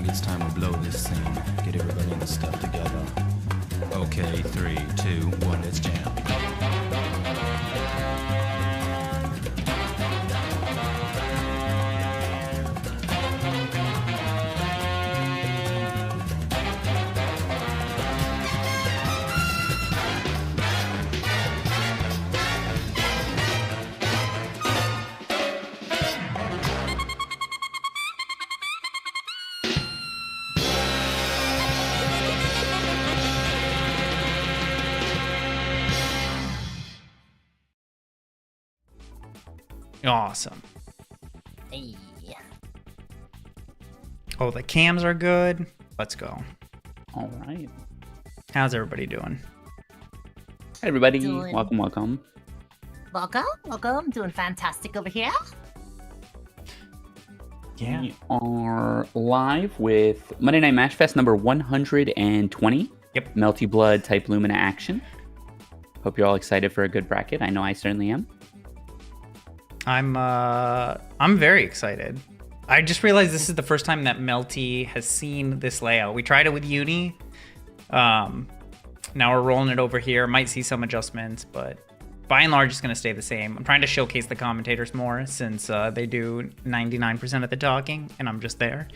It's time to blow this scene. Get everybody in the stuff together. Okay, 3, 2, 1, let's jam. Awesome. Hey. Oh, the cams are good. Let's go. All right. How's everybody doing? Hey, everybody. Doing- Welcome. Welcome. Doing fantastic over here. Yeah. We are live with Monday Night Mashfest number 120. Yep. Melty Blood type Lumina action. Hope you're all excited for a good bracket. I know I certainly am. I'm very excited. I just realized this is the first time that Melty has seen this layout. We tried it with Uni. Now we're rolling it over here. Might see some adjustments, but by and large, it's going to stay the same. I'm trying to showcase the commentators more since they do 99% of the talking, and I'm just there.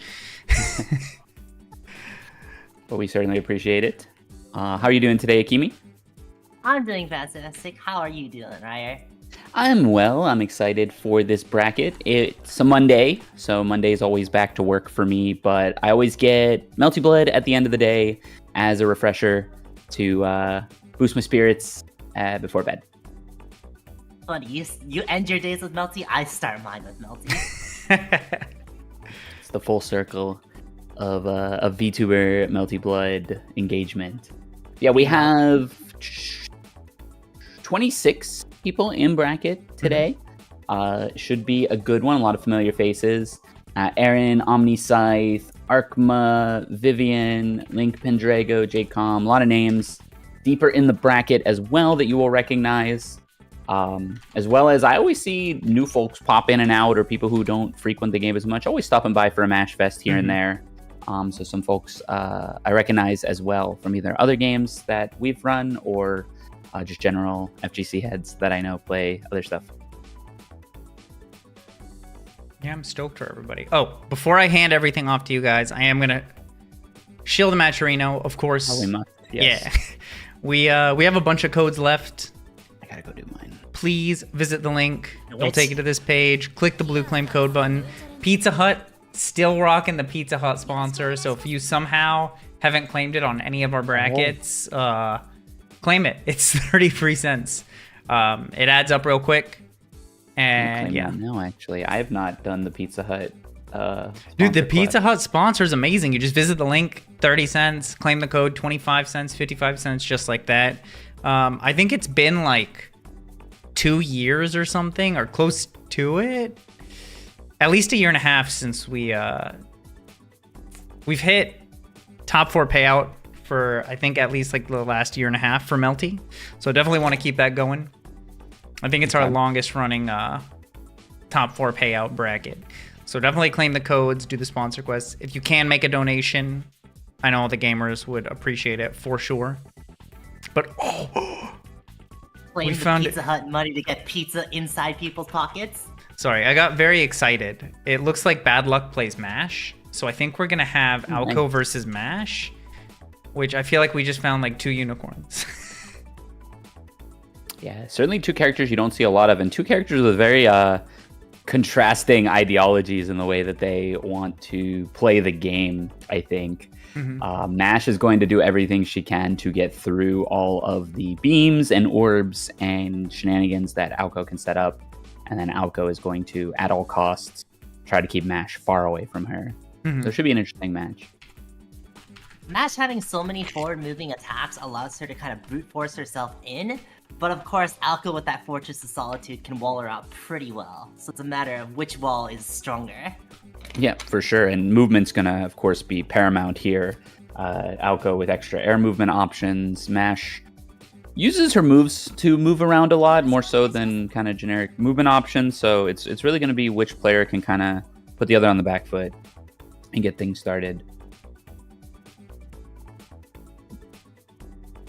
But we certainly appreciate it. How are you doing today, Akimi? I'm doing fantastic. How are you doing, Ryer? I'm well. I'm excited for this bracket. It's a Monday, so Monday is always back to work for me, but I always get Melty Blood at the end of the day as a refresher to boost my spirits before bed. Funny, you end your days with Melty, I start mine with Melty. It's the full circle of VTuber Melty Blood engagement. Yeah, we have 26 people in bracket today. Should be a good one. A lot of familiar faces. Erin, OmniSScythe, Arhkma, Vivian, Link, Pendrago, Jaykom. A lot of names deeper in the bracket as well that you will recognize. As well as I always see new folks pop in and out, or people who don't frequent the game as much, always stopping by for a Mashfest here and there. So some folks I recognize as well from either other games that we've run or just general FGC heads that I know play other stuff. Yeah, I'm stoked for everybody. Oh, before I hand everything off to you guys, I am going to shield the Matcherino, of course. Oh, we must. Yes. Yeah. We have a bunch of codes left. I gotta go do mine. Please visit the link. It'll take you to this page. Click the blue claim code button. Pizza Hut, still rocking the Pizza Hut sponsor. So if you somehow haven't claimed it on any of our brackets, claim it. It's 33 cents. It adds up real quick. And yeah. No, actually, I have not done the Pizza Hut. Dude, the Pizza Hut sponsor is amazing. You just visit the link, 30 cents, claim the code, 25 cents, 55 cents, just like that. I think it's been like 2 years or something, or close to it. At least a year and a half since we've hit top 4 payout for, I think, at least like the last year and a half for Melty. So definitely want to keep that going. I think it's our longest running top 4 payout bracket. So definitely claim the codes, do the sponsor quests. If you can make a donation, I know the gamers would appreciate it for sure. But Claim we the found Pizza Hut money to get pizza inside people's pockets. Sorry, I got very excited. It looks like Badluck plays MASH. So I think we're going to have Aoko versus MASH, which I feel like we just found like 2 unicorns. Yeah, certainly 2 characters you don't see a lot of, and 2 characters with very contrasting ideologies in the way that they want to play the game, I think. Mash is going to do everything she can to get through all of the beams and orbs and shenanigans that Aoko can set up. And then Aoko is going to, at all costs, try to keep Mash far away from her. So it should be an interesting match. Mash having so many forward-moving attacks allows her to kind of brute force herself in, but of course, Aoko with that Fortress of Solitude can wall her out pretty well. So it's a matter of which wall is stronger. Yeah, for sure. And movement's going to, of course, be paramount here. Aoko with extra air movement options. Mash uses her moves to move around a lot, more so than kind of generic movement options. So it's really going to be which player can kind of put the other on the back foot and get things started.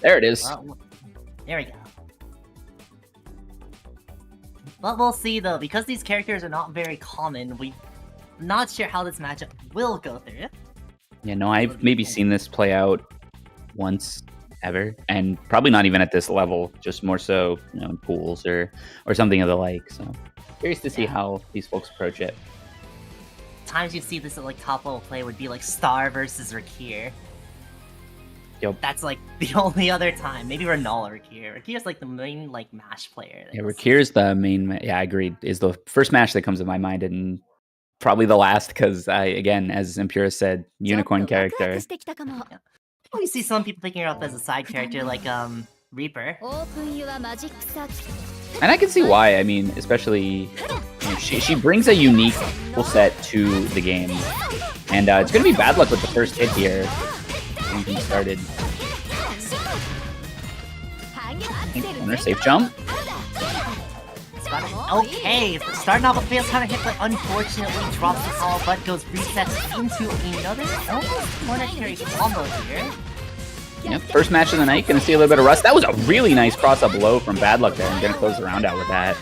There it is. Well, there we go. But we'll see though, because these characters are not very common, we're not sure how this matchup will go through. Yeah, no, I've maybe seen this play out once ever, and probably not even at this level, just more so, you know, in pools or something of the like. So curious to see how these folks approach it. Times you see this at like top level play would be like Star versus Rakir. Yep. That's like the only other time. Maybe Renal or Rakir. Rakir's like the main like Mash player. Yeah, Rakir's the main. Yeah, I agreed. Is the first Mash that comes to my mind, and probably the last, because I, again, as Impurest said, unicorn character. We see some people picking her up as a side character, like Reaper. And I can see why. I mean, especially, you know, she brings a unique full set to the game, and it's going to be bad luck with the first hit here. He started. Safe jump. Okay, starting off with fails kind of hit, but unfortunately drops the power, but goes resets into another almost planetary combo here. Yep, first match of the night. Gonna see a little bit of rust. That was a really nice cross-up low from badluck there. I'm gonna close the round out with that.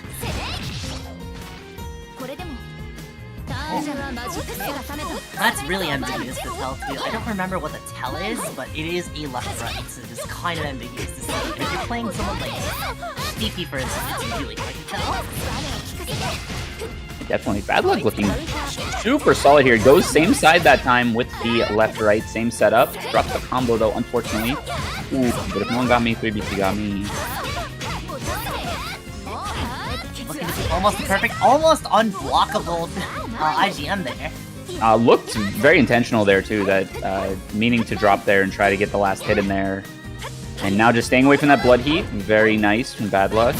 That's really ambiguous to tell too. I don't remember what the tell is, but it is a left-right, so it's kind of ambiguous to see. If you're playing someone like DP, for instance, it's really hard to tell. Definitely. Badluck looking super solid here. Goes same side that time with the left-right, same setup. Drops the combo though, unfortunately. Ooh, but if no one got me, 3BC got me. Looking to be almost perfect, almost unblockable IGM there. Looked very intentional there too, that meaning to drop there and try to get the last hit in there. And now just staying away from that blood heat. Very nice from badluck.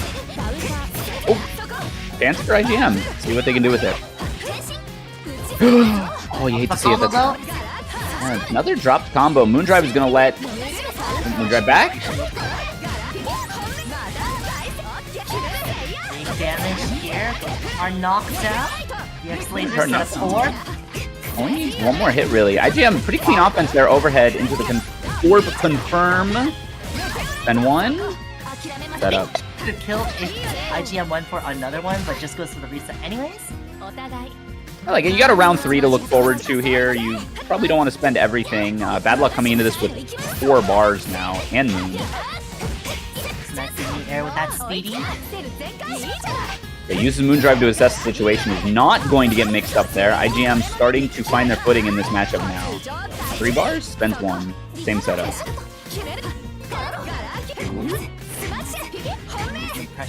Oh, chance for IGM. See what they can do with it. Oh, you hate to see it. That's another dropped combo. Moondrive is going to let Moondrive back. Big damage here. Are knocked out. The X-Laser set up 4. Only needs one more hit, really. IGM, pretty clean offense there. Overhead into the orb confirm. Then one. Set up. Could have killed if IGM went for another one, but just goes for the reset anyways. I like it. You got a round 3 to look forward to here. You probably don't want to spend everything. Badluck coming into this with 4 bars now, and Moon. Nice in the air with that speedy. It uses Moondrive to assess the situation. Is not going to get mixed up there. IGM starting to find their footing in this matchup now. 3 bars, spends 1. Same setup.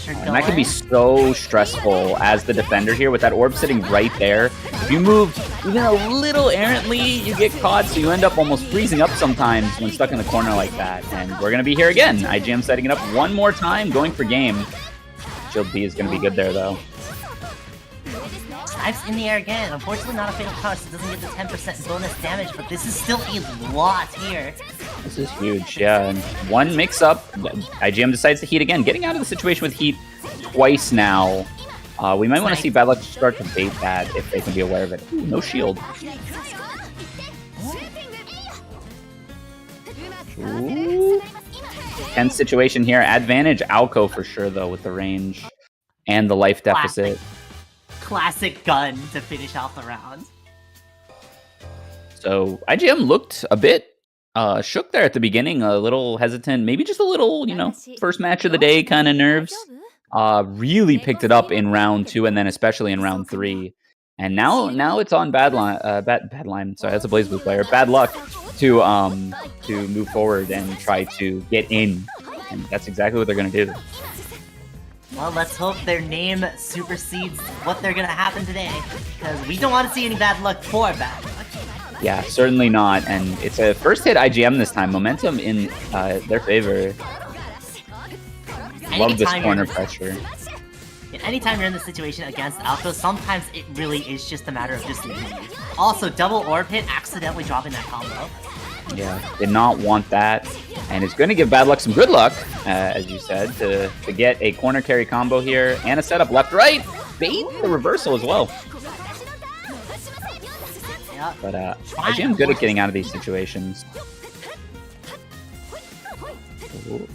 And that can be so stressful as the defender here with that orb sitting right there. If you move even a little errantly, you get caught, so you end up almost freezing up sometimes when stuck in the corner like that. And we're going to be here again. IGM setting it up one more time, going for game. Shield B is going to be good there, though. Snipes in the air again. Unfortunately, not a fatal touch, so it doesn't get the 10% bonus damage, but this is still a lot here. This is huge, yeah. And one mix-up. IGM decides to heat again. Getting out of the situation with heat twice now. We might want to see badluck start to bait that if they can be aware of it. Ooh, no shield. Ooh. Tense situation here. Advantage Aoko for sure, though, with the range and the life deficit. Classic gun to finish off the round. So IGM looked a bit shook there at the beginning, a little hesitant, maybe just a little, you know, first match of the day kind of nerves. Really picked it up in round 2 and then especially in round 3. And now it's on Badline. Sorry, that's a BlazBlue player. Badluck to move forward and try to get in. And that's exactly what they're going to do. Well, let's hope their name supersedes what they're going to happen today. Because we don't want to see any bad luck for bad luck. Yeah, certainly not. And it's a first hit IGM this time. Momentum in their favor. Love this corner pressure. Anytime you're in this situation against Aoko, sometimes it really is just a matter of just leaving. Also, double orb hit, accidentally dropping that combo. Yeah, did not want that. And it's going to give badluck some good luck, as you said, to get a corner carry combo here. And a setup left-right. Bait the reversal as well. Yeah. But IGM good at getting out of these situations. Ooh.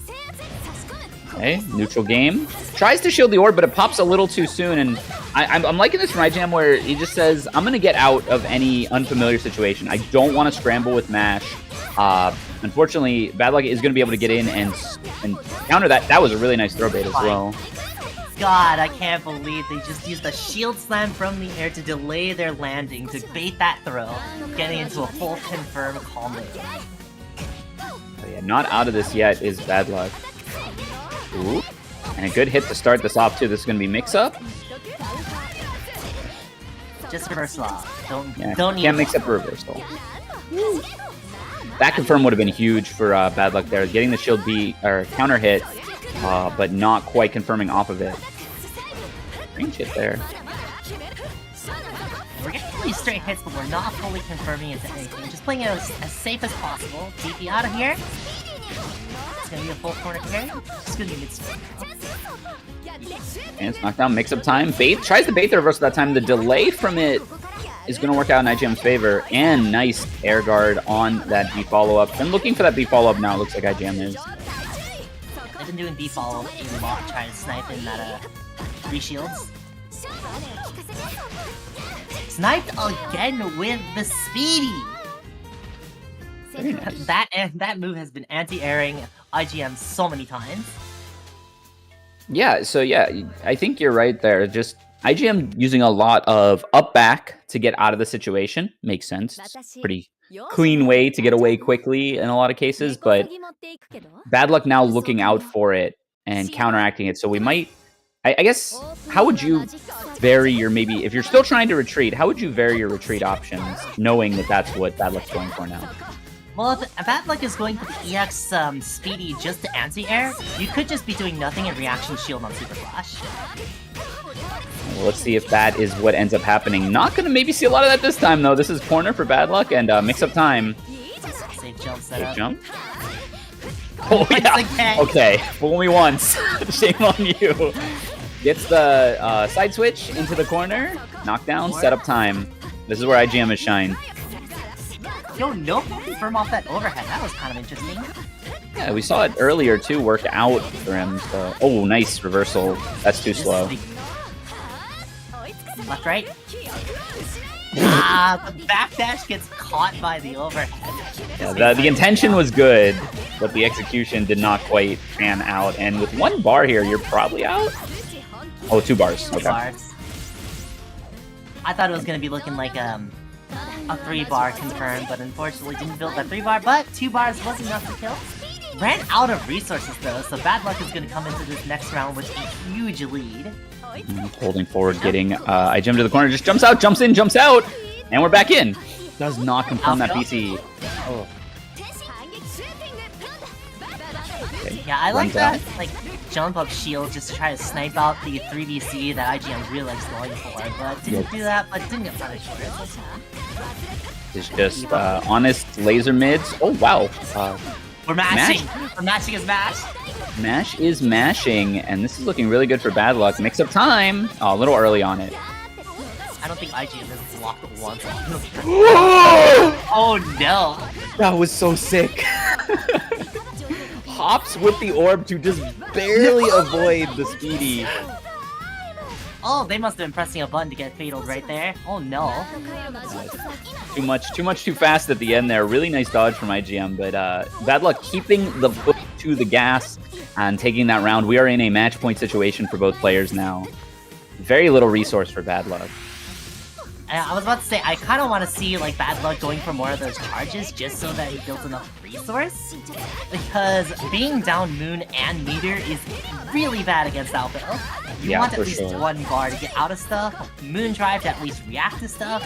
Okay, neutral game. Tries to shield the orb, but it pops a little too soon. And I'm liking this from IGM where he just says, I'm going to get out of any unfamiliar situation. I don't want to scramble with Mash. Unfortunately, badluck is going to be able to get in and counter that. That was a really nice throw bait as well. God, I can't believe they just used a shield slam from the air to delay their landing, to bait that throw, getting into a full confirm combo. So yeah, not out of this yet is badluck. Ooh. And a good hit to start this off, too. This is going to be mix-up. Just reversal off. Don't need can't mix up a reversal. That confirm would have been huge for badluck there. Getting the shield B or counter hit, but not quite confirming off of it. Range hit there. We're getting these straight hits, but we're not fully confirming into anything. Just playing it as safe as possible. DP out of here. It's gonna be a full corner carry. It's gonna be mid-swing. And it's knocked down, mix-up time. Bait tries to bait the reversal that time. The delay from it is going to work out in IGM's favor. And nice air guard on that B follow-up. And looking for that B follow-up now, it looks like IGM is. They've been doing B follow a lot, trying to snipe in that 3 shields. Sniped again with the speedy! That move has been anti-airing IGM so many times. Yeah, so yeah, I think you're right there. Just IGM using a lot of up back to get out of the situation. Makes sense. It's pretty clean way to get away quickly in a lot of cases, but badluck now looking out for it and counteracting it. So we might, I guess, how would you vary your, maybe, if you're still trying to retreat, how would you vary your retreat options, knowing that that's what badluck's going for now? Well, if badluck is going for the EX speedy just to anti-air, you could just be doing nothing in reaction shield on Super Flash. Well, let's see if that is what ends up happening. Not going to maybe see a lot of that this time, though. This is corner for badluck, and mix-up time. Safe jump setup. Safe jump. Oh, yeah. Okay, fool me once. Shame on you. Gets the side switch into the corner. Knockdown, setup time. This is where IGM has shined. Yo, no confirm off that overhead. That was kind of interesting. Yeah, we saw it earlier, too, work out for him. So. Oh, nice reversal. That's too slow. Left, right. Ah, the backdash gets caught by the overhead. Yeah, the intention was good, but the execution did not quite pan out. And with 1 bar here, you're probably out? Oh, 2 bars. Okay. 2 bars. I thought it was going to be looking like a 3-bar confirmed, but unfortunately didn't build that 3-bar, but 2 bars was enough to kill. Ran out of resources though, so badluck is going to come into this next round with a huge lead. Holding forward, getting IGM to the corner, just jumps out, jumps in, jumps out, and we're back in. Does not confirm that PC. Oh. Okay. Yeah, I like that, like, jump up shield just to try to snipe out the 3DC that IGM really likes going for, but didn't do that, but didn't get punished for it. It's just honest laser mids. Oh, wow. We're mashing! We're mashing his mash! Mash is mashing, and this is looking really good for badluck. Mix-up time! Oh, a little early on it. I don't think IGM has blocked it once. Oh no! That was so sick. Hops with the orb to just barely avoid the speedy. Oh, they must have been pressing a button to get fataled right there. Oh no. Too fast at the end there. Really nice dodge from IGM, but badluck keeping the foot to the gas and taking that round. We are in a match point situation for both players now. Very little resource for badluck. I was about to say, I kind of want to see like badluck going for more of those charges just so that he builds enough resource. Because being down Moon and Meteor is really bad against Alpha. You want at least 1 bar to get out of stuff, Moon Drive to at least react to stuff,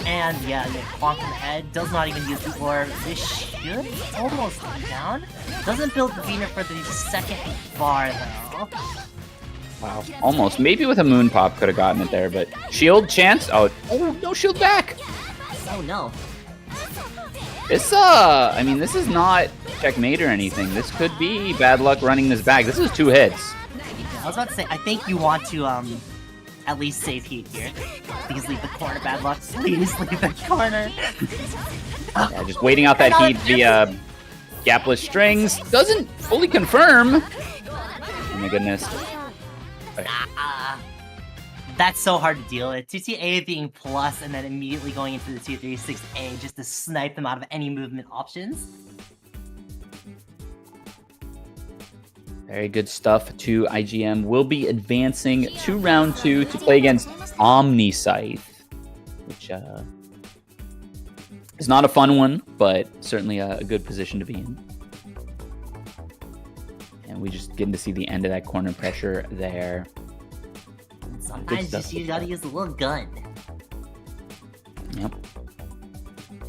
and yeah, Quantum Head does not even use the orb. This should almost be down. Doesn't build the Venus for the 2nd bar though. Wow, almost. Maybe with a Moon Pop could have gotten it there, but shield chance. Oh, no shield back. Oh no. This I mean, this is not checkmate or anything. This could be badluck running this back. This is 2 hits. I was about to say, I think you want to at least save heat here. Please leave the corner, badluck. Please leave the corner. Yeah, just waiting out that heat via gapless strings. Doesn't fully confirm. Oh my goodness. That's so hard to deal with. 2T-A being plus and then immediately going into the 236A just to snipe them out of any movement options. Very good stuff to IGM. We'll be advancing to round 2 to play against OmniSScythe, which is not a fun one, but certainly a good position to be in. And we just getting to see the end of that corner pressure there. Sometimes you gotta use a little gun. Yep.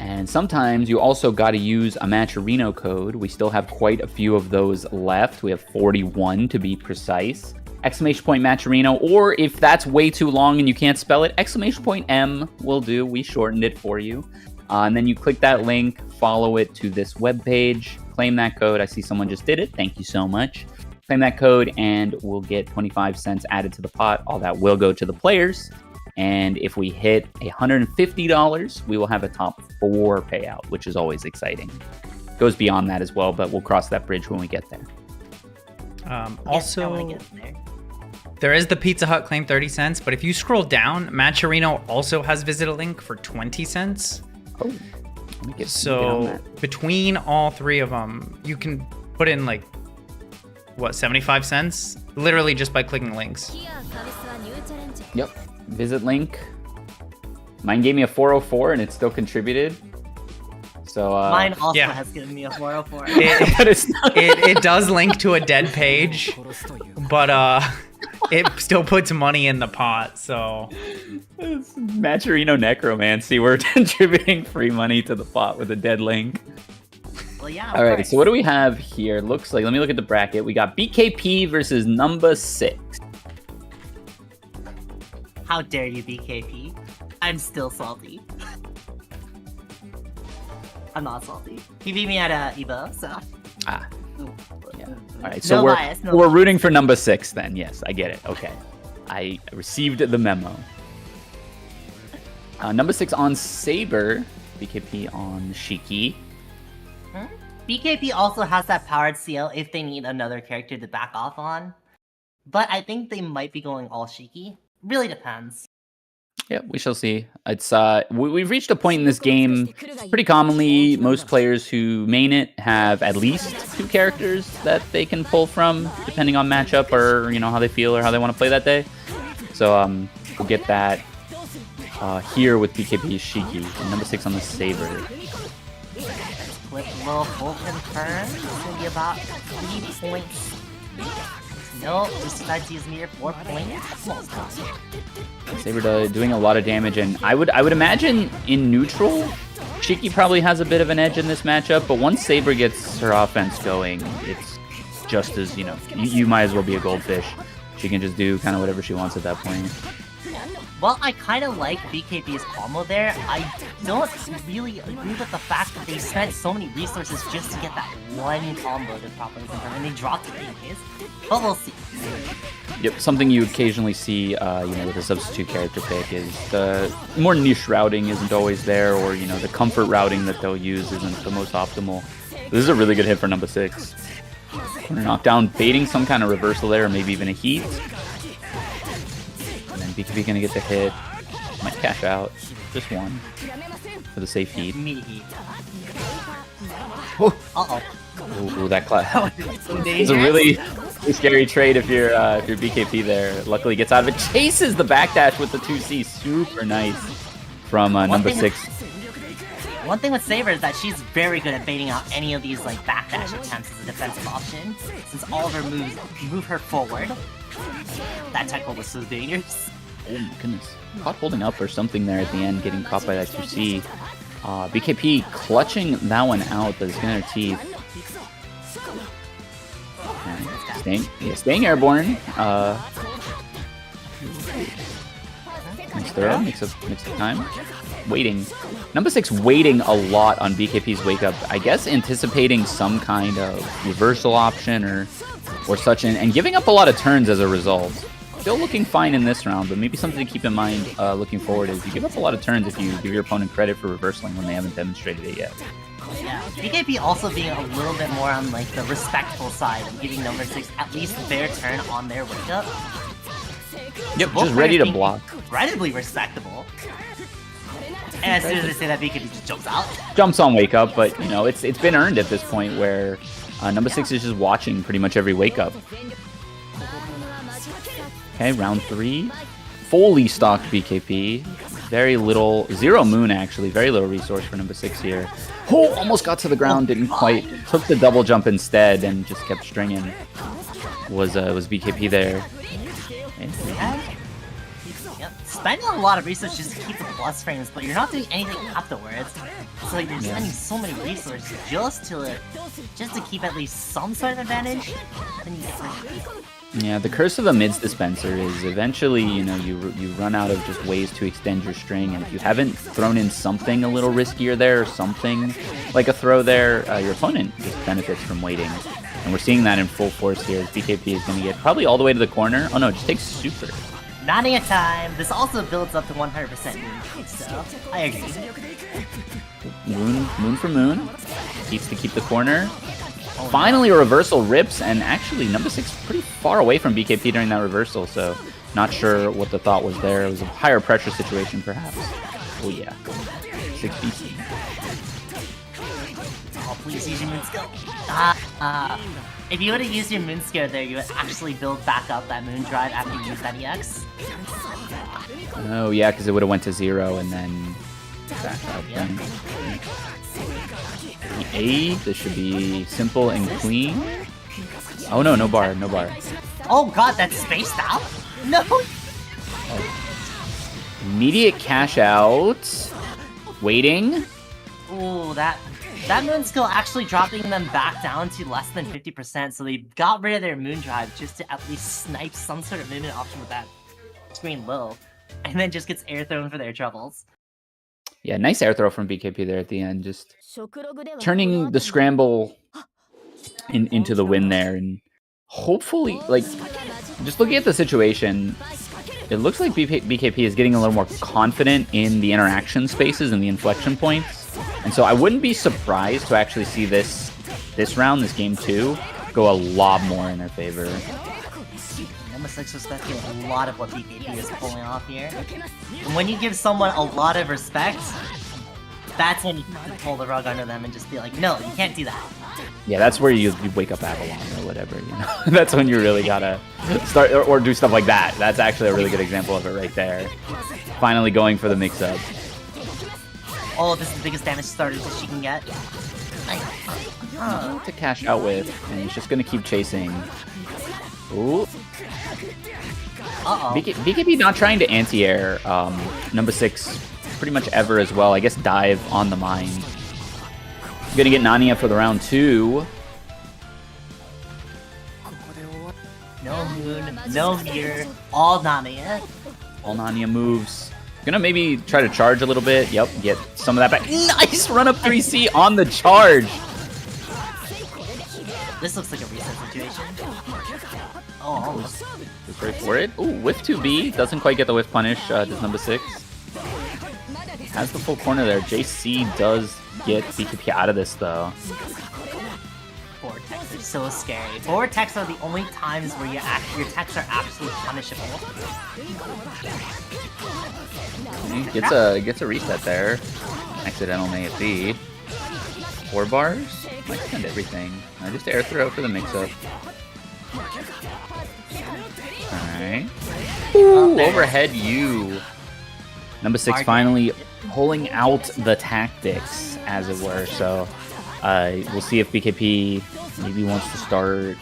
And sometimes you also got to use a Matcherino code. We still have quite a few of those left. We have 41 to be precise. Exclamation point Matcherino, or if that's way too long and you can't spell it, exclamation point M will do. We shortened it for you. And then you click that link, follow it to this webpage, claim that code. I see someone just did it. Thank you so much. Claim that code and we'll get 25 cents added to the pot. All that will go to the players. And if we hit $150, we will have a top 4 payout, which is always exciting. Goes beyond that as well, but we'll cross that bridge when we get there. Also, there is the Pizza Hut claim 30 cents, but if you scroll down, Matcherino also has visit a link for 20 cents. Oh, let me get so on that. Between all 3 of them, you can put in like, what, 75 cents? Literally just by clicking links. Yep, visit link. Mine gave me a 404 and it still contributed. So Mine also yeah. has given me a 404. It does link to a dead page, but it still puts money in the pot, so... It's Matcherino Necromancy. We're contributing free money to the pot with a dead link. Well, yeah. All right, so what do we have here? Looks like, let me look at the bracket. We got BKP versus Numbah 6. How dare you, BKP? I'm still salty. I'm not salty. He beat me at Evo, so... Ah. Yeah. All right, so No we're bias, no we're bias. rooting for Numbah 6 then. Yes, I get it. Okay. I received the memo. Numbah 6 on Saber, BKP on Shiki. BKP also has that powered Ciel if they need another character to back off on. But I think they might be going all Shiki. Really depends. Yeah, we shall see. It's we've reached a point in this game. Pretty commonly, most players who main it have at least 2 characters that they can pull from, depending on matchup or how they feel or how they want to play that day. So we'll get that here with BKP's Shiki and Numbah 6 on the Saber. With little full confirm, it's gonna be about 3 points. No, just decides to use meter 4 points. Saber doing a lot of damage, and I would imagine in neutral, Shiki probably has a bit of an edge in this matchup. But once Saber gets her offense going, it's just as you might as well be a goldfish. She can just do kind of whatever she wants at that point. Well, I kind of like BKB's combo there. I don't really agree with the fact that they spent so many resources just to get that one combo to properly confirm, and they dropped it anyways. But we'll see. Yep, something you occasionally see, with a substitute character pick is the more niche routing isn't always there, or the comfort routing that they'll use isn't the most optimal. This is a really good hit for Numbah 6. Knockdown, baiting some kind of reversal there, or maybe even a heat. BKB gonna get the hit. Might cash out. Just one. For the safe heat. Uh-oh. Ooh, that clap. It's a really scary trade if you're BKP there. Luckily gets out of it. Chases the backdash with the 2C. Super nice from Numbah 6. One thing with Saber is that she's very good at baiting out any of these backdash attempts as a defensive option, since all of her moves move her forward. That tech hold was so dangerous. Oh my goodness. Caught holding up or something there at the end, getting caught by that 2C. BKP clutching that one out, but it's gonna teeth. Staying airborne. Nice throw, makes up time. Waiting. Numbah 6 waiting a lot on BKP's wake up. I guess anticipating some kind of reversal option or such, and giving up a lot of turns as a result. Still looking fine in this round, but maybe something to keep in mind looking forward is you give up a lot of turns if you give your opponent credit for reversaling when they haven't demonstrated it yet. Yeah, BKP also being a little bit more on the respectful side of giving Numbah 6 at least their turn on their wake up. Yep, just ready to block. Incredibly respectable. And as soon as they say that, BKP just jumps out. Jumps on wake up, but it's been earned at this point where Numbah 6 is just watching pretty much every wake up. Okay, round 3. Fully stocked BKP. Very little, 0 moon actually. Very little resource for Numbah 6 here. Oh, almost got to the ground, didn't quite. Took the double jump instead and just kept stringing. Was BKP there. Yep. Spending a lot of resources just to keep the plus frames, but you're not doing anything afterwards. So you're spending so many resources just to keep at least some sort of advantage. Then you get Yeah, the curse of a mids dispenser is eventually, you run out of just ways to extend your string, and if you haven't thrown in something a little riskier there, or something like a throw there, your opponent just benefits from waiting. And we're seeing that in full force here, as BKP is going to get probably all the way to the corner. Oh no, it just takes super. Nania time! This also builds up to 100% moon, so I agree. Moon for moon. Needs to keep the corner. Finally, a reversal rips, and actually, Numbah pretty far away from BKP during that reversal, so not sure what the thought was there. It was a higher pressure situation, perhaps. Oh, yeah. 6 BC. Oh, please use your moon skill. If you would have used your moon scare there, you would actually build back up that moon drive after you use that EX. Oh, yeah, because it would have went to 0 and then back out. Yeah. The 8, this should be simple and clean. Oh, no, no bar, no bar. Oh god, that's spaced out? No! Immediate cash out. Waiting. Ooh, that moon skill actually dropping them back down to less than 50%, so they got rid of their moon drive just to at least snipe some sort of movement option with that screen low, and then just gets air thrown for their troubles. Yeah, nice air throw from BKP there at the end, just turning the scramble into the win there, and hopefully, like, just looking at the situation, it looks like BKP is getting a little more confident in the interaction spaces and the inflection points. And so I wouldn't be surprised to actually see this round, this game 2, go a lot more in their favor. MSX respecting a lot of what BKP is pulling off here. And when you give someone a lot of respect, that's when you can pull the rug under them and just be like, no, you can't do that. Yeah, that's where you wake up Avalon or whatever, you know? That's when you really gotta start or do stuff like that. That's actually a really good example of it right there. Finally going for the mix-up. Oh, this is the biggest damage starter that she can get. To cash out with, and he's just gonna keep chasing. Ooh. Uh-oh. BKP not trying to anti-air Numbah pretty much ever as well. I guess dive on the mine. Gonna get Nania for the round 2. No moon, no mirror, all Nania. All Nania moves. Gonna maybe try to charge a little bit. Yep, get some of that back. Nice run up 3C on the charge. This looks like a reset situation. Oh, almost. Just right for it. Ooh, whiff 2B. Doesn't quite get the whiff punish, does Numbah. Has the full corner there. JC does get BKP out of this, though. Vortex are so scary. Vortex are the only times where your attacks are absolutely punishable. Gets a reset there. Accidental AFB. 4 bars? Might spend everything. Just air throw for the mix-up. Alright. Ooh, overhead U. Numbah finally pulling out the tactics, as it were. So we'll see if BKP maybe wants to start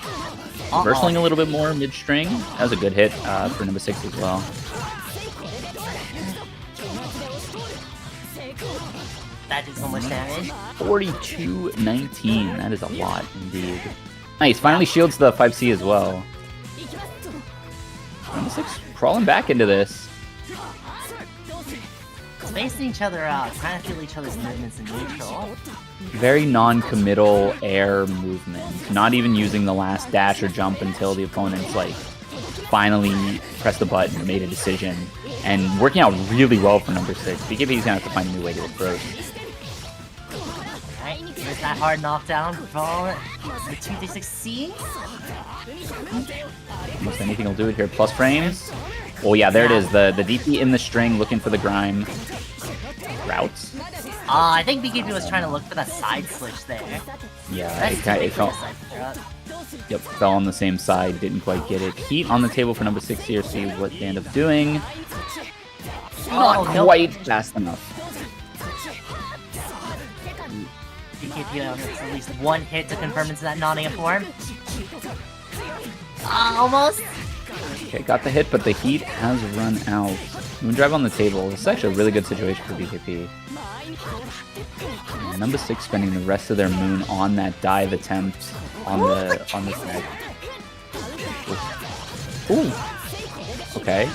reversing a little bit more mid-string. That was a good hit for Numbah as well. That did so much damage. 42-19. That is a lot indeed. Nice. Finally shields the 5C as well. Numbah crawling back into this. Spacing each other out, trying to feel each other's movements in neutral. Very non-committal air movement. Not even using the last dash or jump until the opponent's like finally pressed the button or made a decision. And working out really well for Numbah. BKP's gonna have to find a new way to approach. Alright, here's that hard knockdown from the 2D6C. Almost anything will do it here. Plus frames. Oh yeah, there it is. The DP in the string looking for the grime. Routes. I think BKP was trying to look for that side switch there. Yeah, it fell. Yep, fell on the same side. Didn't quite get it. Heat on the table for Numbah here. See what they end up doing. Not quite fast enough. BKP has at least one hit to confirm into that Nania form. Almost. Okay, got the hit, but the heat has run out. Moondrive on the table. This is actually a really good situation for BKP. And Numbah spending the rest of their moon on that dive attempt on the side. Ooh. Okay.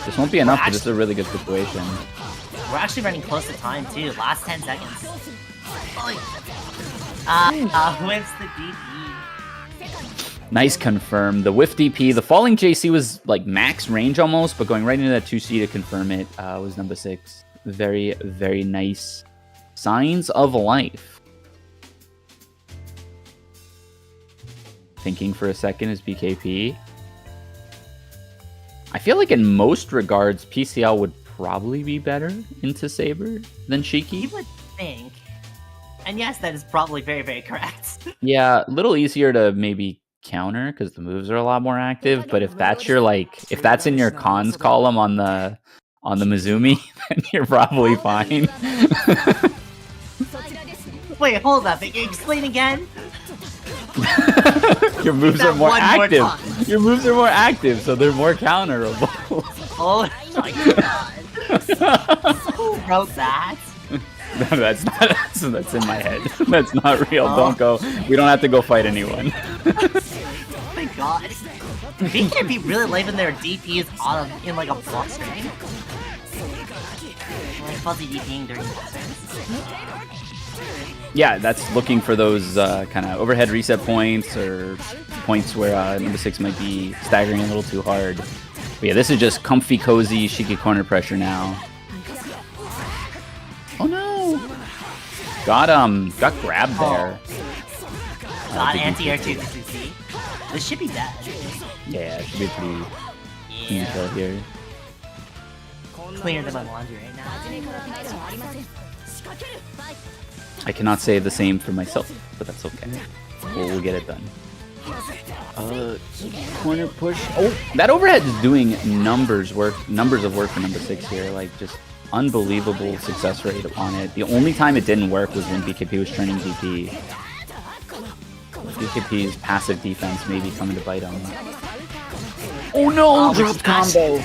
This won't be enough, but this is a really good situation. We're actually running close to time too. Last 10 seconds. Whips the DP. Nice confirm. The whiff DP, the falling JC was like max range almost, but going right into that 2C to confirm it was Numbah. Very, very nice. Signs of life. Thinking for a second is BKP. I feel like in most regards, PCL would probably be better into Saber than Shiki. You would think. And yes, that is probably very, very correct. Yeah, a little easier to maybe counter because the moves are a lot more active. But if that's your if that's in your cons column on the Mizumi, then you're probably fine. Wait, hold up. Explain again. Your moves are more active. Your moves are more active, so they're more counterable. Oh my god. Who wrote that? No, that's not. That's in my head. That's not real. Don't go. We don't have to go fight anyone. Oh my god. They can't be really leaving their DPs in like a block string. Like fuzzy DPing during block strings. Yeah, that's looking for those kind of overhead reset points or points where Numbah might be staggering a little too hard. But yeah, this is just comfy, cozy, Shiki corner pressure now. Oh no! Got grabbed there. Got anti-air 2CC. This should be dead. Yeah, it should be pretty clean kill here. Cleaner than my laundry right now. I cannot say the same for myself, but that's okay. We'll get it done. Corner push. Oh, that overhead is doing numbers of work for Numbah here. Like, just unbelievable success rate upon it. The only time it didn't work was when BKP was turning DP. BKP's passive defense may be coming to bite him. Oh no! Drop combo!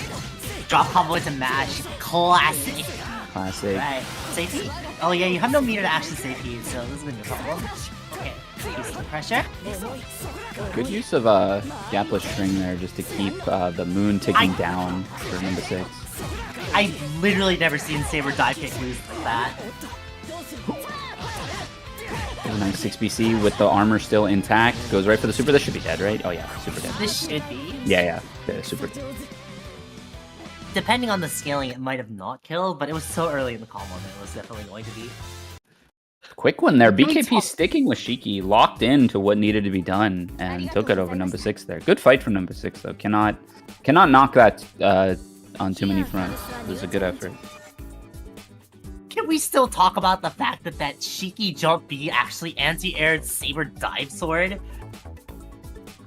Drop combo into mash. Classic. Classic. Right. Safety? Oh yeah, you have no meter to actually safety, so this is gonna be a problem. Okay. Use the pressure. Good use of gapless string there just to keep the moon ticking down for Numbah. I've literally never seen Saber dive kick lose like that. A nice 6BC with the armor still intact. Goes right for the super. This should be dead, right? Oh yeah, super dead. This should be. Yeah, super dead. Depending on the scaling, it might have not killed, but it was so early in the combo that it was definitely going to be. Quick one there. BKP sticking with Shiki, locked into what needed to be done, and took it over Numbah there. Good fight from Numbah though. Cannot knock that on too many fronts. It was a good effort. Can we still talk about the fact that Shiki jump B actually anti-aired Saber dive sword?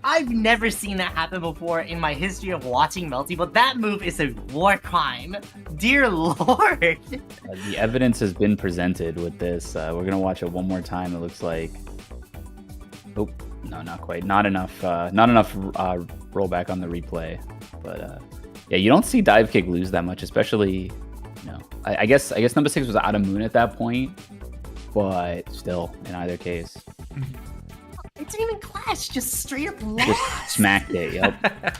I've never seen that happen before in my history of watching Melty, but that move is a war crime. Dear lord! The evidence has been presented with this. We're gonna watch it one more time. It looks like. Oh no, not quite. Not enough. Rollback on the replay. But yeah, you don't see dive kick lose that much, especially. I guess Numbah was out of moon at that point, but still, in either case. It didn't even clash, just straight up lost. Just smacked it, yep.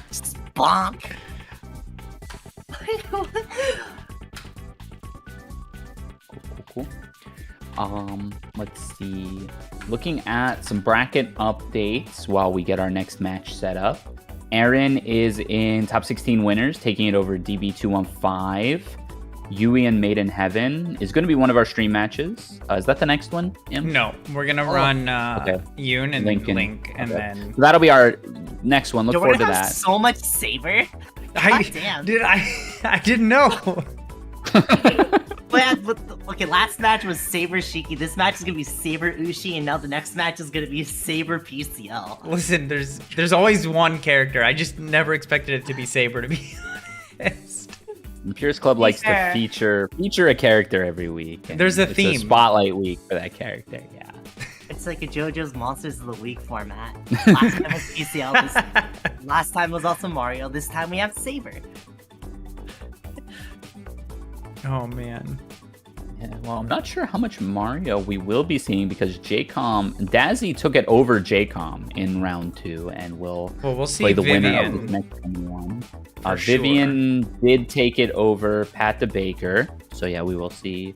Just bonk. Cool. Let's see. Looking at some bracket updates while we get our next match set up. Erin is in top 16 winners, taking it over DB215. Yui and MadeInHeaven is going to be one of our stream matches. Is that the next one? No, we're going to run Yoon and Link, and then... So that'll be our next one. Look forward to that. So much Saber. Damn. Dude, I didn't know. Okay, last match was Saber Shiki. This match is going to be Saber Ushi, and now the next match is going to be Saber PCL. Listen, there's always one character. I just never expected it to be Saber, to be honest. ImpurestClub likes to feature a character every week. There's a theme. It's a spotlight week for that character, yeah. It's like a JoJo's Monsters of the Week format. Last time was PCL, last time was also Mario, this time we have Saber. Oh man. Yeah, well, I'm not sure how much Mario we will be seeing because Jaykom, Dazzy took it over Jaykom in round 2, and we'll see play the Vivian. winner of the next one. Sure. Vivian did take it over Patdabaker, so yeah, we will see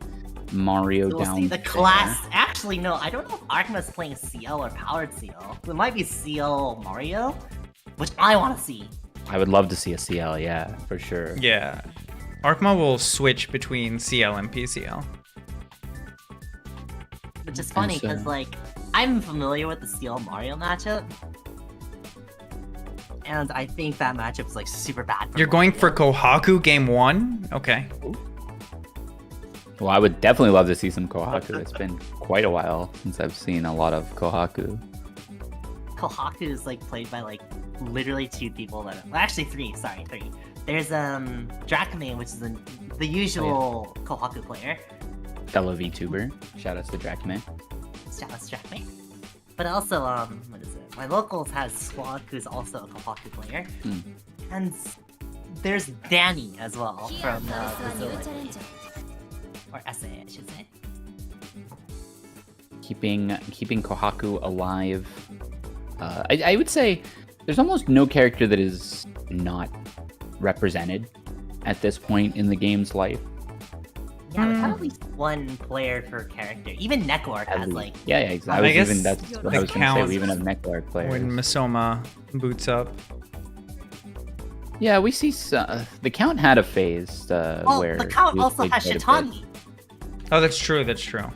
Mario down see the class. Actually, Actually, no, I don't know if Arhkma's playing Ciel or Powered Ciel. It might be Ciel Mario, which I want to see. I would love to see a CL, yeah, for sure. Yeah. Arhkma will switch between CL and PCL. Which is funny, And so- because, like, I'm familiar with the Ciel Mario matchup. And I think that matchup's, like, super bad. You're going for Mario. Kohaku game 1? Okay. Well, I would definitely love to see some Kohaku. It's been quite a while since I've seen a lot of Kohaku. Kohaku is, like, played by, like, literally 2 people that... Well, actually 3, sorry, 3. There's, Drakame, which is the usual Kohaku player. Fellow VTuber. Shout outs to Drakman. Shout out to Jaykom. But also, what is it? My locals has Squad, who's also a Kohaku player. Hmm. And there's Danny as well from Brazil, I believe. Or SA, I should say. Keeping Kohaku alive. I would say there's almost no character that is not represented at this point in the game's life. Yeah, we have at least 1 player per character. Even Neklark At has, least. like... Yeah, exactly. I guess That's what the I was going to say. count We even have Neklark players. When Masoma boots up. Yeah, we see the count had a phase Oh, where the count he was also played has quite a bit. Shitani. Oh, that's true. That's true.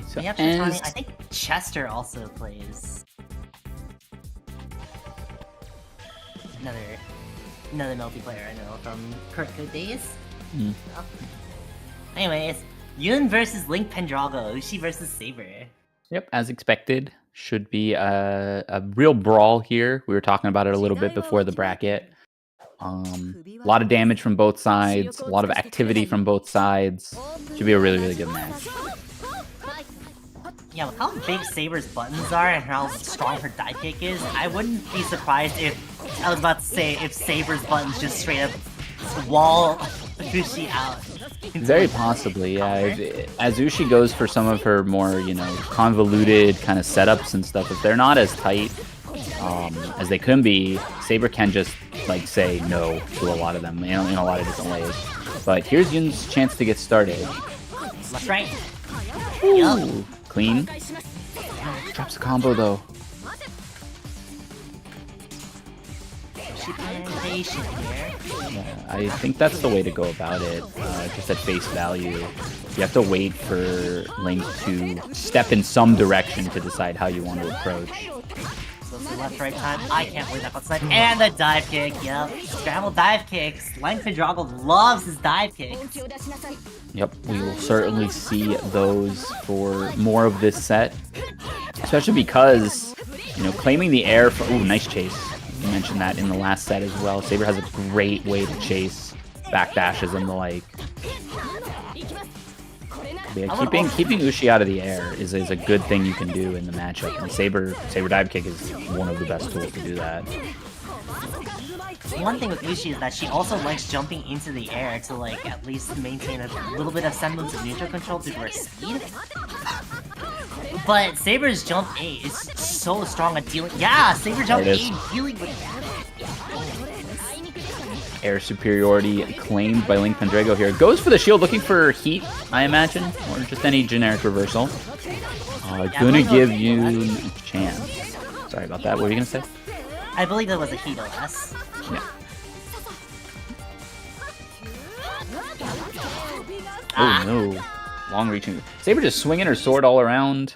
So- We have and- Shitani. I think Chester also plays. Another multiplayer I know from Kurt Good Days. Hmm. So. Anyways, Yun versus Link Pendrago, Ushi versus Saber. Yep, as expected, should be a real brawl here. We were talking about it a little bit before the bracket. A lot of damage from both sides, a lot of activity from both sides. Should be a really, really good match. Yeah, with how big Saber's buttons are and how strong her dive kick is, I wouldn't be surprised if, I was about to say, if Saber's buttons just straight up wall Ushi out. Very possibly, yeah. As Ushi goes for some of her more, convoluted kind of setups and stuff, if they're not as tight as they could be, Saber can just, say no to a lot of them, in a lot of different ways. But here's Yun's chance to get started. Left, right. Ooh, clean. Drops a combo, though. Patient here. Yeah, I think that's the way to go about it, just at face value. You have to wait for Link to step in some direction to decide how you want to approach. So it's the left, right time. I can't believe that got sniped. And the dive kick, yep. Scramble dive kicks. Link Pendrago loves his dive kicks. Yep, we will certainly see those for more of this set. Especially because, claiming the air for... Ooh, nice chase. You mentioned that in the last set as well. Saber has a great way to chase backdashes and the like. But yeah, keeping Ushi out of the air is a good thing you can do in the matchup. And Saber dive kick is one of the best tools to do that. One thing with Ushi is that she also likes jumping into the air to at least maintain a little bit of semblance of neutral control due to her speed. But Saber's jump A is so strong at dealing. Yeah, Saber jump There A it is. dealing with. Air superiority claimed by Link Pendrago here. Goes for the shield, looking for heat, I imagine, or just any generic reversal. Gonna give you a chance. Sorry about that. What were you gonna say? I believe that was a Heat OS. Yeah. Ah. Oh no. Long reaching. Saber just swinging her sword all around.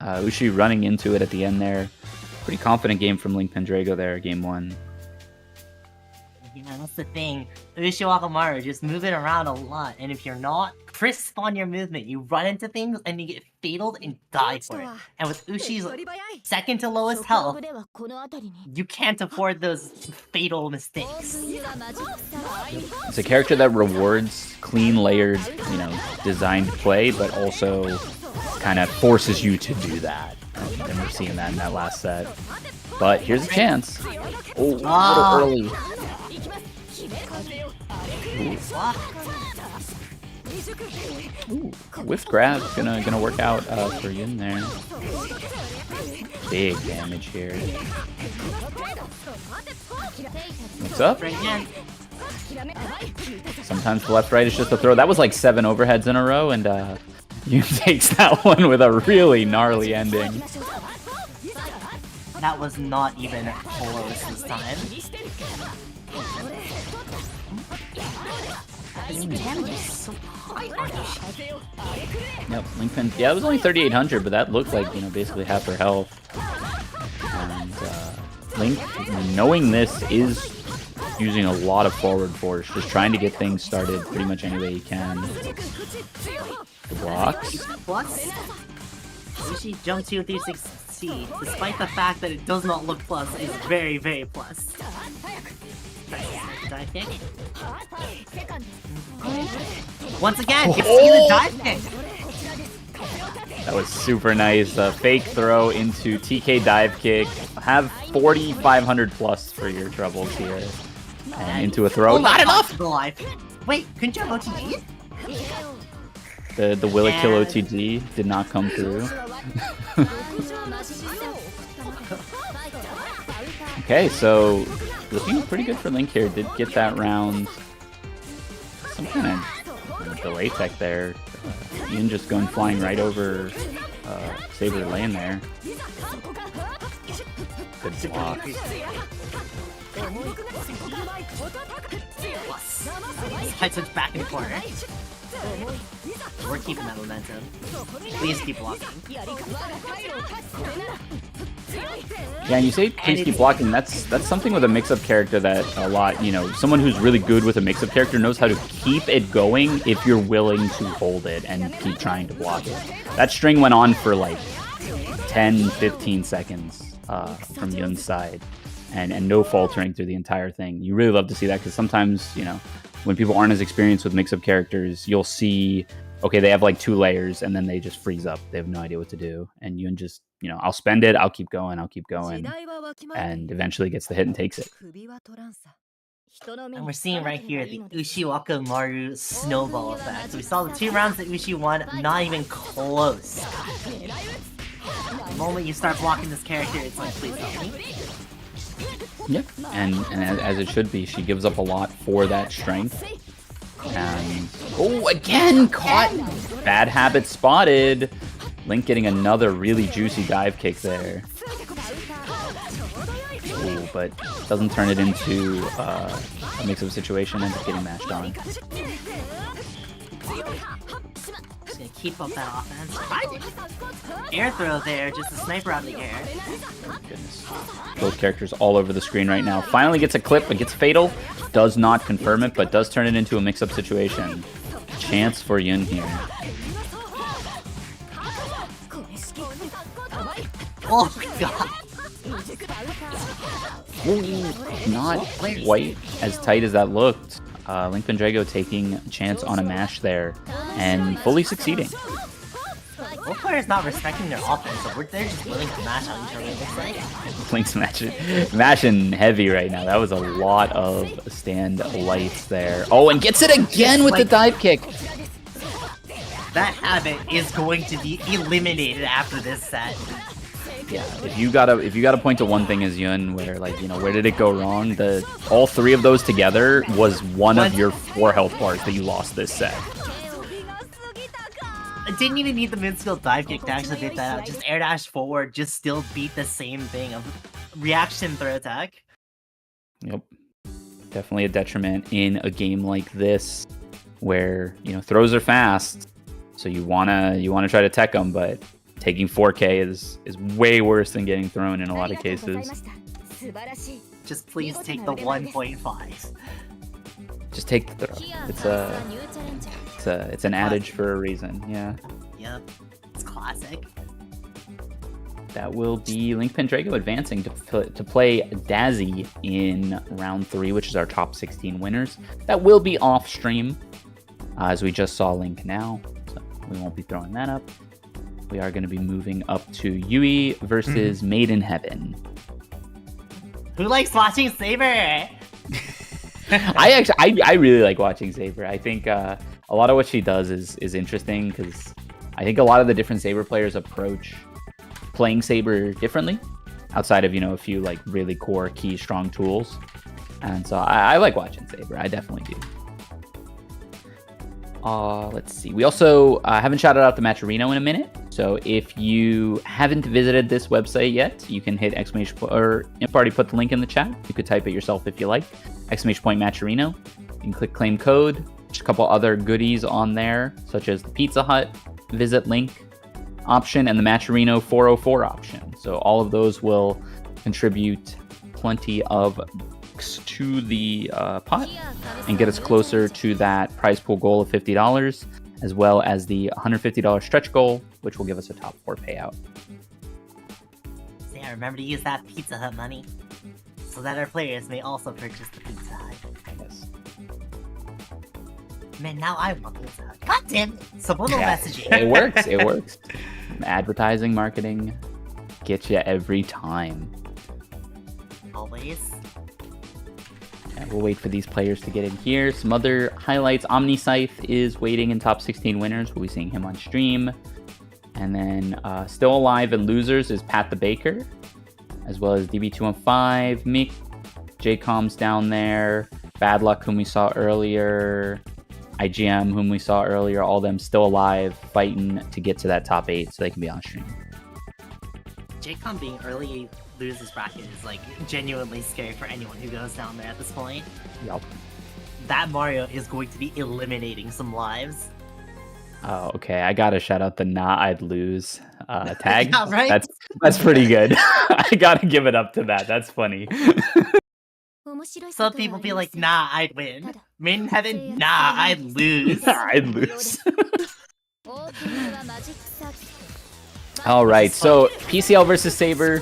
Ushi running into it at the end there. Pretty confident game from Link Pendrago there, game 1. Yeah, that's the thing. Ushiwakamaru just moving around a lot, and if you're not crisp on your movement, you run into things and you get fataled and die for it. And with Ushi's second to lowest health, you can't afford those fatal mistakes. It's a character that rewards clean, layered, designed play, but also kind of forces you to do that. And we're seeing that in that last set. But here's a chance. Oh, a little early. Ooh, whiff grab gonna work out for Yun there. Big damage here. What's up? Right hand. Sometimes the left-right is just a throw. That was like 7 overheads in a row, and Yun takes that one with a really gnarly ending. That was not even close this time. Yep, Link Pin. Yeah, it was only 3,800, but that looked like, you know, basically half her health. And Link, knowing this, is using a lot of forward force, just trying to get things started pretty much any way he can. The blocks. Plus, Ushi jump 236C, despite the fact that it does not look plus, is very, very plus. Dive kick. Once again, gets to the dive kick. That was super nice. Fake throw into TK dive kick. Have 4,500 plus for your troubles here. And into a throw. Oh, not enough! Wait, couldn't you have OTG? The Will It Kill OTG did not come through. Okay, so looking pretty good for Link here. Did get that round. Some kind of delay tech there. Ian just going flying right over Saber lane there. Good block. High switch back in the corner. We're keeping that momentum. Please keep blocking. Yeah, and you say please keep blocking. That's something with a mix-up character that a lot, you know, someone who's really good with a mix-up character knows how to keep it going if you're willing to hold it and keep trying to block it. That string went on for like 10, 15 seconds from Yun's side, and no faltering through the entire thing. You really love to see that, because sometimes, you know, when people aren't as experienced with mix-up characters, you'll see, okay, they have like 2 layers, and then they just freeze up. They have no idea what to do. And Yun just, you know, I'll spend it, I'll keep going, and eventually gets the hit and takes it. And we're seeing right here the Ushiwakamaru snowball effect. So we saw the 2 rounds that Ushi won, not even close. The moment you start blocking this character, it's like, please help me. Yep, and as it should be, she gives up a lot for that strength. And oh, again caught. Bad habit spotted. Link getting another really juicy dive kick there. Ooh, but doesn't turn it into a mix-up situation, ends up getting mashed on. Just gonna keep up that offense. Air throw there, just a sniper out of the air. Oh, goodness. Both characters all over the screen right now. Finally gets a clip, but gets fatal. Does not confirm it, but does turn it into a mix-up situation. Chance for Yun here. Oh my god. Ooh, not quite as tight as that looked. Link Pendrago taking a chance on a mash there and fully succeeding. Both players not respecting their offense, so they're just willing to mash on each other, it looks like. Link's mashing heavy right now. That was a lot of stand lights there. Oh, and gets it again with the dive kick. That habit is going to be eliminated after this set. Yeah, if you gotta point to one thing as Yun, where, like, you know, where did it go wrong? All 3 of those together was one of your 4 health bars that you lost this set. I didn't even need the mid-skill dive kick to actually beat that out. Just air dash forward, just still beat the same thing of reaction throw attack. Yep. Definitely a detriment in a game like this, where, you know, throws are fast, so you wanna try to tech them, but taking 4K is way worse than getting thrown in a lot of cases. Just please take the 1.5. Just take the throw. It's an adage for a reason. Yeah. Yep. It's classic. That will be Link Pendrago advancing to play Dazzy in round 3, which is our top 16 winners. That will be off stream, as we just saw Link now, so we won't be throwing that up. We are going to be moving up to Yui versus MadeInHeaven. Who likes watching Saber? I really like watching Saber. I think a lot of what she does is interesting, because I think a lot of the different Saber players approach playing Saber differently, outside of, you know, a few like really core key strong tools. And so I like watching Saber. I definitely do. Let's see. We also haven't shouted out the Matcherino in a minute. So if you haven't visited this website yet, you can hit exclamation point, or Imp already put the link in the chat. You could type it yourself if you like. Exclamation point Matcherino. You can click claim code. There's a couple other goodies on there, such as the Pizza Hut visit link option and the Matcherino 404 option. So all of those will contribute plenty of to the pot and get us closer to that prize pool goal of $50, as well as the $150 stretch goal, which will give us a top 4 payout. So yeah, remember to use that Pizza Hut money so that our players may also purchase the Pizza Hut. Yes. Man, now I want Pizza Hut. God damn it! Subliminal messaging. It works. It works. Advertising, marketing, get you every time. Always. And we'll wait for these players to get in here. Some other highlights. OmniSScythe is waiting in top 16 winners. We'll be seeing him on stream. And then still alive in losers is Patdabaker, as well as DB215, Mick, Jaykom's down there, badluck, whom we saw earlier, IGM, whom we saw earlier, all them still alive, fighting to get to that top 8 so they can be on stream. Jaykom being early losers bracket is like genuinely scary for anyone who goes down there at this point. Yup. That Mario is going to be eliminating some lives. Oh, okay. I gotta shout out the "Nah, I'd lose" tag. Yeah, right? That's pretty good. I gotta give it up to that. That's funny. Some people be like, nah, I'd win. MadeInHeaven, nah, I'd lose. I'd lose. All right, so PCL versus Saber.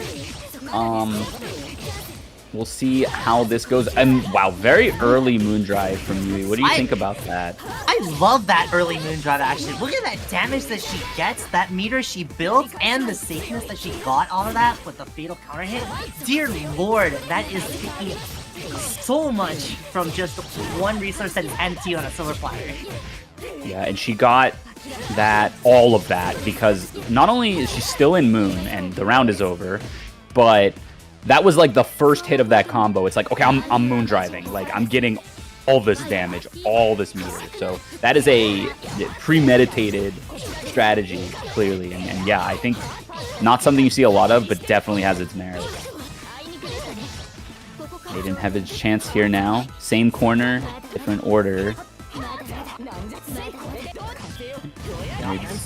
We'll see how this goes. And wow, very early Moondrive from Yui. What do you think about that? I love that early Moondrive, actually. Look at that damage that she gets, that meter she builds, and the safeness that she got out of that with the fatal counter hit. Dear lord, that is taking so much from just one resource that is handed to you on a silver platter. Yeah, and she got all of that, because not only is she still in Moon and the round is over, but that was like the first hit of that combo. It's like, okay, I'm Moon driving. Like, I'm getting all this damage, all this meter. So that is a premeditated strategy, clearly. And yeah, I think not something you see a lot of, but definitely has its merit. MadeInHeaven's chance here now. Same corner, different order.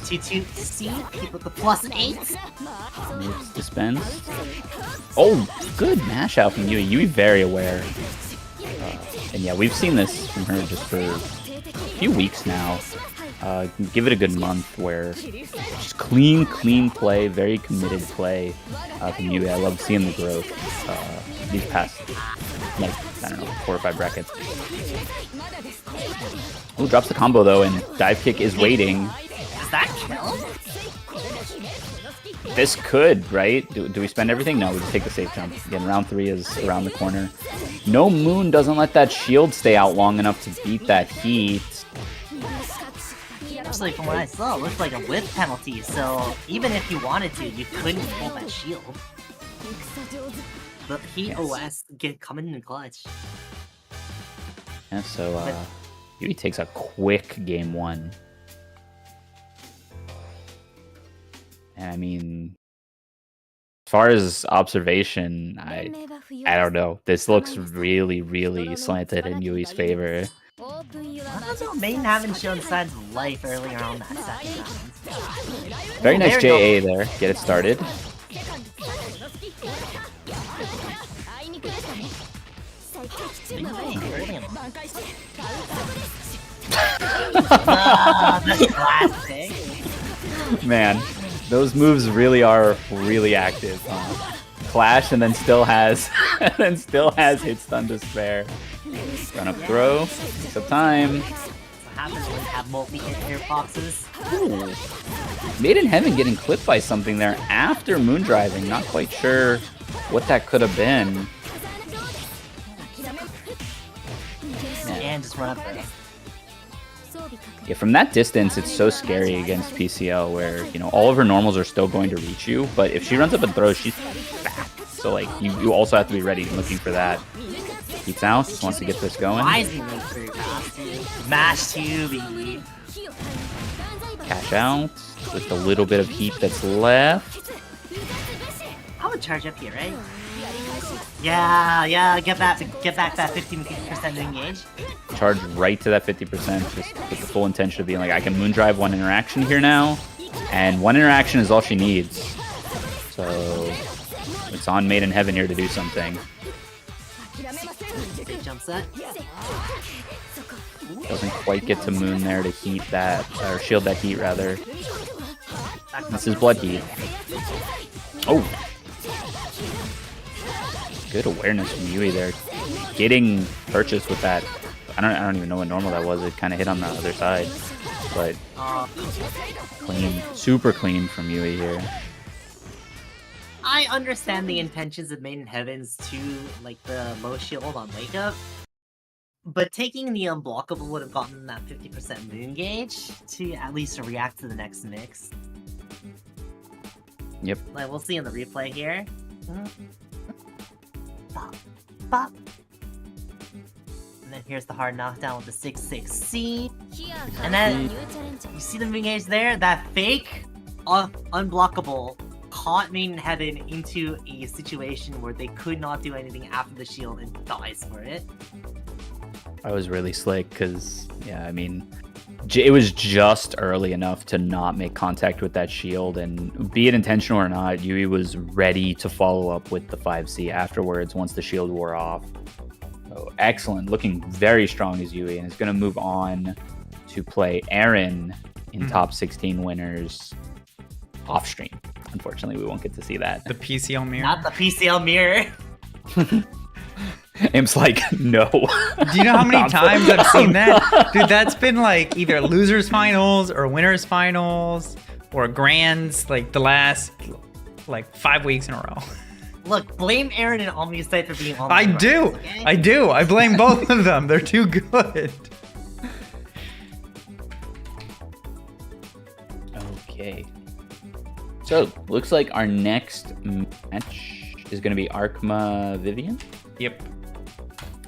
T2C, keep with the +8. Moves dispensed. Oh, good mash out from Yui. Yui very aware. And yeah, we've seen this from her just for a few weeks now. Give it a good month where just clean play, very committed play from Yui. I love seeing the growth these past, like, I don't know, 4 or 5 brackets. Oh, drops the combo though, and dive kick is waiting. Is that kill? This could, right? Do we spend everything? No, we just take the safe jump. Again, round 3 is around the corner. No Moon doesn't let that shield stay out long enough to beat that heat. Actually, from what I saw, it looked like a whip penalty, so even if you wanted to, you couldn't hold that shield. The Heat OS coming in clutch. Yeah, so Yui takes a quick game 1. And I mean, as far as observation, I don't know. This looks really slanted in Yui's favor. MadeInHeaven haven't shown signs of life earlier on that second round. Very nice JA there. Get it started. That's classic. Man, those moves really are really active. Clash and then still has hit stun to spare. Run up throw. Takes up time. What happens when you have multi-hit boxes? Ooh. MadeInHeaven getting clipped by something there after moon driving. Not quite sure what that could have been. And just run up there. Yeah, from that distance, it's so scary against PCL where, you know, all of her normals are still going to reach you, but if she runs up and throws, she's back. So, like, you also have to be ready looking for that. Keeps out, just wants to get this going. Why is he moving pretty fast? Mash tubey. Cash out with the little bit of heat that's left. I would charge up here, right? Yeah, get back that 15% engage. Charge right to that 50%, just with the full intention of being like, I can Moondrive one interaction here now, and one interaction is all she needs. So it's on MadeInHeaven here to do something. Big jump set. Doesn't quite get to Moon there to heat that, or shield that heat rather. This is Blood Heat. Oh! Good awareness from Yui there. Getting purchased with that. I don't even know what normal that was. It kind of hit on the other side. But clean. Super clean from Yui here. I understand the intentions of MadeInHeaven's to like the low shield on wake up. But taking the unblockable would have gotten that 50% moon gauge to at least react to the next mix. Yep. Like we'll see in the replay here. Bop, bop. And then here's the hard knockdown with the 6-6-C. And then you see the moon gauge there? That fake unblockable caught MadeInHeaven into a situation where they could not do anything after the shield and dies for it. I was really slick because, yeah, I mean, it was just early enough to not make contact with that shield, and be it intentional or not, Yui was ready to follow up with the 5C afterwards once the shield wore off. So excellent, looking very strong as Yui, and is going to move on to play Erin in top 16 winners off stream. Unfortunately, we won't get to see that. The PCL mirror. Not the PCL mirror. Imp's like, no. Do you know how many times I've seen that? Dude, that's been like either losers finals or winners finals or grands like the last like 5 weeks in a row. Look, blame Erin and OmniSScythe for being on I do. Okay? I do. I blame both of them. They're too good. Okay. So, looks like our next match is going to be Arhkma Vivian. Yep.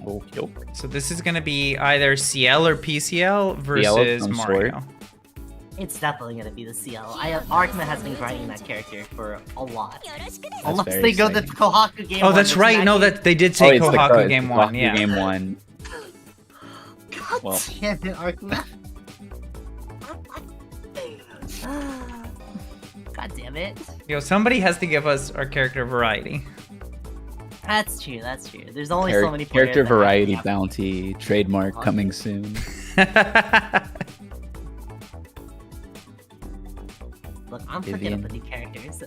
Okay. So this is going to be either Ciel or PCL versus Mario. It's definitely going to be the CL. Arhkma has been grinding that character for a lot. That's Unless very they go the exciting. Kohaku game. Oh, that's right. No, that they did say it's the Kohaku game Kohaku 1. Yeah. Game 1. God Well. damn it, Arhkma. God damn it. Yo, somebody has to give us our character variety. That's true, that's true. There's only so many players Character that variety have- bounty trademark coming soon. Look, I'm Vivian. forgetting the new characters.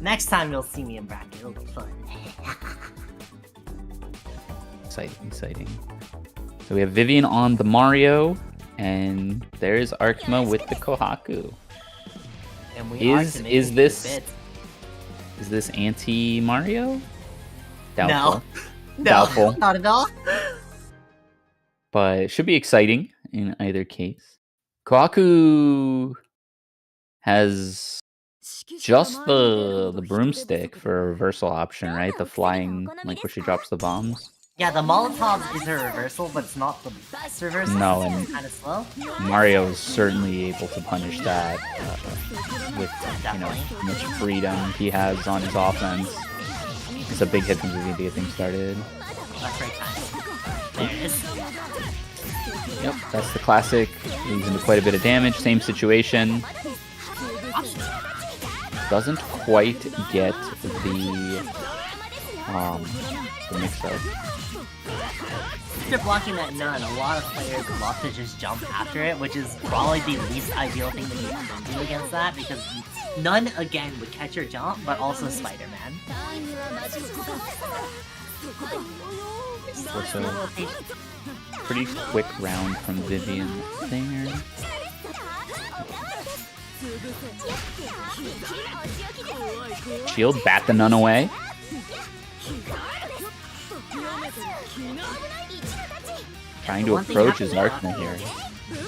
Next time you'll see me in bracket. It'll be fun. Exciting. So we have Vivian on the Mario, and there's Arhkma with the Kohaku. And we are to make Is it this- a bit. Is this anti-Mario? Doubtful. No, Doubtful. not at all. But it should be exciting in either case. Kohaku has just the broomstick for a reversal option, right? The flying, like where she drops the bombs. Yeah, the Molotov is a reversal, but it's not the best reversal. No, it's and- kind of slow. Mario is certainly able to punish that with how much freedom he has on his offense. It's a big hit from Vivian to get things started. That's right, there it is. Yep, that's the classic. Leads into quite a bit of damage. Same situation. Doesn't quite get the mix-up. If you're blocking that nun, a lot of players love to just jump after it, which is probably the least ideal thing that you can do against that, because none, again, would catch your jump, but also Spider-Man. So, pretty quick round from Vivian there. Shield, bat the nun away. Trying to approach his Arhkma here.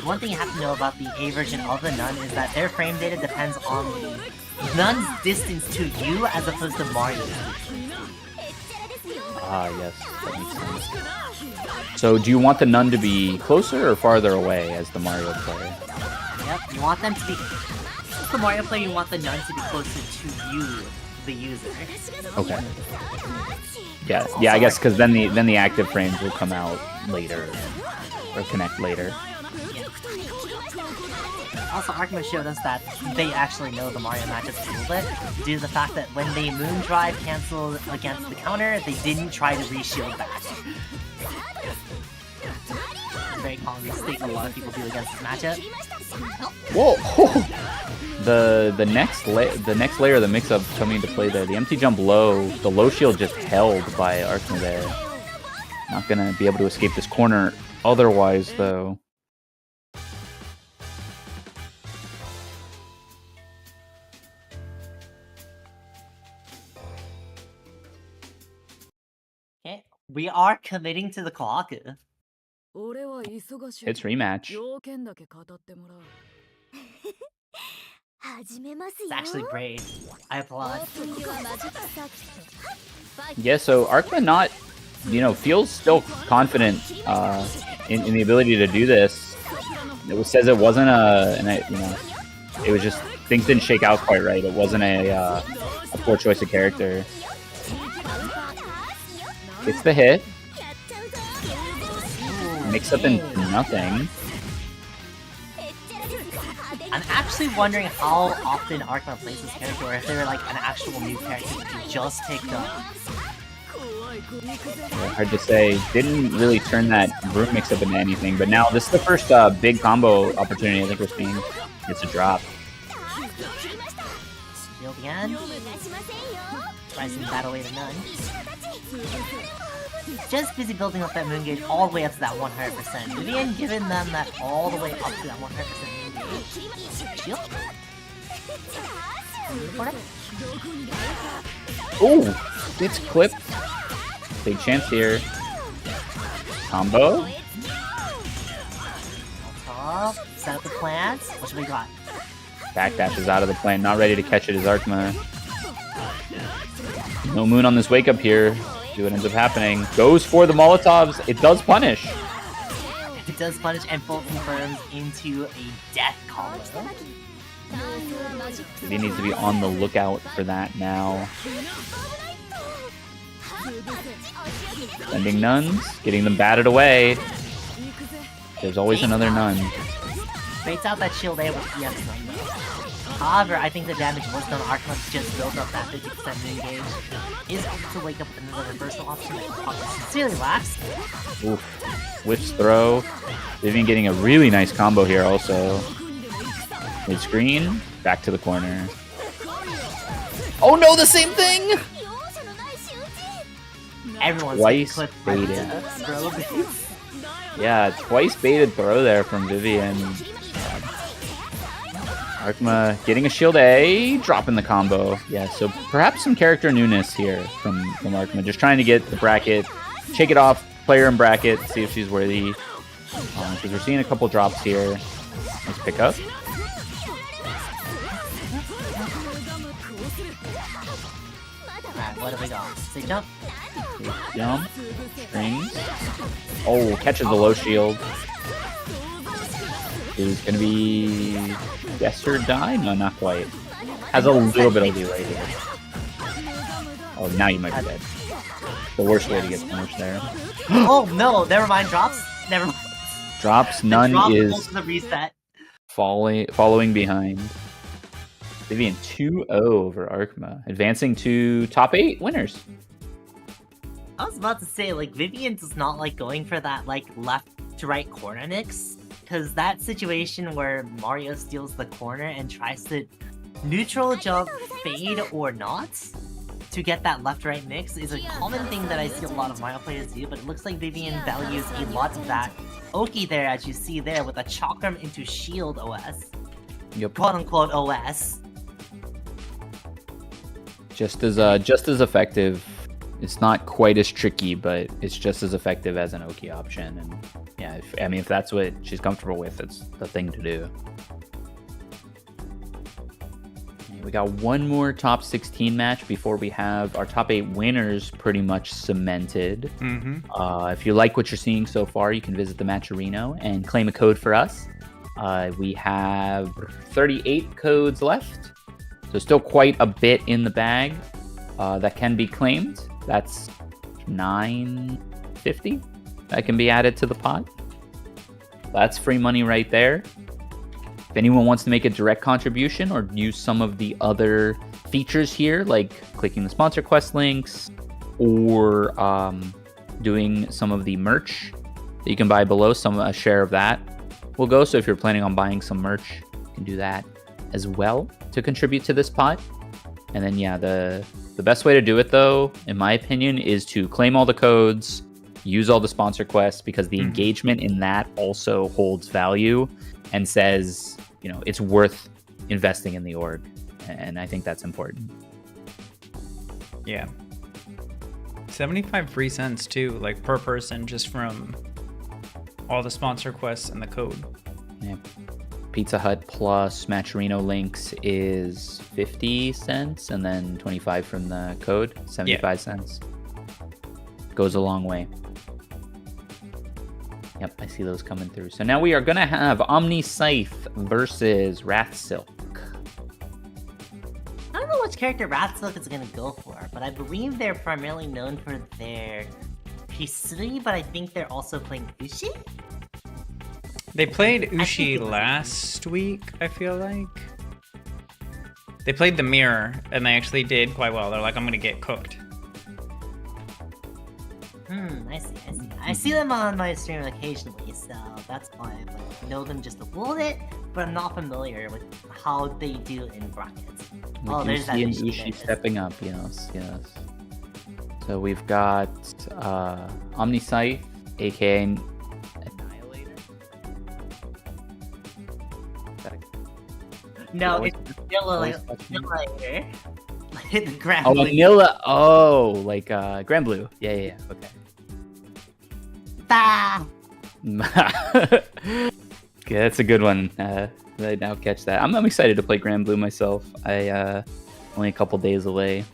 One thing you have to know about the A version of the nun is that their frame data depends on the nun's distance to you as opposed to Mario's. Ah, yes, that makes sense. So, do you want the nun to be closer or farther away as the Mario player? Yep, you want them to be... As the Mario player, you want the nun to be closer to you, the user. Okay. Yeah, I guess because then the active frames will come out later or connect later. Also, Arhkma showed us that they actually know the Mario matchups a little bit, due to the fact that when they Moon Drive canceled against the counter, they didn't try to reshield back. Very common mistake a lot of people do against this matchup. Whoa! The next layer of the mix-up coming into play there. The empty jump low, the low shield just held by Arhkma there. Not gonna be able to escape this corner otherwise, though. Okay, we are committing to the Kohaku. It's rematch. It's actually great. I applaud. Yeah, so Arhkma not, feels still confident in the ability to do this. It says it wasn't it was just things didn't shake out quite right. It wasn't a poor choice of character. It's the hit. Mix up into nothing. I'm actually wondering how often Arhkma plays this character, or if they were like an actual new character that he just picked up. Yeah, hard to say. Didn't really turn that room mix up into anything, but now this is the first big combo opportunity I think we're seeing. It's a drop. Shield again. Rising battle way to none. Just busy building up that moon gauge all the way up to that 100%. Vivian giving them that all the way up to that 100% moon gauge. Shield. Oh, it's clipped. Big chance here. Combo. Top. Set up the plants. What should we got? Backdash is out of the plant. Not ready to catch it as Arhkma. No moon on this wake up here. See what ends up happening. Goes for the Molotovs. It does punish. It does punish and full confirms into a death combo. He needs to be on the lookout for that now. Sending nuns, getting them batted away. There's always another nun. Baits out that shield A with EX nun though. However, I think the damage was done. Arhkma just built up that 50% moon gauge. Is able to wake up with another reversal option that Kohaku sincerely lacks. Oof. Whips throw. Vivian getting a really nice combo here also. Mid screen, back to the corner. Oh no, the same thing! Everyone's Twice clipped baited. throw. Yeah, twice baited throw there from Vivian. Arhkma getting a shield A, dropping the combo. Yeah, so perhaps some character newness here from Arhkma. Just trying to get the bracket, shake it off, player in bracket, see if she's worthy. Because we're seeing a couple drops here. Nice pickup. Alright, what do we got? Say jump. Jump. Strings. Oh, catches the low shield. Is gonna be yes or die? No, not quite. Has a little bit of leeway here. Oh, now you might be dead. The worst way to get punished there. Oh no, never mind. Drops. Never mind. Drops. None drop is the reset. following behind. Vivian 2-0 over Arhkma, advancing to top 8 winners. I was about to say, like, Vivian does not like going for that, like, left to right corner mix. Because that situation where Mario steals the corner and tries to neutral jump, fade, or not to get that left-right mix is a common thing that I see a lot of Mario players do, but it looks like Vivian values a lot of that Oki there, as you see there, with a chakram into shield OS. Yep. Quote-unquote OS. Just as effective. It's not quite as tricky, but it's just as effective as an Oki option. And yeah, if that's what she's comfortable with, it's the thing to do. We got one more top 16 match before we have our top 8 winners pretty much cemented. If you like what you're seeing so far, you can visit the Matcherino and claim a code for us. We have 38 codes left, so still quite a bit in the bag that can be claimed. That's $9.50 that can be added to the pot. That's free money right there. If anyone wants to make a direct contribution or use some of the other features here, like clicking the sponsor quest links or doing some of the merch that you can buy below, a share of that will go. So if you're planning on buying some merch, you can do that as well to contribute to this pot. And then, yeah, the best way to do it, though, in my opinion, is to claim all the codes, use all the sponsor quests, because the engagement in that also holds value and says, you know, it's worth investing in the org. And I think that's important. Yeah. 75 free cents too, like per person, just from all the sponsor quests and the code. Yeah. Pizza Hut plus Matcherino links is 50 cents, and then 25 from the code, 75 cents. Goes a long way. Yep, I see those coming through. So now we are going to have OmniSScythe versus Wrathsilk. I don't know which character Wrathsilk is going to go for, but I believe they're primarily known for their Hisui, but I think they're also playing Ushi? They played Ushi last week, I feel like. They played the mirror, and they actually did quite well. They're like, I'm going to get cooked. I see. I see them on my stream occasionally, so that's why I know them just a little bit, but I'm not familiar with how they do in brackets. There's that Ushi stepping up, yes. So we've got OmniSScythe, aka Annihilator. No, it's Annihilator. The Grand Oh, Blue. Vanilla. Oh, like Grand Blue. Yeah. Okay. Ah! Okay, that's a good one. I now catch that. I'm excited to play Grand Blue myself. I only a couple days away.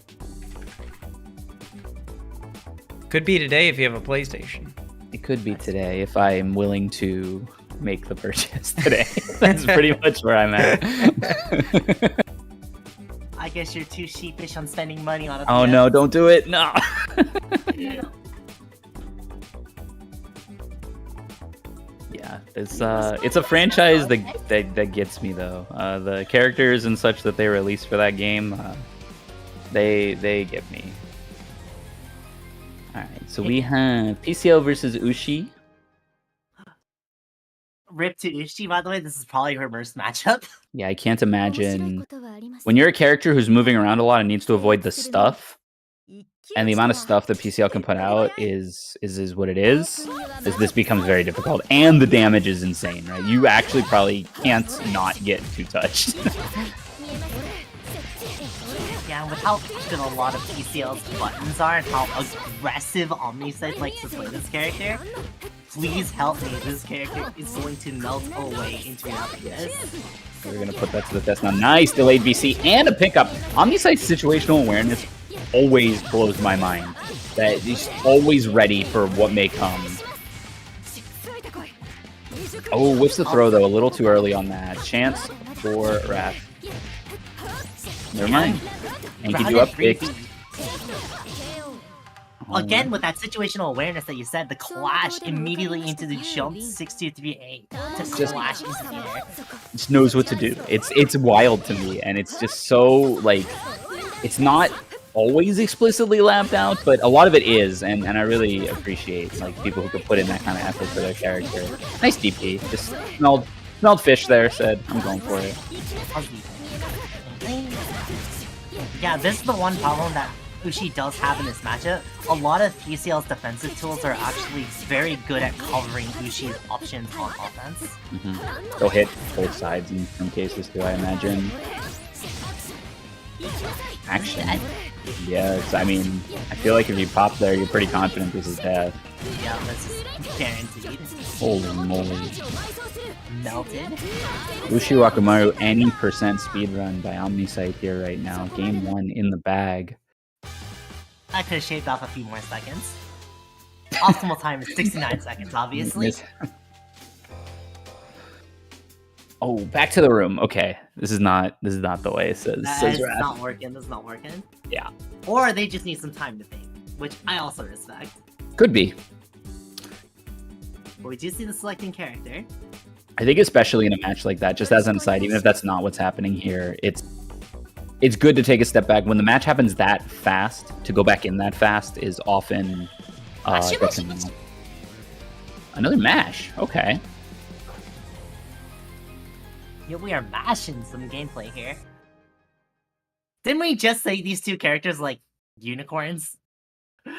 Could be today if you have a PlayStation. It could be today if I'm willing to make the purchase today. That's pretty much where I'm at. I guess you're too sheepish on spending money on a Oh PS. no, don't do it. No. Yeah, it's a franchise that gets me though. The characters and such that they released for that game, they get me. All right, so we have PCL versus Ushi. Rip to Ushi, by the way, this is probably her worst matchup. Yeah, I can't imagine when you're a character who's moving around a lot and needs to avoid the stuff. And the amount of stuff that PCL can put out is what it is. This becomes very difficult, and the damage is insane, right? You actually probably can't not get too touched. Yeah, with how good a lot of PCL's buttons are and how aggressive OmniSScythe likes to play this character, please help me. This character is going to melt away into nothingness. We're gonna put that to the test now. Nice delayed VC and a pickup. OmniSScythe's situational awareness always blows my mind. That he's always ready for what may come. Oh, whiffs the throw though, a little too early on that. Chance for Wrath. Never mind. And can do up big. Again, with that situational awareness that you said, the clash immediately into the jump 6-2-3-8 to clash into the air. Just knows what to do. It's wild to me, and it's just so like it's not always explicitly lapped out, but a lot of it is, and I really appreciate like people who could put in that kind of effort for their character. Nice DP. Just smelled fish there, said I'm going for it. Yeah, this is the one problem that Ushi does have in this matchup. A lot of PCL's defensive tools are actually very good at covering Ushi's options on offense. They'll hit both sides in some cases too, I imagine. Action. Yes, I mean, I feel like if you pop there, you're pretty confident this is death. Yeah, that's just guaranteed. Holy moly. Melted. Ushiwakamaru, any percent speedrun by OmniSScythe here right now. Game 1 in the bag. I could have shaved off a few more seconds. Optimal time is 69 seconds, obviously. Oh, back to the room. Okay, this is not the way. Says It's Wrath. not working. That's not working. Yeah, Or they just need some time to think, which I also respect. could be. But we do see the selecting character. I think especially in a match like that, just as an aside, even if that's not what's happening here, it's good to take a step back. When the match happens that fast, to go back in that fast is often another mash. Okay. Yeah, we are mashing some gameplay here. Didn't we just say these two characters like unicorns?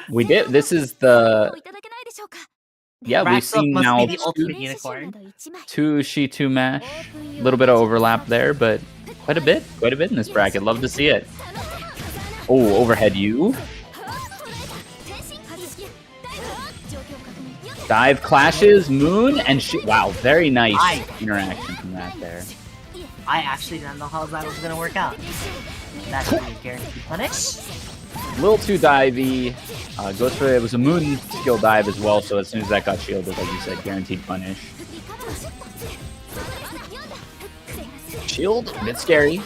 We did. This is the we've Ratsock seen must now be the ultimate unicorn. two Shi2 mash. A little bit of overlap there, but quite a bit in this bracket. Love to see it. Oh, overhead you. Dive clashes, moon, and wow, very nice interaction from that there. I actually didn't know how that was gonna work out. That should be a guaranteed punish. A little too divey. Goes for it was a moon skill dive as well, so as soon as that got shielded, like you said, guaranteed punish. Shield, a bit scary.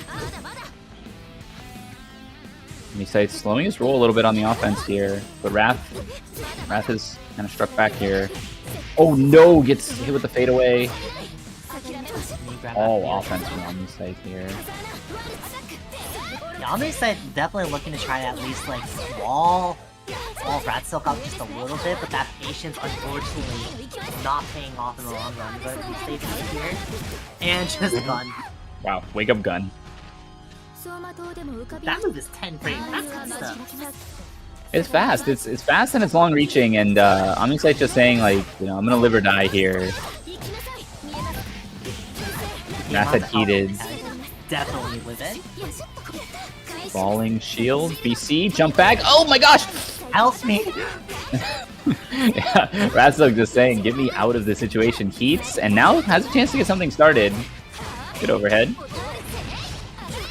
OmniSScythe slowing his roll a little bit on the offense here, but Wrath is kind of struck back here. Oh no, gets hit with the fadeaway. All offense from OmniSScythe here. Yeah, OmniSScythe definitely looking to try to at least like wall Ratsock out just a little bit, but that patience unfortunately not paying off in the long run. But we stay back here and just gun. Wow, wake up gun. That move is 10 pretty fast stuff. It's fast. It's fast and it's long reaching, and OmniSScythe just saying like, you know, I'm gonna live or die here. Wrath had heated. Definitely live it. Falling shield, BC, jump back. Oh my gosh! Help me! Yeah, Ratsock just saying, get me out of this situation. Heats, and now has a chance to get something started. Good overhead.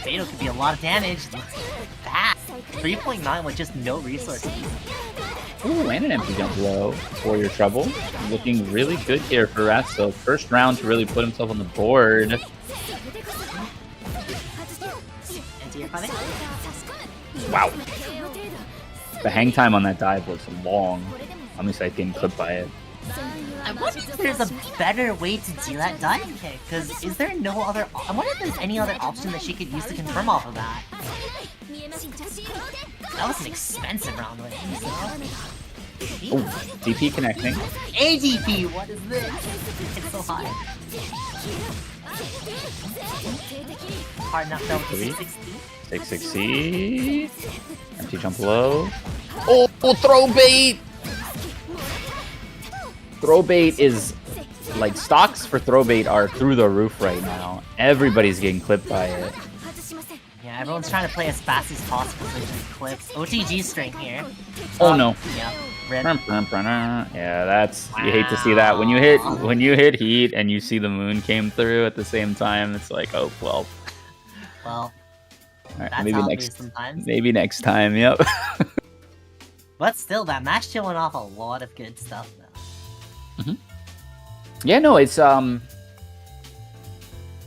Fatal could be a lot of damage. Fast. 3.9 with just no resources. Ooh, and an empty jump low for your trouble. Looking really good here for Ratsock. First round to really put himself on the board. Wow. The hang time on that dive was long. OmniSScythe getting clipped by it. I wonder if there's a better way to do that dive kick, because is there no other... I wonder if there's any other option that she could use to confirm off of that. That was an expensive round win. Oh, DP connecting. ADP, what is this? It's so high. Hard enough though with the 660. 660. Empty jump low. Oh, throw bait! Throw bait is like stocks for throw bait are through the roof right now. Everybody's getting clipped by it. Yeah, everyone's trying to play as fast as possible so they can clips. OTG string here. Oh no. Yeah. Rip. Yeah, that's you hate to see that. When you hit heat and you see the moon came through at the same time, it's like, oh well. Well, right, that's maybe how next it is sometimes. Maybe next time, yep. But still, that match showing off a lot of good stuff though. Yeah, no, it's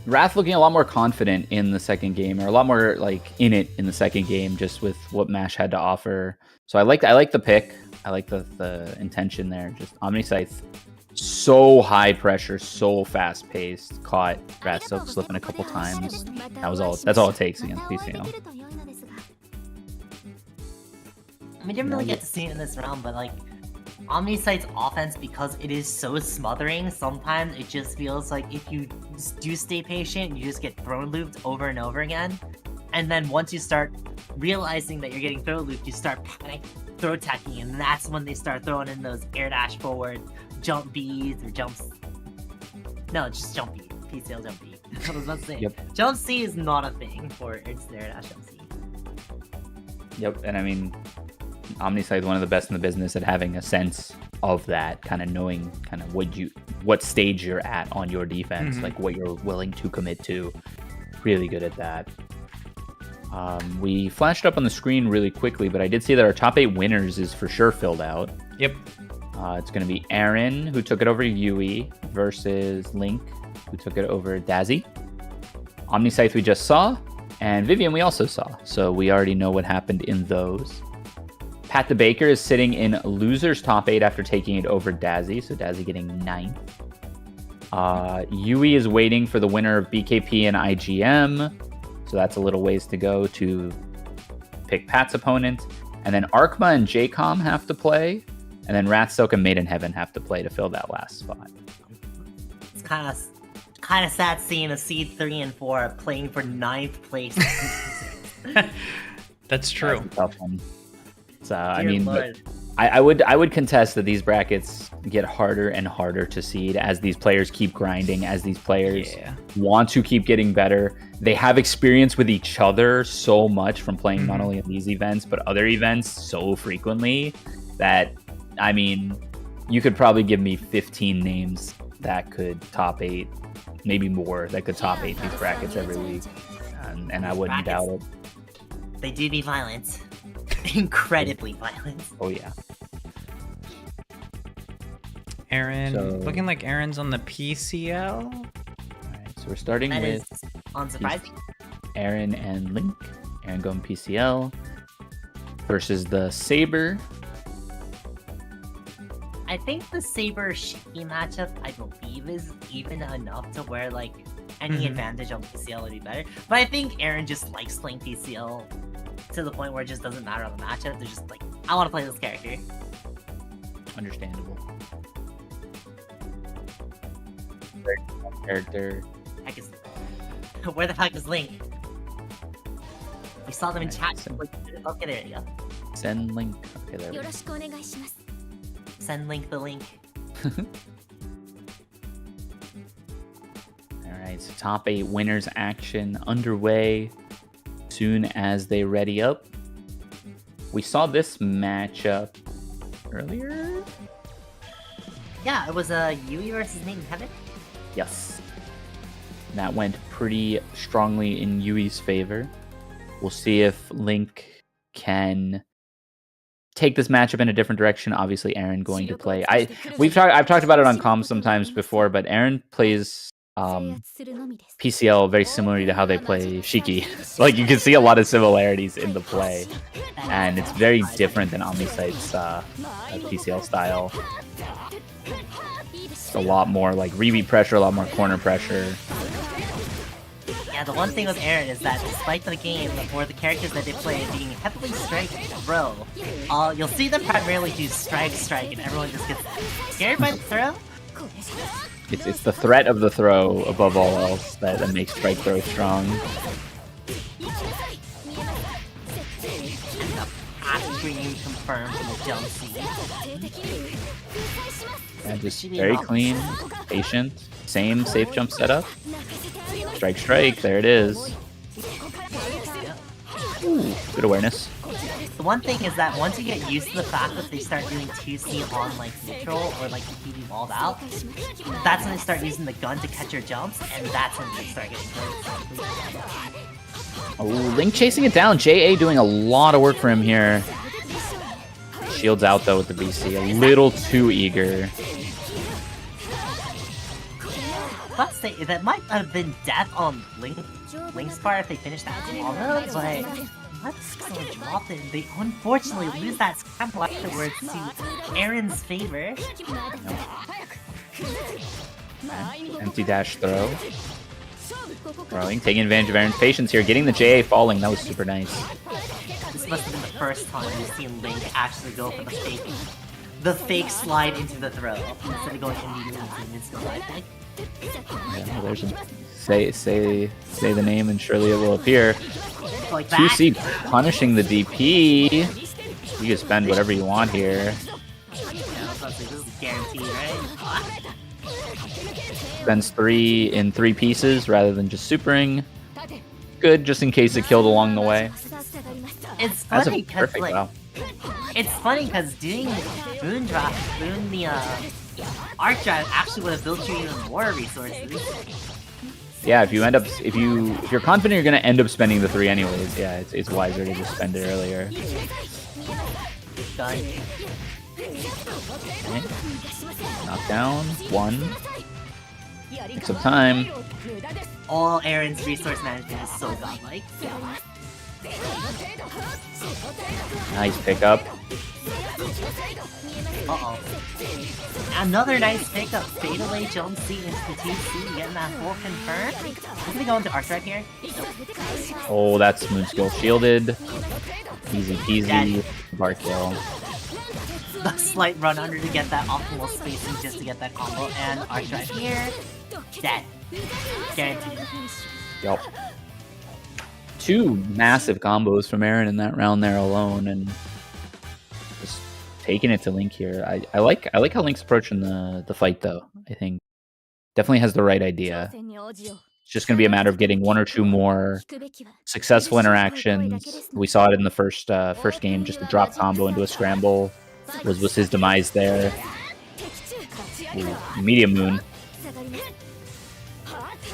Wrath looking a lot more confident in the second game, or a lot more like in it in the second game, just with what Mash had to offer. So I like the pick. I like the intention there. Just OmniSScythe, so high pressure, so fast paced. Caught Ratsock slipping a couple times. That's all it takes against PCL. We didn't really get to see it in this round, but like OmniSScythe's offense, because it is so smothering, sometimes it just feels like if you do stay patient, you just get thrown looped over and over again. And then once you start realizing that you're getting throw looped, you start panic throw attacking, and that's when they start throwing in those air dash forward jump Bs or jumps. No, just jump B. PCL jump B. I was about to say. Yep. Jump C is not a thing for it's the air dash jump C. Yep, and I mean, OmniSScythe one of the best in the business at having a sense of that, kind of knowing kind of what stage you're at on your defense, like what you're willing to commit to. Really good at that. We flashed up on the screen really quickly, but I did see that our top 8 winners is for sure filled out. Yep. It's going to be Erin, who took it over Yui, versus Link, who took it over Dazzy. OmniSScythe we just saw, and Vivian we also saw, so we already know what happened in those. Patdabaker is sitting in loser's top 8 after taking it over Dazzy, so Dazzy getting 9th. Yui is waiting for the winner of BKP and IGM, so that's a little ways to go to pick Pat's opponent. And then Arhkma and Jaykom have to play, and then Ratstoke and MadeInHeaven have to play to fill that last spot. It's kind of sad seeing a seed 3 and 4 playing for 9th place. That's true. That's a tough one. So, I Dear mean, Lord. I would contest that these brackets get harder and harder to seed as these players keep grinding, as these players want to keep getting better. They have experience with each other so much from playing not only in these events, but other events so frequently that, I mean, you could probably give me 15 names that could top 8, maybe more, that could top 8 these brackets every week. And I wouldn't doubt it. They do be violent. Incredibly violent. Oh, yeah. Erin, So- looking like Erin's on the PCL. All right, so we're starting That is with unsurprising. Erin and Link. Erin going PCL versus the Saber. I think the Saber Shiki matchup, I believe, is even enough to where, like, any advantage on PCL would be better. But I think Erin just likes playing PCL to the point where it just doesn't matter on the matchup. They're just like, I want to play this character. Understandable. Character. Heck is... Where the heck is Link? We saw them in Alright, chat. so- Okay, there you go. Send Link. Okay, there we go. Send Link the link. Alright, so top 8 winners action underway. Soon as they ready up. We saw this matchup earlier. Yeah, it was Yui versus MadeInHeaven. Yes. That went pretty strongly in Yui's favor. We'll see if Link can take this matchup in a different direction. Obviously, Erin going to play. I've talked about it on comms sometimes before, but Erin plays PCL very similarly to how they play Shiki. Like, you can see a lot of similarities in the play, and it's very different than OmniSScythe's PCL style. It's a lot more like rebeat pressure, a lot more corner pressure. Yeah, the one thing with Erin is that despite the game or the characters that they play being heavily strike and throw, you'll see them primarily do strike, and everyone just gets scared by the throw. It's the threat of the throw above all else that makes strike throw strong. Pass screen confirmed from the jump seat. And just very clean, patient, same safe jump setup. Strike, there it is. Ooh, good awareness. The one thing is that once you get used to the fact that they start doing 2C on like neutral or like completely walled out, that's when they start using the gun to catch your jumps, and that's when they start getting hurt. Oh, Link chasing it down. JA doing a lot of work for him here. Shields out though with the BC. A little too eager. Let's say that might have been death on Link's part if they finished that smaller, but let's go drop it. They unfortunately lose that scramble afterwards to Erin's favor. Empty dash throw. Throwing, taking advantage of Erin's patience here, getting the JA falling. That was super nice. This must have been the first time we've seen Link actually go for the fake slide into the throw instead of going immediately into an instant slide fake. Yeah, there's a say the name and surely it will appear. Like that. 2C punishing the DP. You can spend whatever you want here. Yeah, this is guaranteed, right? Spends 3 in 3 pieces rather than just supering. Good, just in case it killed along the way. It's That's funny a because perfect like wow. It's funny because doing Moon the Arc Drive actually would have built you even more resources. Yeah, if you're confident you're gonna end up spending the 3 anyways, yeah, it's wiser to just spend it earlier. Done. Okay. Knockdown, 1. Takes up time. All Erin's resource management is so godlike. Nice pickup. Uh-oh. Another nice pickup. Fade away Yunxmi into the TC, getting that full confirmed. Is he going to Arc Drive here? Oh, that smooth skill shielded. Easy peasy. Bar kill. The slight run under to get that optimal spacing just to get that combo, and Arc Drive here. Dead. Guaranteed. Yup. 2 massive combos from Erin in that round there alone, and just taking it to Link here. I like how Link's approaching the fight though. I think definitely has the right idea. It's just gonna be a matter of getting 1 or 2 more successful interactions. We saw it in the first game, just a drop combo into a scramble was his demise there. Ooh, medium moon.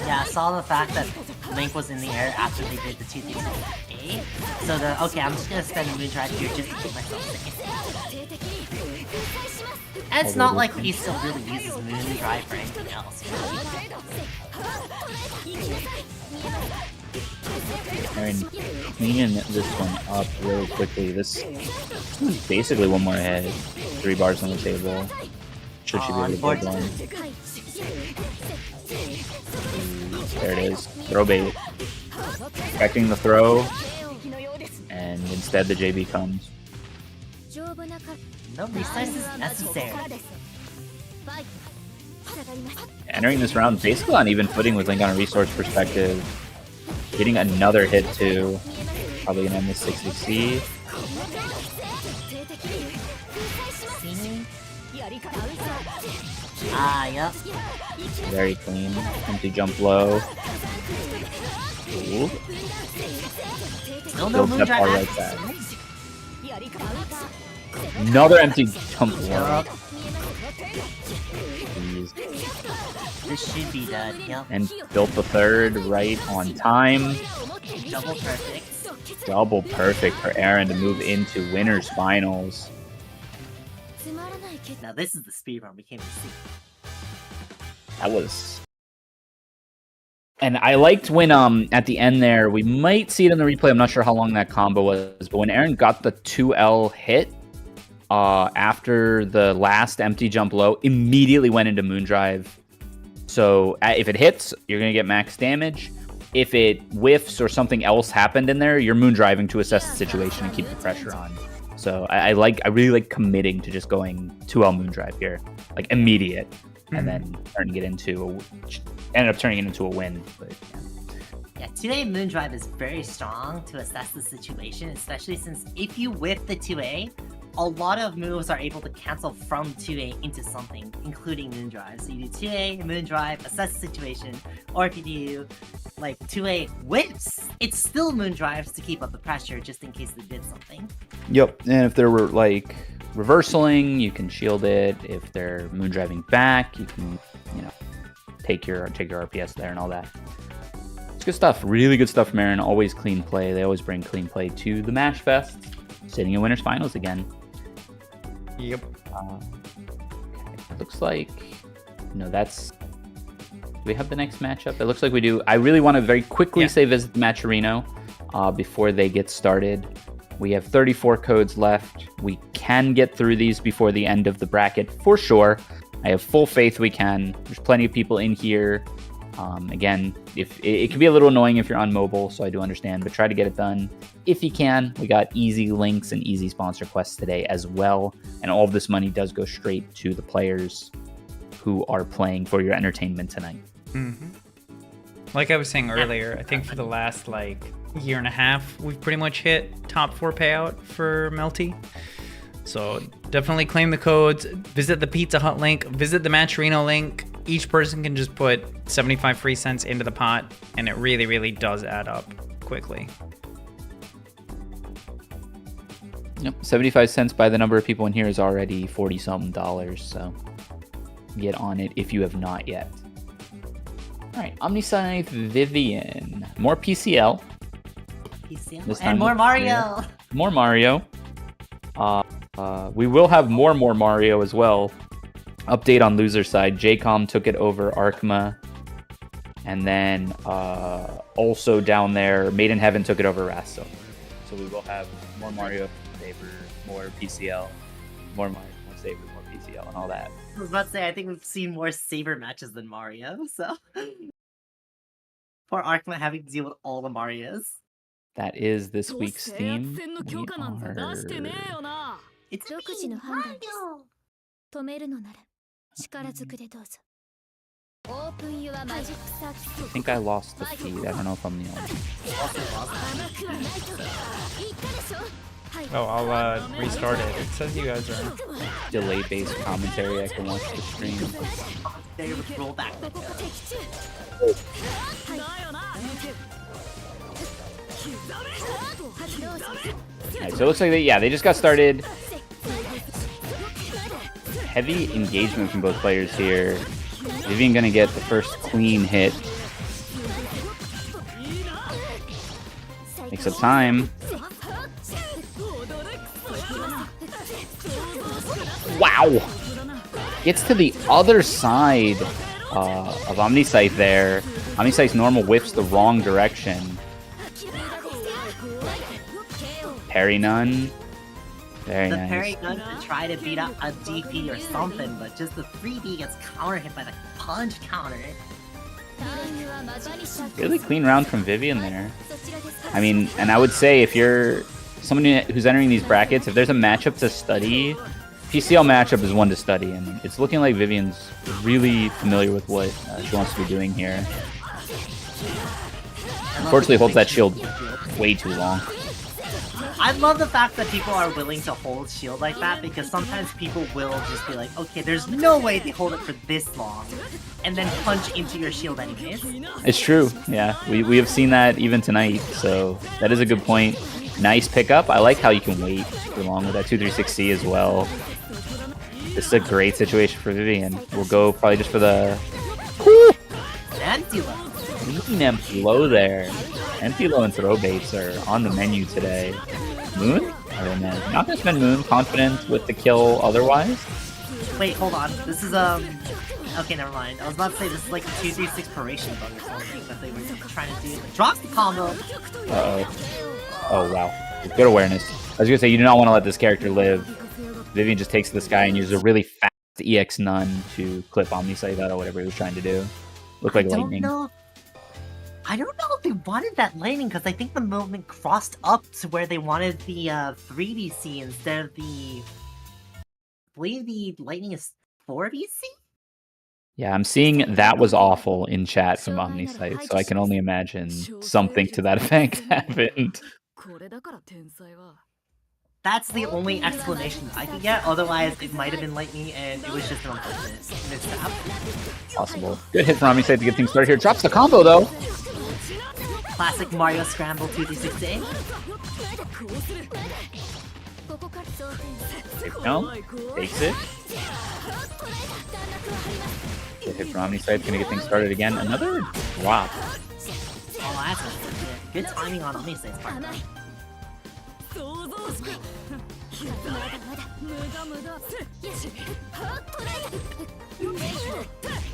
Yeah, I saw the fact that Link was in the air after they did the 2-3-2-A. So okay, I'm just gonna spend the Moon Drive here just to keep myself safe. And it's not like he still really uses Moon Drive for anything else. Erin cleaning this one up really quickly. This is basically 1 more hit. 3 bars on the table. Should she be able to get one? There it is. Throw bait. Expecting the throw. And instead the JB comes. No resources necessary. Entering this round basically on even footing with Link on a resource perspective. Getting another hit too. Probably gonna end this 60C. Ah, yep. Very clean. Empty jump low. Ooh. Still no Moon Drive right back. Another empty jump low. This should be done, yep. And built the 3rd right on time. Double perfect. Double perfect for Erin to move into winners finals. Now this is the speedrun we came to see. That was... And I liked when, at the end there, we might see it in the replay, I'm not sure how long that combo was, but when Erin got the 2L hit, after the last empty jump low, immediately went into Moondrive. So if it hits, you're going to get max damage. If it whiffs or something else happened in there, you're Moondriving to assess the situation and keep the pressure on. So I really like committing to just going 2L Moondrive here, like immediate, and then turning it into ended up turning it into a win. But, yeah, 2A Moondrive is very strong to assess the situation, especially since if you whip the 2A, a lot of moves are able to cancel from 2A into something, including Moondrive. So you do 2A, Moondrive, assess the situation, or if you do like 2A whips, it's still Moondrives to keep up the pressure just in case they did something. Yep, and if there were like reversaling, you can shield it. If they're Moondriving back, you can, take your RPS there and all that. It's good stuff. Really good stuff from Erin. Always clean play. They always bring clean play to the Mashfest. Sitting in winners finals again. Yep. Okay. Looks like that's. Do we have the next matchup? It looks like we do. I really want to very quickly say visit the Matcherino before they get started. We have 34 codes left. We can get through these before the end of the bracket for sure. I have full faith we can. There's plenty of people in here. Again, if it can be a little annoying if you're on mobile, so I do understand, but try to get it done if you can. We got easy links and easy sponsor quests today as well, and all of this money does go straight to the players who are playing for your entertainment tonight. Like I was saying earlier, I think for the last year and a half, we've pretty much hit top 4 payout for Melty. So definitely claim the codes, visit the Pizza Hut link, visit the Matcherino link. Each person can just put 75 free cents into the pot, and it really, really does add up quickly. Yep, 75 cents by the number of people in here is already $40-something, so get on it if you have not yet. Alright, OmniSScythe Vivian. More PCL. This time and more Mario! Yeah. More Mario. We will have more Mario as well. Update on loser side. Jaykom took it over Arhkma. And then also down there, MadeInHeaven took it over Rasto. So we will have more Mario, Saber, more PCL, more Mario, more Saber, more PCL, and all that. I was about to say, I think we've seen more Saber matches than Mario, so... Poor Arhkma having to deal with all the Marios. That is this week's theme. It's me, Mario! 止めるのなら力ずくでどうぞ。Open your magic I think I lost the feed. I don't know if I'm the only. Oh, I'll restart it. It says you guys are Delay-based commentary. I can watch the stream. They would roll back. Alright, so it looks like they just got started. Heavy engagement from both players here. Vivian gonna get the first clean hit. Takes up time. Wow! Gets to the other side of OmniSScythe there. OmniSScythe's normal whiffs the wrong direction. Parry none. Very the nice. parry gun to try to beat up a DP or something, but just the 3D gets counter hit by the punch counter. Really clean round from Vivian there. I mean, and I would say if you're someone who's entering these brackets, if there's a matchup to study, PCL matchup is one to study, and it's looking like Vivian's really familiar with what she wants to be doing here. Unfortunately, holds that shield way too long. I love the fact that people are willing to hold shield like that, because sometimes people will just be like, okay, there's no way they hold it for this long, and then punch into your shield anyways. It's true, yeah. We have seen that even tonight, so that is a good point. Nice pickup. I like how you can wait super long with that 236C as well. This is a great situation for Vivian. We'll go probably just for the... Empty low. Empty low there. Empty low and throw baits are on the menu today. Moon? Not gonna spend Moon. Confident with the kill otherwise. Wait, hold on. This is, okay, never mind. I was about to say this is like a 236 Paration bug or something that they were trying to do. But drops the combo. Uh-oh. Oh, wow. Good awareness. I was gonna say, you do not want to let this character live. Vivian just takes this guy and uses a really fast EX none to clip OmniSScythe out or whatever he was trying to do. Looked like lightning. I don't know if they wanted that lightning, because I think the movement crossed up to where they wanted the 3DC instead of the... I believe the lightning is 4DC? Yeah, I'm seeing that was awful in chat from OmniSScythe, so I can only imagine something to that effect happened. That's the only explanation I could get, otherwise it might have been lightning and it was just an unfortunate mishap. Possible. Good hit from OmniSScythe to get things started here. Drops the combo though! Classic Mario Scramble 2D6A. No, takes it. Good hit from OmniSScythe, gonna get things started again. Another drop. Oh, that's good timing on OmniSScythe's part.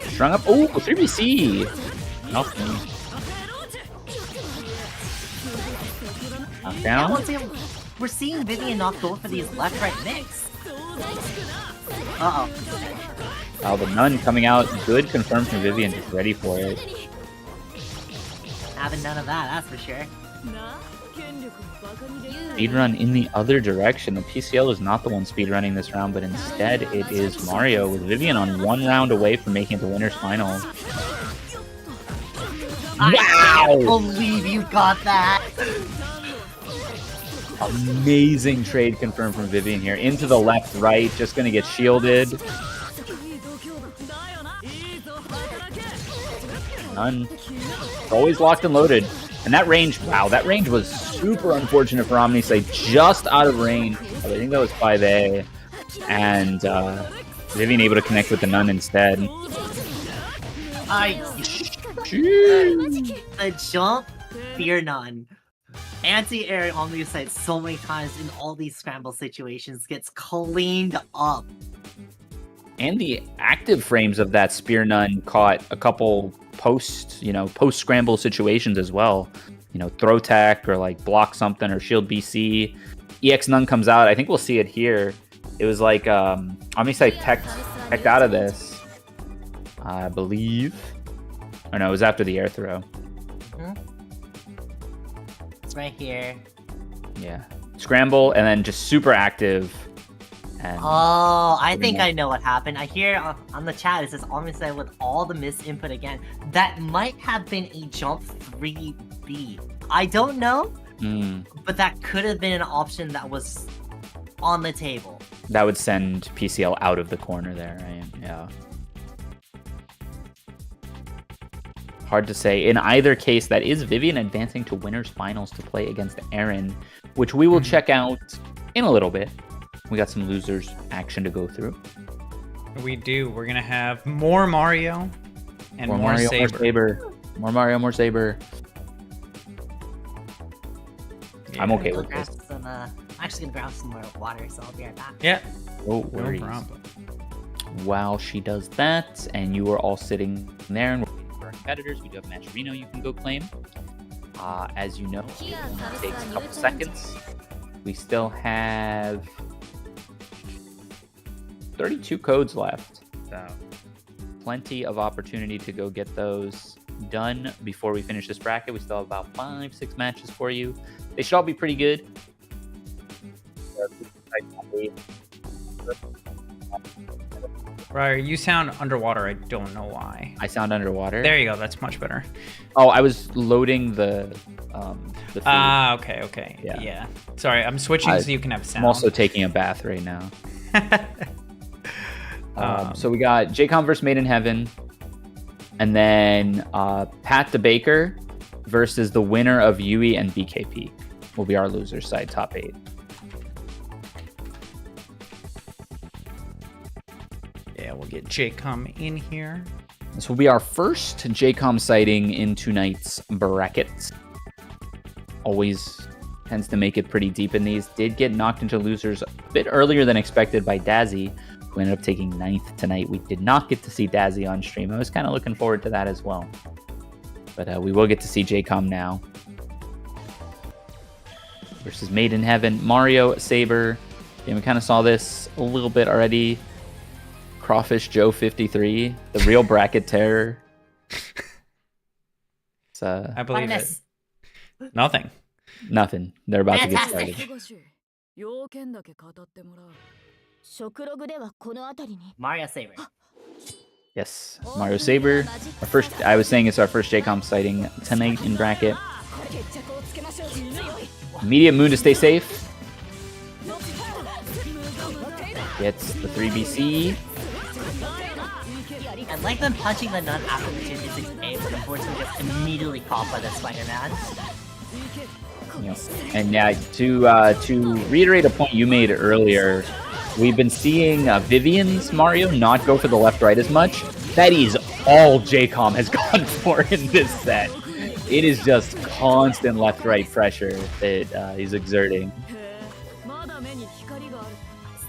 Strung up. Oh, 3BC! Nothing. Knockdown. Yeah, we're seeing Vivian not go for these left-right mix. Uh-oh. Oh, the none coming out. Good confirmed from Vivian, just ready for it. Having none of that, that's for sure. Speedrun in the other direction. The PCL is not the one speedrunning this round, but instead it is Mario, with Vivian on 1 round away from making it the winner's final. I Wow! can't believe you got that! Amazing trade confirmed from Vivian here. Into the left-right, just gonna get shielded. None. Always locked and loaded. And that range, wow, that range was super unfortunate for OmniSScythe. Just out of range. I think that was 5A. And Vivian able to connect with the Nun instead. The jump, fear none. Anti-air OmniSScythe so many times in all these scramble situations gets cleaned up. And the active frames of that Spear Nun caught a couple post-scramble situations as well. Throw tech or like block something or shield BC. EX Nun comes out. I think we'll see it here. It was like OmniSScythe teched out of this, I believe. Or no, it was after the air throw. It's right here. Yeah. Scramble and then just super active. And I think I know what happened. I hear on the chat it says OmniSScythe with all the missed input again. That might have been a jump 3B. I don't know, but that could have been an option that was on the table. That would send PCL out of the corner there, right? Yeah. Hard to say. In either case, that is Vivian advancing to winners finals to play against Erin, which we will check out in a little bit. We got some losers action to go through. We do. We're gonna have more Mario and more Mario, Saber. More Saber. More Mario, more Saber. Yeah. I'm okay with this. I'm actually gonna grab some more water, so I'll be right back. Yeah. No worries. No problem. While she does that, and you are all sitting there, and we're waiting for our competitors, we do have Match Reno you can go claim. As you know, it only takes a couple seconds. We still have 32 codes left, so plenty of opportunity to go get those done before we finish this bracket. We still have about 5-6 matches for you. They should all be pretty good. Ryer, you sound underwater. I don't know why. I sound underwater. There you go. That's much better. Oh, I was loading the food. Okay. Yeah. Yeah. Sorry, I'm switching so you can have sound. I'm also taking a bath right now. So we got Jaykom versus MadeInHeaven, and then Patdabaker versus the winner of Yui and BKP will be our losers side top 8. Yeah, we'll get Jaykom in here. This will be our first Jaykom sighting in tonight's bracket. Always tends to make it pretty deep in these. Did get knocked into losers a bit earlier than expected by Dazzy, who ended up taking 9th tonight. We did not get to see Dazzy on stream. I was kind of looking forward to that as well. But we will get to see Jaykom now. Versus MadeInHeaven, Mario, Saber. And we kind of saw this a little bit already. Crawfish Joe 53, the real bracket terror. I believe Minus. it. Nothing. Nothing. They're about to get started. 食ログではこの辺りに Mario Saber. Yes, Mario Saber. Our first, I was saying it's our first Jaykom sighting tonight in bracket. Immediate moon to stay safe. Gets the 3BC. I like them punching the nun after the 2d6A, but unfortunately gets immediately caught by the Spider-Man. And yeah, to reiterate a point you made earlier, we've been seeing Vivian's Mario not go for the left-right as much. That is all Jaykom has gone for in this set. It is just constant left-right pressure that he's exerting.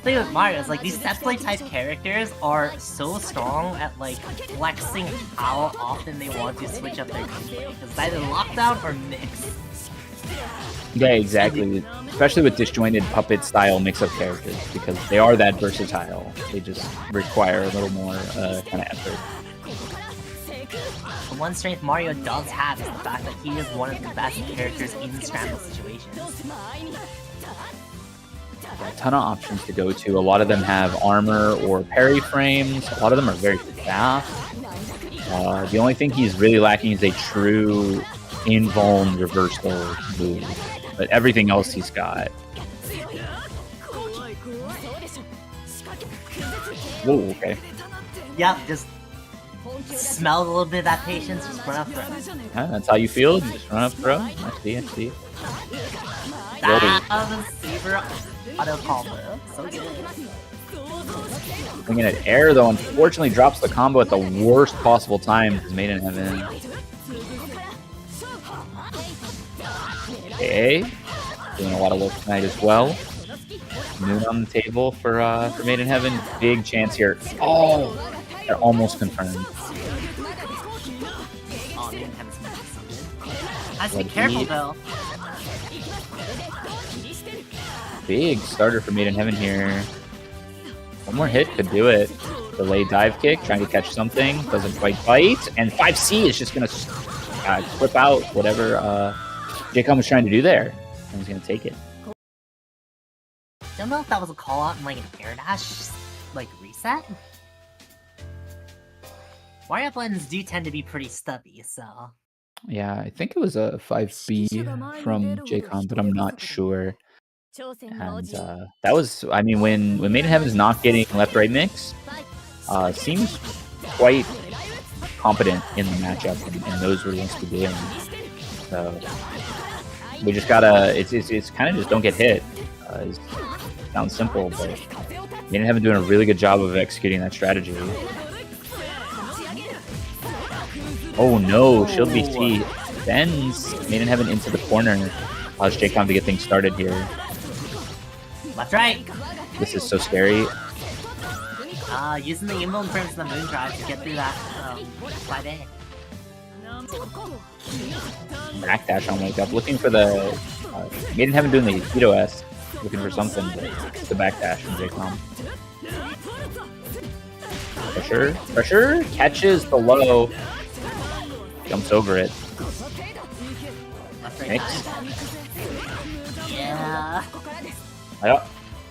The thing with Mario is like these set play type characters are so strong at like flexing how often they want to switch up their gameplay. Because it's either lockdown or mix. Yeah, exactly. Especially with disjointed puppet style mix-up characters, because they are that versatile. They just require a little more kind of effort. The one strength Mario does have is the fact that he is one of the best characters in scramble situations. A ton of options to go to. A lot of them have armor or parry frames. A lot of them are very fast. The only thing he's really lacking is a true invuln reversal move. But everything else he's got. Whoa, okay. Yep, just smell a little bit of that patience, just run up throw. That's how you feel? Just run up throw? I see. The Saber auto combo. So good. Bringing it air though, unfortunately drops the combo at the worst possible time because MadeInHeaven. Okay, doing a lot of love tonight as well. Moon on the table for MadeInHeaven. Big chance here. Oh, they're almost confirmed. Oh, MadeInHeaven's gonna do something. Has to be careful though. Big starter for MadeInHeaven here. One more hit could do it. Delay dive kick, trying to catch something. Doesn't quite bite. And 5C is just going to flip out whatever Jaykom was trying to do there. And he's going to take it. Don't know if that was a call out in like an air dash like reset. Wario buttons do tend to be pretty stubby, so. Yeah, I think it was a 5B from Jaykom, but I'm not sure. And that was, I mean, when MadeInHeaven's not getting left-right mix, seems quite competent in the matchup, and knows what he wants to do. So we just gotta, it's kind of just don't get hit. It sounds simple, but MadeInHeaven doing a really good job of executing that strategy. Oh no, Shield BC sends MadeInHeaven into the corner. Allows Jaykom to get things started here. Left, right. This is so scary. Using the Emerald Frames and the Moon Drive to get through that 5A. Backdash on wake up, looking for the MadeInHeaven doing the Keto S, looking for something, but it's the backdash from Jaykom. Pressure, catches the low, jumps over it. Mix. Yeah.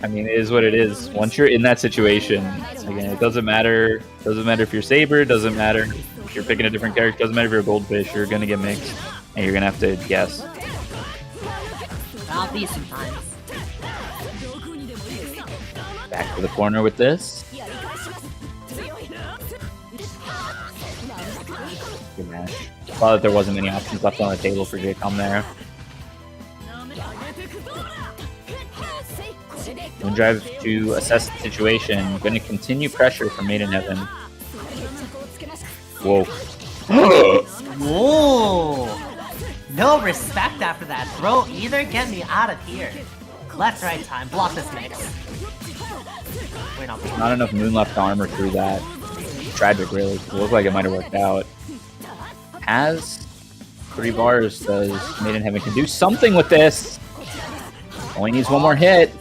I mean, it is what it is. Once you're in that situation, again, it doesn't matter. Doesn't matter if you're Saber. Doesn't matter if you're picking a different character. Doesn't matter if you're a Goldfish. You're gonna get mixed, and you're gonna have to guess. I'll be sometimes. Back to the corner with this. Good match. Thought that there wasn't many options left on the table for Jaykom there. Moondrive to assess the situation. Going to continue pressure from MadeInHeaven. Whoa. Whoa! No respect after that. Bro, either get me out of here. Left, right time. Block this mix. Wait, Not enough moon left to armor through that. Tragic, really. It looked like it might have worked out. Has 3 bars. Does MadeInHeaven can do something with this. Only needs one more hit.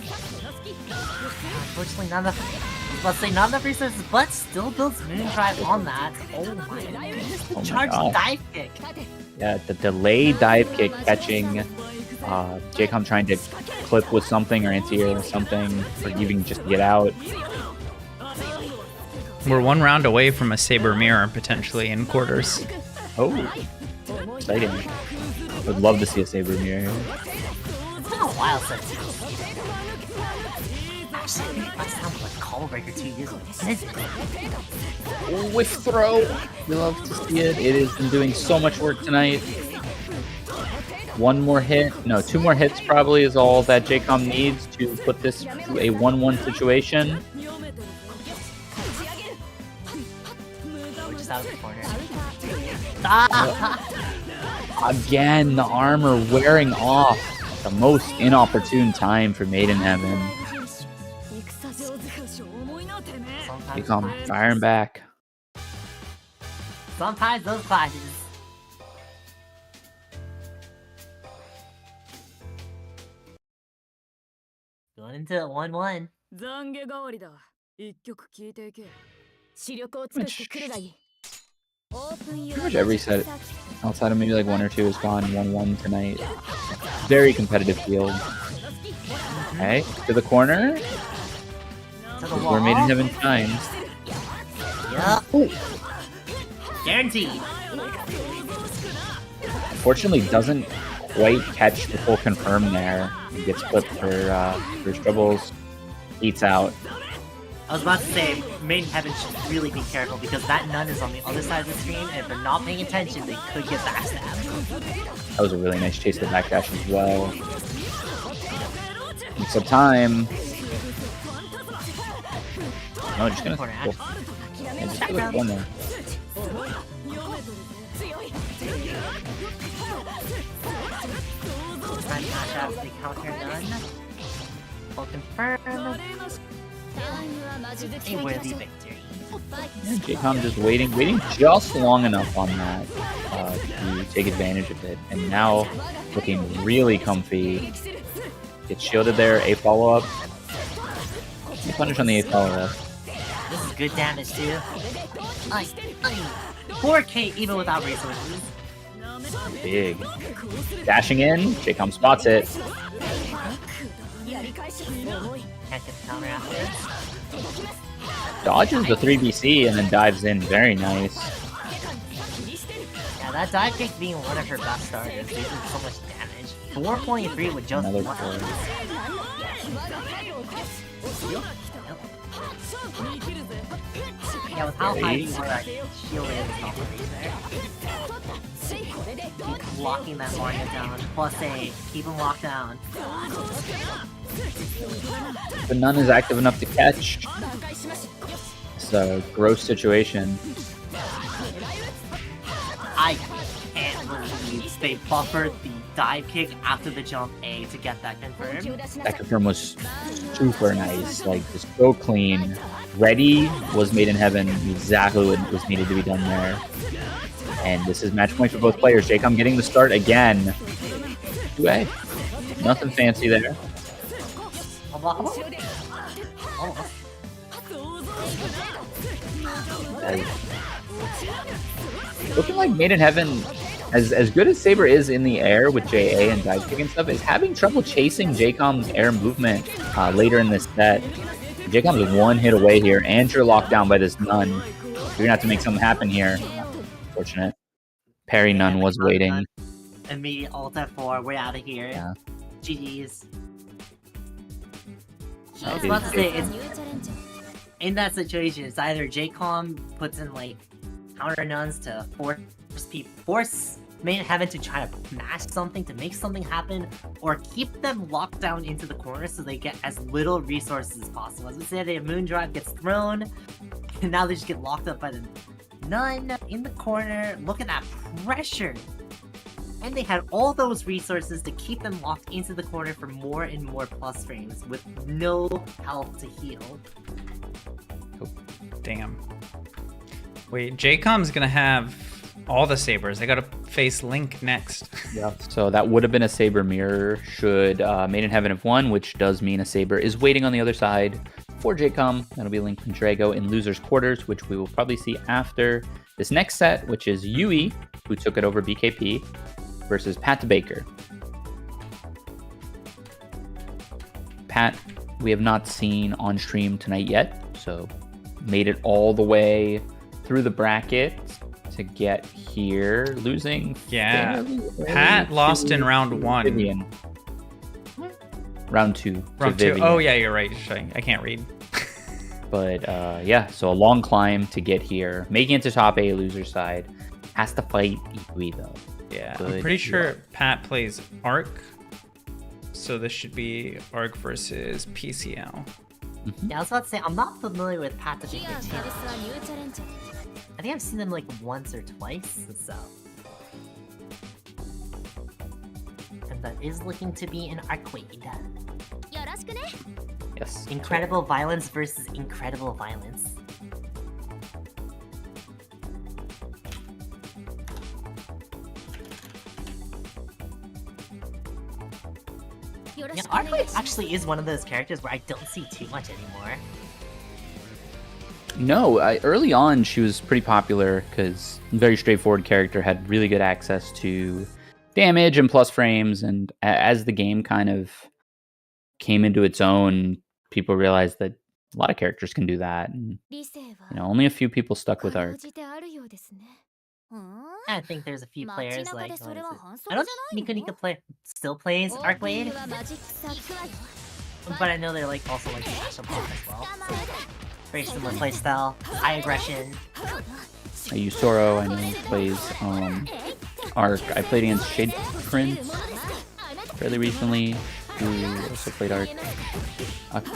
Unfortunately, not enough. Let's say not enough resources, but still builds Moon Drive on that. Oh my goodness. The charge dive kick. Yeah, the delay dive kick catching Jaykom trying to clip with something or anti-air or something, or even just get out. We're 1 round away from a Saber mirror potentially in quarters. Oh, exciting. Would love to see a Saber mirror. It's been a while since. Actually, last time was like Call Breaker 2 years ago. Whiff throw. We love to see it. It has been doing so much work tonight. 1 more hit. No, 2 more hits probably is all that Jaykom needs to put this to a 1-1 situation. We're just out of the corner. Again, the armor wearing off. The most inopportune time for MadeInHeaven. Jaykom firing back. Sometimes those clashes. Going into it 1-1. Pretty much every set, outside of maybe like 1 or 2, has gone 1-1 tonight. Very competitive field. Okay, to the corner. Where MadeInHeaven times. Yup. Guaranteed. Unfortunately, doesn't quite catch the full confirm there. He gets flipped for his troubles. Eats out. I was about to say, MadeInHeaven should really be careful because that nun is on the other side of the screen, and if they're not paying attention, they could get backstabbed. That was a really nice chase to backdash as well. Takes up time. No, just gonna Corner go. action. Yeah, just go with one there. Trying to mash out the counter done. Full confirm. A worthy victory. Yeah, Jaykom just waiting just long enough on that to take advantage of it, and now looking really comfy. Gets shielded there. A follow up. Punish on the A follow up. This is good damage too. 4K even without resources. Big. Dashing in. Jaykom spots it. Can't get the counter after. Dodges the 3BC and then dives in. Very nice. Yeah, that dive kick being one of her best starters. They did so much damage. 4.3 with just Another one. 4. Yeah, with how high you are, shield is not there. Keep locking that Mario down. Plus A, keep him locked down. But none is active enough to catch. It's a gross situation. I can't believe they buffered the dive kick after the jump A to get that confirmed. That confirm was super nice. Like, just so clean. Ready was MadeInHeaven. Exactly what was needed to be done there. And this is match point for both players. Jaykom getting the start again. 2A. Nothing fancy there. Almost. Looking like MadeInHeaven, as good as Saber is in the air with JA and dive kick and stuff, is having trouble chasing Jaykom's air movement later in this set. Jaykom is one hit away here, and you're locked down by this Nun. You're gonna have to make something happen here. Unfortunate. Parry Nun was waiting. Immediate ult F4, we're out of here. Yeah. GG's. I was about to say, it's, in that situation, it's either Jaykom puts in like counter nuns to force MadeInHeaven to try to mash something to make something happen, or keep them locked down into the corner so they get as little resources as possible. As we said, a Moondrive gets thrown, and now they just get locked up by the Nun in the corner. Look at that pressure! And they had all those resources to keep them locked into the corner for more and more plus frames with no health to heal. Damn. Wait, Jaykom's gonna have all the Sabers. They gotta face Link next. Yeah. So that would have been a Saber mirror should MadeInHeaven have won, which does mean a Saber is waiting on the other side for Jaykom. That'll be Link Pendrago in losers quarters, which we will probably see after this next set, which is Yui, who took it over BKP, versus Patdabaker. Pat, we have not seen on stream tonight yet, so made it all the way through the bracket to get here, losing. Yeah, Pat lost in round 1. Vivian. Round 2. Round 2. Oh yeah, you're right. I can't read. But yeah, so a long climb to get here. Making it to top A, loser side. Has to fight Yui though. Yeah, Good I'm pretty sure luck. Pat plays Arc, so this should be Arc versus PCL. Yeah, I was about to say, I'm not familiar with Patdabaker too. I think I've seen them like once or twice, so. And that is looking to be an Arcueid. Yes. Incredible violence versus incredible violence. Yeah, Arcueid actually is one of those characters where I don't see too much anymore. No, early on she was pretty popular because very straightforward character, had really good access to damage and plus frames, and as the game kind of came into its own, people realized that a lot of characters can do that, and only a few people stuck with Arc. I think there's a few players like, what is it? I don't think Nika still plays Arcueid, but I know they're like also like Smash Up as well. So, very similar playstyle, high aggression. Yusoro, I know, plays Arc. I played against Shade Prince fairly recently. who also played Arc.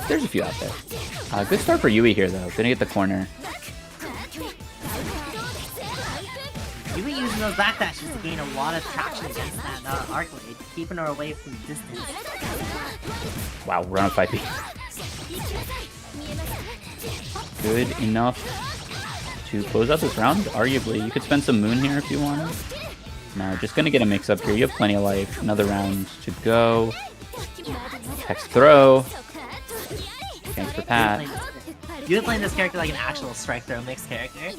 There's a few out there. Good start for Yui here, though. Gonna get the corner. Yui using those backdashes to gain a lot of traction against that Arcueid, keeping her away from the distance. Wow, we're on a 5B. Good enough to close out this round, arguably. You could spend some Moon here if you want. No, just gonna get a mix-up here. You have plenty of life. Another round to go. Hex throw. Thanks for Pat. You're playing this character like an actual strike throw mixed character.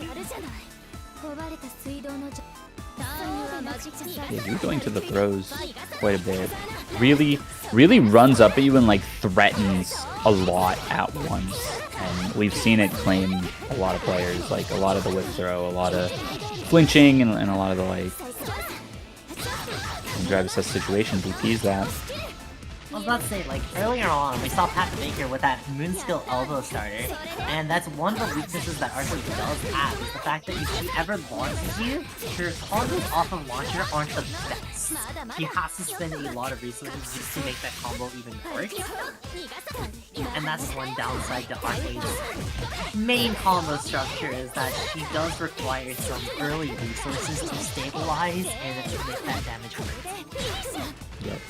Yeah, you're going to the throws quite a bit. Really runs up at you and like threatens a lot at once. And we've seen it claim a lot of players, like a lot of the whip throw, a lot of flinching, and a lot of the like drive assist situation DPs that. I was about to say, like, earlier on, we saw Patdabaker with that moon skill elbow starter, and that's one of the weaknesses that Arcueid does have, is the fact that if she ever launches you, her combos off of launcher aren't the best. She has to spend a lot of resources just to make that combo even work. And that's one downside to Arcueid's main combo structure, is that she does require some early resources to stabilize and to make that damage work. Yep.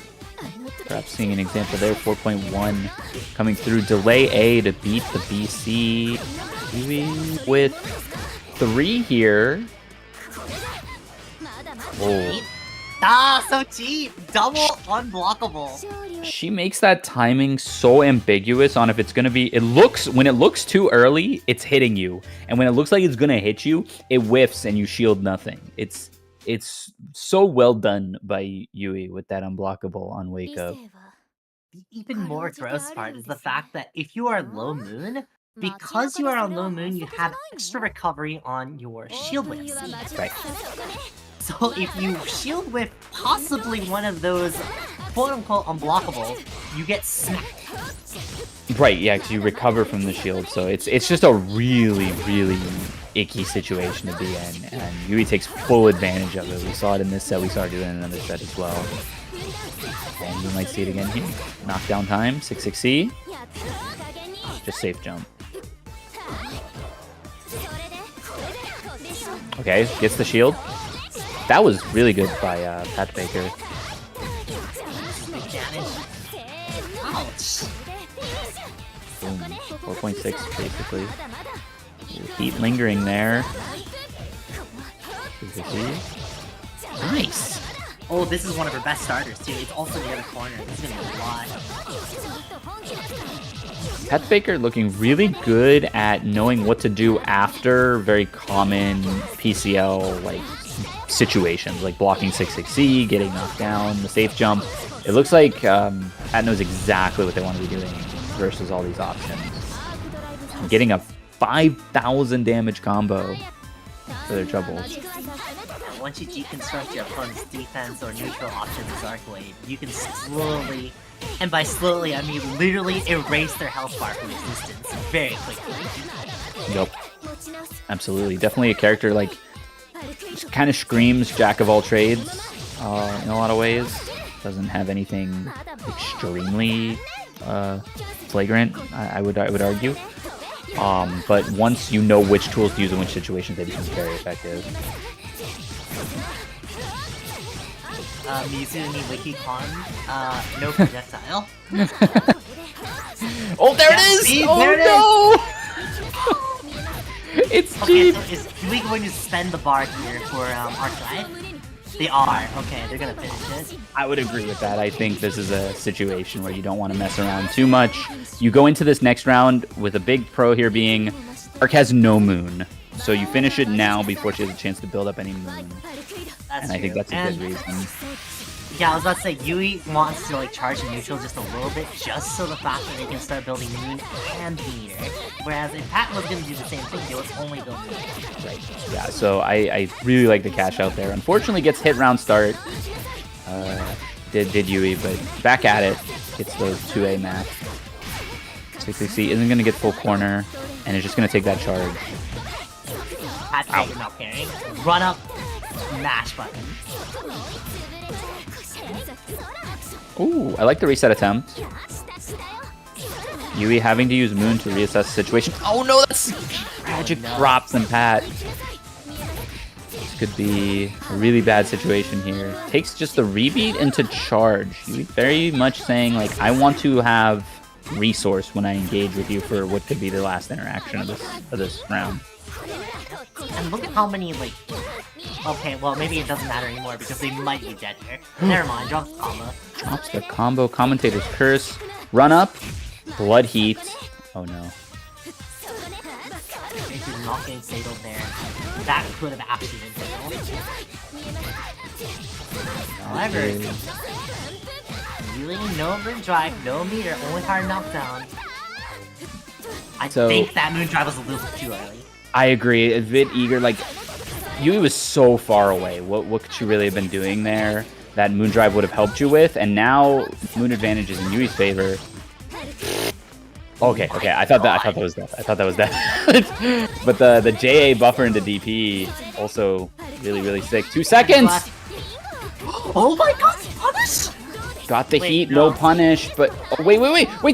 Perhaps seeing an example there, 4.1 coming through. Delay A to beat the BC. With 3 here. Oh. Ah, so cheap! Double unblockable! She makes that timing so ambiguous on if it's gonna be. When it looks too early, it's hitting you. And when it looks like it's gonna hit you, it whiffs and you shield nothing. It's so well done by Yui with that unblockable on Wake Up. The even more gross part is the fact that if you are low moon, because you are on low moon, you have extra recovery on your shield whiffs. Right. So if you shield whiff possibly one of those quote-unquote unblockables, you get smacked. Right, yeah, because you recover from the shield, so it's just a really icky situation to be in, and Yui takes full advantage of it. We saw it in this set, we saw it do it in another set as well. And you might see it again here. Knockdown time, 6-6C. Just safe jump. Okay, gets the shield. That was really good by Patdabaker. Ouch! Boom. 4.6 basically. Heat lingering there. Nice! Oh, this is one of her best starters too. It's also the other corner. This is gonna be a lot. Patdabaker looking really good at knowing what to do after very common PCL like situations, like blocking 6-6C, getting knocked down, the safe jump. It looks like Pat knows exactly what they want to be doing versus all these options. Getting a 5,000 damage combo for their troubles. Once you deconstruct your opponent's defense or neutral options as Arcueid, you can slowly, and by slowly I mean literally, erase their health bar from existence very quickly. Yep. Absolutely. Definitely a character like kind of screams jack of all trades in a lot of ways. Doesn't have anything extremely flagrant, I would argue. But once you know which tools to use in which situations, they become very effective. Mizumi WikiCon, no projectile. Oh, there it is! See, Oh, there it no! It's Okay, cheap! so is Yui going to spend the bar here for Arcueid? They are. Okay, they're gonna finish it. I would agree with that. I think this is a situation where you don't want to mess around too much. You go into this next round with a big pro here being Arc has no moon. So you finish it now before she has a chance to build up any moon. That's And I think true. that's a good reason. Yeah, I was about to say, Yui wants to like charge the neutral just a little bit, just so the fact that they can start building moon and meter. Whereas if Pat was gonna do the same thing, they would only build moon. Right. Yeah, so I really like the cash out there. Unfortunately gets hit round start. Did Yui, but back at it. Gets the 2A match. 660 isn't gonna get full corner, and it's just gonna take that charge. Pat not caring. Run up, mash button. Ooh, I like the reset attempt. Yui having to use Moon to reassess the situation. Oh no, that's tragic drops and Pat. This could be a really bad situation here. Takes just the rebeat into charge. Yui very much saying like, I want to have resource when I engage with you for what could be the last interaction of this round. And look at how many, like... Okay, well, maybe it doesn't matter anymore because they might be dead here. Never mind, drops the combo. Drops the combo. Commentator's curse. Run up. Blood heat. Oh no. If you're not getting fatal there, that could have actually been fatal. However, really no Moondrive, no meter, only hard knockdown. I think that Moondrive was a little too early. I agree. A bit eager. Like, Yui was so far away. What could she really have been doing there that Moondrive would have helped you with? And now Moon advantage is in Yui's favor. Okay. I thought that was death. But the JA buffer into DP also really sick. 2 seconds. Oh my god, punish! Got the heat, no punish. But oh, wait,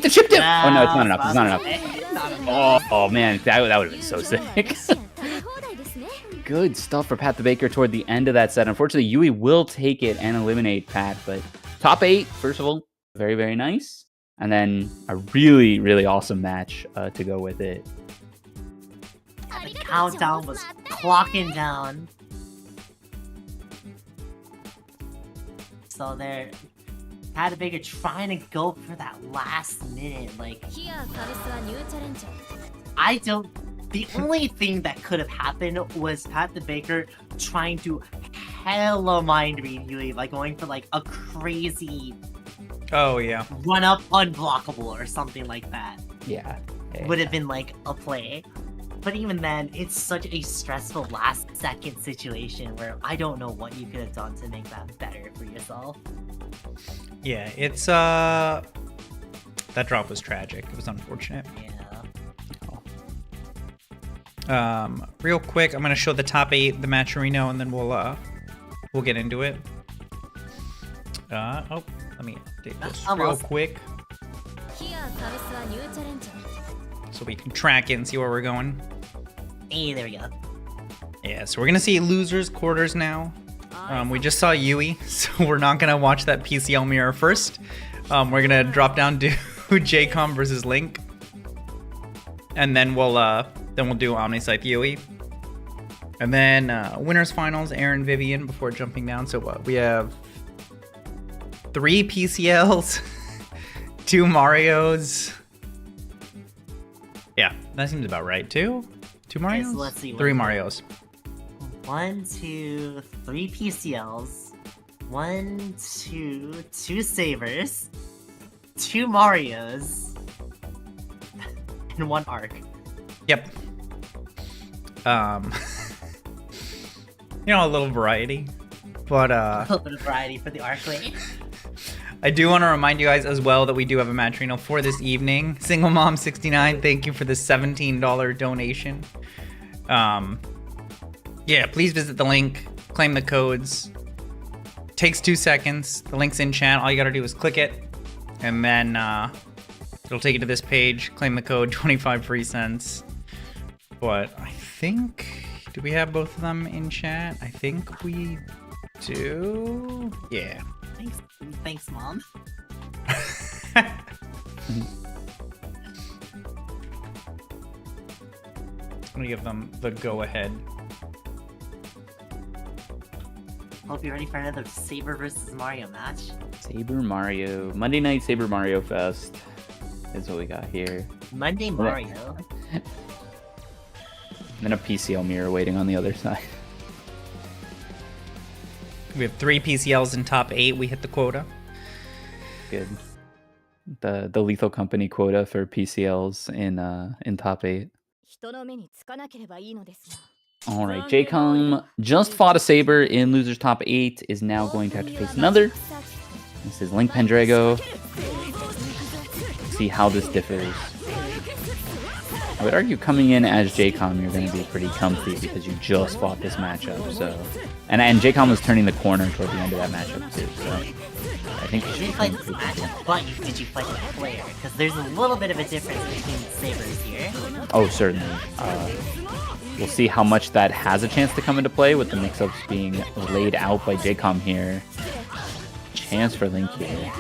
the chip dip. Oh no, it's not enough. It's not enough. Oh man, that would have been so sick. Good stuff for Patdabaker toward the end of that set. Unfortunately, Yui will take it and eliminate Pat, but top 8, first of all, very nice. And then a really awesome match to go with it. The countdown was clocking down. So they're Patdabaker trying to go for that last minute. Like, the only thing that could have happened was Patdabaker trying to hella mind read Yui, like going for like a crazy run up unblockable or something like that. Yeah. Would have been like a play. But even then, it's such a stressful last second situation where I don't know what you could have done to make that better for yourself. Yeah, it's that drop was tragic. It was unfortunate. Yeah. Real quick, I'm gonna show the top 8, the match arena, and then we'll get into it. Let me update this real quick so we can track it and see where we're going. Hey, there we go. Yeah, so we're gonna see losers quarters now. We just saw Yui, so we're not gonna watch that PCL mirror first. We're gonna drop down to Jaykom versus Link, and then we'll do OmniSScythe Yui, and then winners finals Erin Vivian before jumping down. So what we have 3 PCLs, 2 Marios. Yeah, that seems about right. 2 Marios. Okay, so let's see. 3 Marios. 1, 2, 3 PCLs. 1, 2, 2 Sabers. 2 Marios. And 1 Arc. Yep. A little variety, but a little bit of variety for the Arcueid. I do want to remind you guys as well that we do have a match arena for this evening. Single Mom 69, thank you for the $17 donation. Yeah, please visit the link, claim the codes. Takes 2 seconds. The link's in chat. All you gotta do is click it, and then it'll take you to this page. Claim the code, 25 free cents. But I think, do we have both of them in chat? I think we do. Yeah. Thanks, Mom. I'm gonna give them the go-ahead. Hope you're ready for another Saber versus Mario match. Saber Mario. Monday night Saber Mario Fest is what we got here. Monday Mario. And then a PCL mirror waiting on the other side. We have 3 PCLs in top 8. We hit the quota. Good. The Lethal Company quota for PCLs in top 8. All right, Jaykom just fought a Saber in losers top 8. Is now going to have to face another. This is Link Pendrago. See how this differs. I would argue coming in as Jaykom, you're going to be pretty comfy because you just fought this matchup. So And Jaykom was turning the corner toward the end of that matchup too. So I think You didn't fight this matchup, but did you fight the player? Because there's a little bit of a difference between Sabers here. Oh, certainly. We'll see how much that has a chance to come into play with the mix-ups being laid out by Jaykom here. Chance for Link here.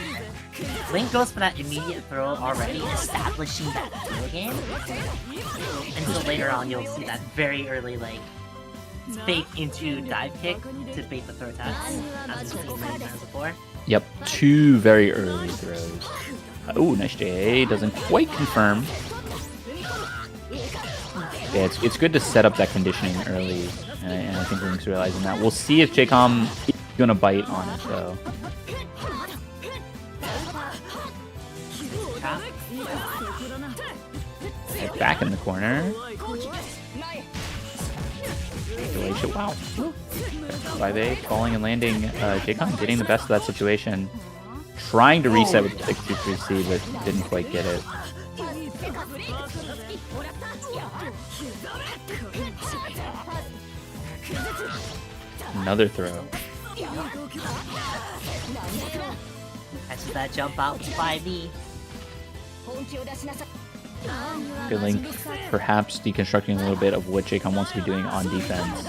Link goes for that immediate throw already, establishing that throw game. Until later on, you'll see that very early, like, fake into dive kick to bait the throw attacks, as we've seen many times before. Yep, 2 very early throws. Oh, nice J. Doesn't quite confirm. Yeah, it's good to set up that conditioning early, and I think Link's realizing that. We'll see if Jaykom is gonna bite on it though. Right back in the corner. Wow. 5A falling and landing. Jaykom getting the best of that situation. Trying to reset with the 6-2-3C, but didn't quite get it. Another throw. Catches that jump out to 5E. Good Link perhaps deconstructing a little bit of what Jaykom wants to be doing on defense.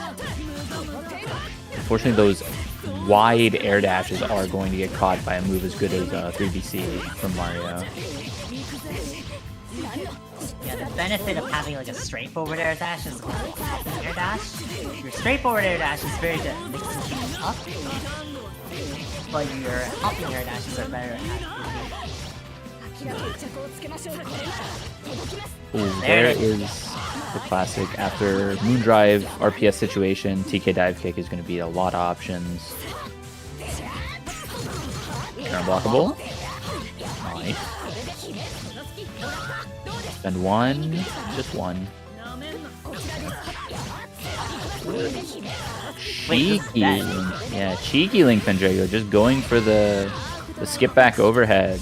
Unfortunately, those wide air dashes are going to get caught by a move as good as 3BC from Mario. Yeah, the benefit of having like a straightforward air dash is like a hopping air dash. Your straightforward air dash is very good at mixing things up, but your hopping air dashes are better at Ooh, there is the classic. After Moondrive RPS situation, TK dive kick is going to be a lot of options. Unblockable. Nice. Spend 1, just 1. Cheeky, yeah, cheeky Link Pendrago, just going for the skip back overhead.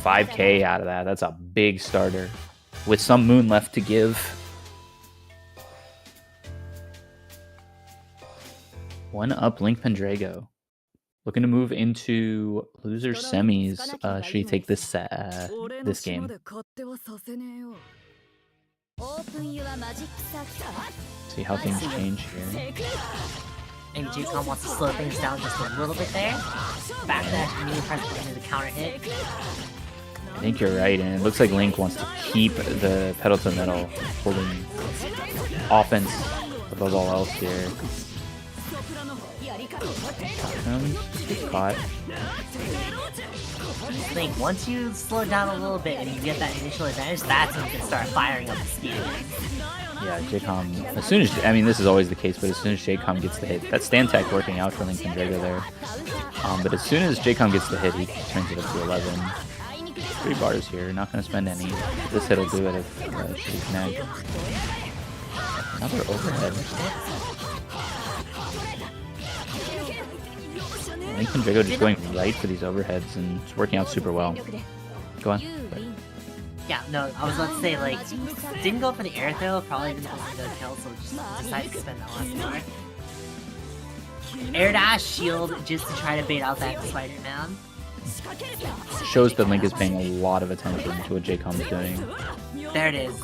5k out of that. That's a big starter with some moon left to give. One up Link Pendrago. Looking to move into loser semis. Should he take this game? See how things change here. Maybe Jaykom wants to slow things down just a little bit there. Backdash, immediately press into the counter hit. I think you're right, and it looks like Link wants to keep the pedal to the metal, holding offense above all else here. Gets caught. Link, once you slow down a little bit and you get that initial advantage, that's when you can start firing up the speed. Yeah, Jaykom, as soon as, I mean, this is always the case, but as soon as Jaykom gets the hit, that stand tech working out for Link Pendrago there. But as soon as Jaykom gets the hit, he turns it up to 11. 3 bars here, not going to spend any. This hit will do it if she connect. Another overhead. Link Pendrago just going right for these overheads, and it's working out super well. Go on. Yeah, no, I was about to say, like, didn't go for the air throw, probably didn't go for the kill, so just decided to spend that last bar. Air dash, shield, just to try to bait out that Spider-Man. Shows that Link is paying a lot of attention to what Jaykom is doing. There it is.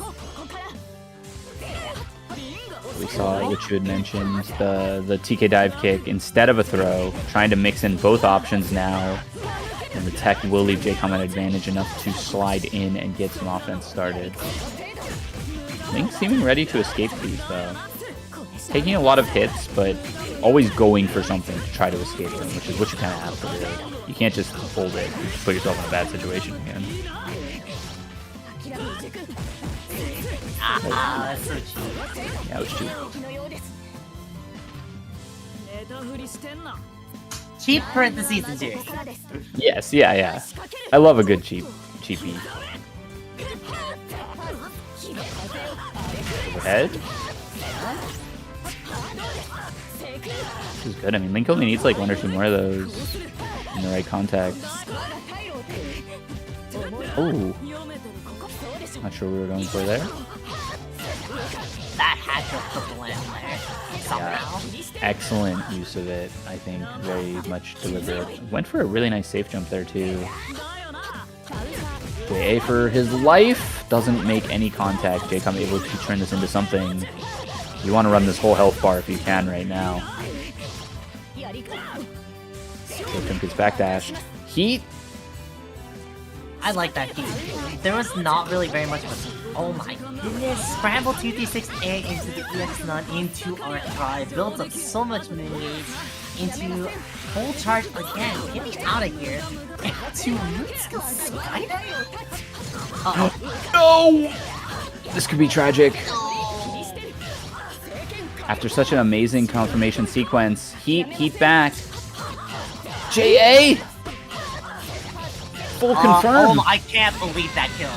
We saw what you had mentioned, the TK dive kick instead of a throw, trying to mix in both options now. And the tech will leave Jaykom an advantage enough to slide in and get some offense started. Link seeming ready to escape these though. Taking a lot of hits, but always going for something to try to escape them, which is what you kind of have to do. You can't just hold it and just put yourself in a bad situation again. That's so cheap. Yeah, it was cheap. Cheap parentheses and series. Yes, yeah. I love a good cheapie. Overhead. This is good. I mean, Link only needs like 1 or 2 more of those in the right context. Oh. Not sure what we were going for there. That had to put the land there somehow. excellent use of it. I think very much deliberate. Went for a really nice safe jump there too. A for his life, doesn't make any contact. Jaykom able to turn this into something. You want to run this whole health bar if you can right now. Jaykom gets backdashed. Heat. I like that heat. There was not really very much of a... Oh my goodness! Scramble 236A into the EX9 into Arcueid. Builds up so much moves into full charge again. Get me out of here. Into MuddyKipz. Uh-oh. No! This could be tragic. After such an amazing confirmation sequence, heat back. JA! Full confirm. Oh, I can't believe that kill.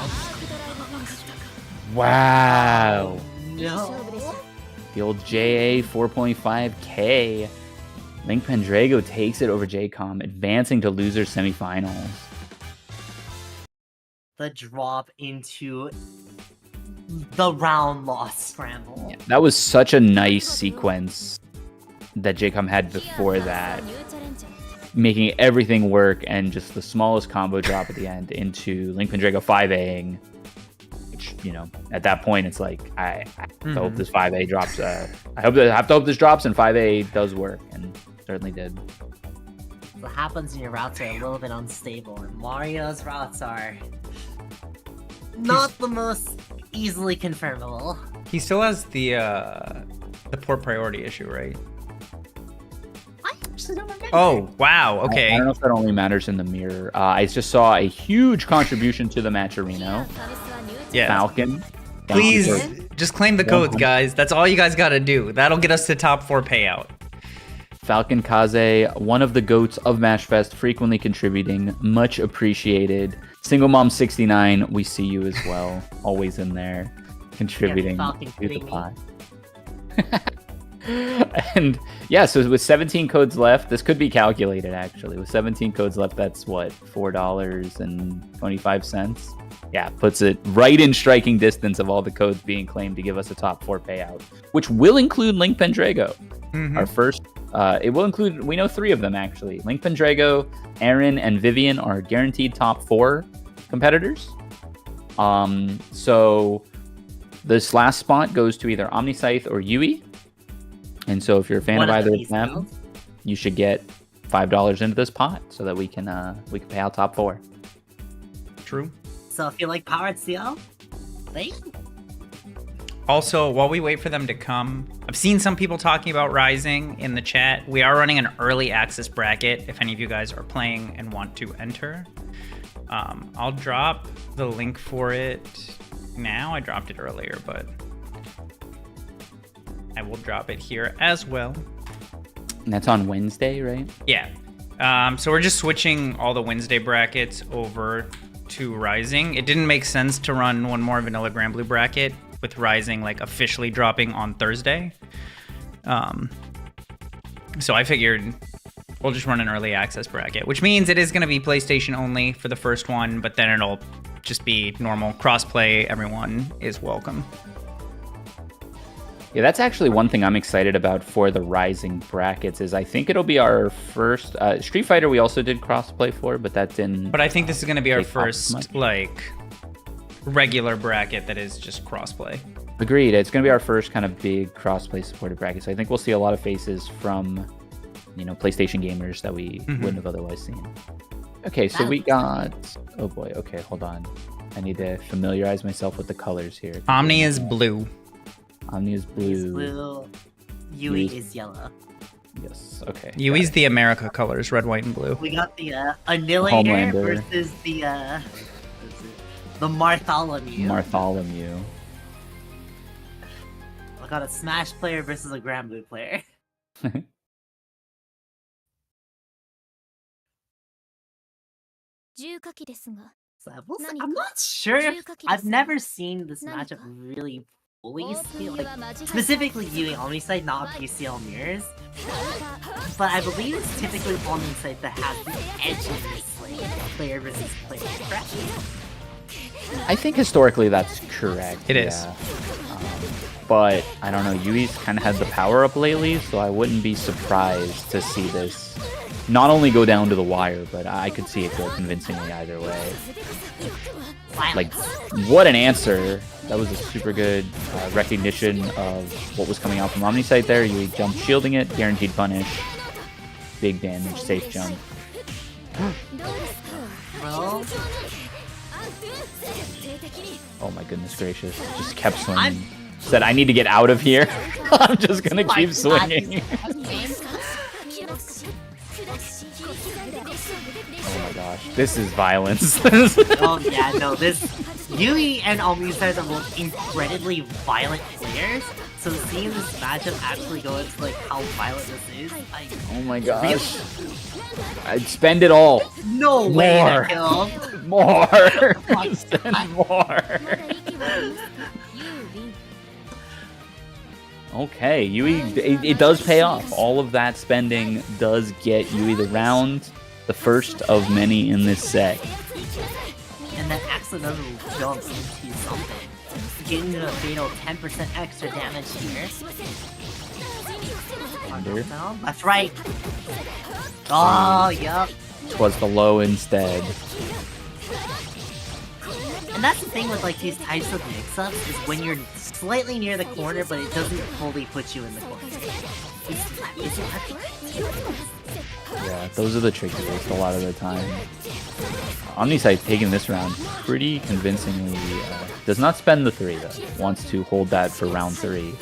Wow. No. The old JA 4.5k. Link Pendrago takes it over Jaykom, advancing to losers semifinals. The drop into the round loss scramble. Yeah, that was such a nice sequence that Jaykom had before that, making everything work, and just the smallest combo drop at the end into Link Pendrago 5Aing, which, you know, at that point it's like I hope this 5A drops. I have to hope this drops and 5A does work, and certainly did. What happens when your routes are a little bit unstable, and Mario's routes are not the most easily confirmable. He still has the port priority issue, right? I actually don't remember. Oh, wow. Okay. I don't know if that only matters in the mirror. I just saw a huge contribution to the match arena. Yeah. Falcon. Please just claim the codes, guys. That's all you guys got to do. That'll get us to top 4 payout. Falcon Kaze, one of the goats of Mashfest, frequently contributing, much appreciated. Single Mom 69, we see you as well, always in there, contributing to the pot. And yeah, so with 17 codes left, this could be calculated actually. With 17 codes left, that's what, $4.25? Yeah, puts it right in striking distance of all the codes being claimed to give us a top 4 payout, which will include Link Pendrago. Our first, it will include, we know 3 of them actually. Link Pendrago, Erin, and Vivian are guaranteed top 4 competitors. So this last spot goes to either OmniSScythe or Yui. And so if you're a fan of either of them, you should get $5 into this pot so that we can pay out top 4. True. So if you like Powered Ciel, thank you. Also, while we wait for them to come, I've seen some people talking about Rising in the chat. We are running an early access bracket if any of you guys are playing and want to enter. I'll drop the link for it now. I dropped it earlier, but I will drop it here as well. And that's on Wednesday, right? Yeah. So we're just switching all the Wednesday brackets over to Rising. It didn't make sense to run one more vanilla Grand Blue bracket with Rising like officially dropping on Thursday. So I figured we'll just run an early access bracket, which means it is going to be PlayStation only for the first one, but then it'll just be normal crossplay. Everyone is welcome. Yeah, that's actually one thing I'm excited about for the Rising brackets is I think it'll be our first Street Fighter. We also did crossplay for, but that didn't. But I think this is going to be our first like regular bracket that is just crossplay. Agreed. It's going to be our first kind of big crossplay supported bracket. So I think we'll see a lot of faces from, you know, PlayStation gamers that we wouldn't have otherwise seen. Okay, so we got. Oh boy. Okay, hold on. I need to familiarize myself with the colors here. Omni is blue. Omni is blue. Blue. Yui is yellow. Yes. Okay. Yui's the America colors, red, white, and blue. We got the Annihilator Homelander versus the Bartholomew. Bartholomew. I got a Smash player versus a Grand Blue player. So I'm not sure. I've never seen this matchup really fully see, like specifically viewing OmniSScythe, not PCL mirrors. But I believe it's typically OmniSScythe that has the edge in this like player versus player, correct? I think historically that's correct. It is. Yeah. but I don't know, Yui's kind of had the power up lately, so I wouldn't be surprised to see this not only go down to the wire, but I could see it go convincingly either way. Like, what an answer. That was a super good recognition of what was coming out from OmniSScythe there. Yui jump shielding it, guaranteed punish. Big damage, safe jump. Bro. Oh my goodness gracious. Just kept swinging. Said, I need to get out of here. I'm just gonna keep swinging. Oh my gosh. This is violence. Oh yeah, no, this Yui and OmniSScythe are both incredibly violent players. So seeing this matchup actually go into like how violent this is, like, oh my gosh. I'd spend it all. no way to kill. More. Spend more. Okay, Yui, it does pay off. All of that spending does get Yui the round, the first of many in this set. And then accidental jump into something, getting a fatal 10% extra damage here. That's right. Oh, yup. Twas the low instead. And that's the thing with like these types of mix-ups is when you're slightly near the corner, but it doesn't fully put you in the corner. Yeah, those are the trickiest a lot of the time. OmniSScythe taking this round pretty convincingly. Does not spend the 3 though. Wants to hold that for round 3.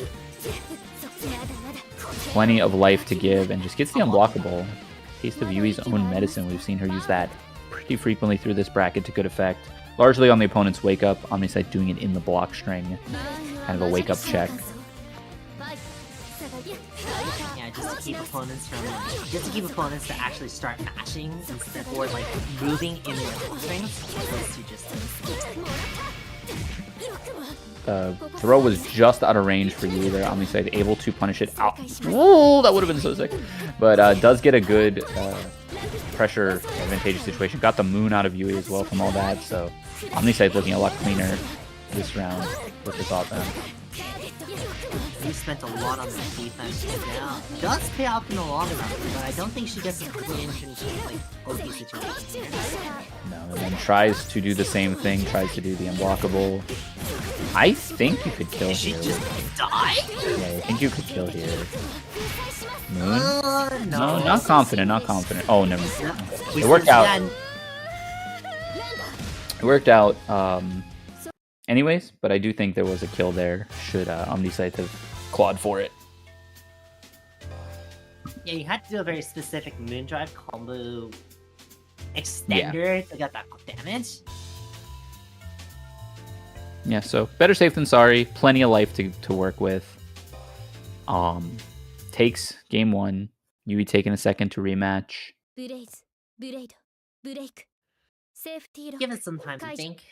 Plenty of life to give and just gets the unblockable. Taste of Yui's own medicine. We've seen her use that pretty frequently through this bracket to good effect. Largely on the opponent's wake up. OmniSScythe doing it in the block string. Kind of a wake up check. Yeah, just to keep opponents to actually start mashing instead or like moving in their strings. Opposed to just throw was just out of range for Yui there. OmniSScythe able to punish it out. Oh, that would have been so sick. But does get a good pressure advantageous situation. Got the moon out of Yui as well from all that. So OmniSScythe looking a lot cleaner this round with this offense. You spent a lot on the defense now. Does pay off in the long run, but I don't think she gets a clinch into like OP situation here. No, and then tries to do the same thing, tries to do the unblockable. I think you could kill Did she here. just die? Yeah, I think you could kill here. Moon? No. No, not confident, not confident. Oh, never mind. We It worked out. stand- It worked out anyways, but I do think there was a kill there should OmniSScythe have clawed for it. Yeah, you had to do a very specific moon drive combo extender to get that damage. Yeah, so better safe than sorry. Plenty of life to work with. Takes game 1. Yui taking a second to rematch. Give it some time to think.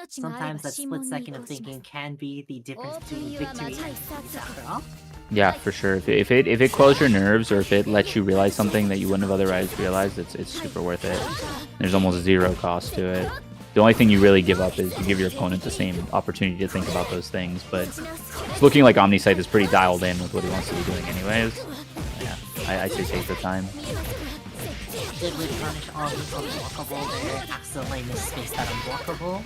Sometimes that split second of thinking can be the difference between victory and defeat after all. Yeah, for sure. If it quells your nerves or if it lets you realize something that you wouldn't have otherwise realized, it's super worth it. There's almost 0 cost to it. The only thing you really give up is you give your opponent the same opportunity to think about those things, but it's looking like OmniSScythe is pretty dialed in with what he wants to be doing anyways. Yeah, I say take the time. Did we punish all the unblockable there? Accidentally misspaced that unblockable.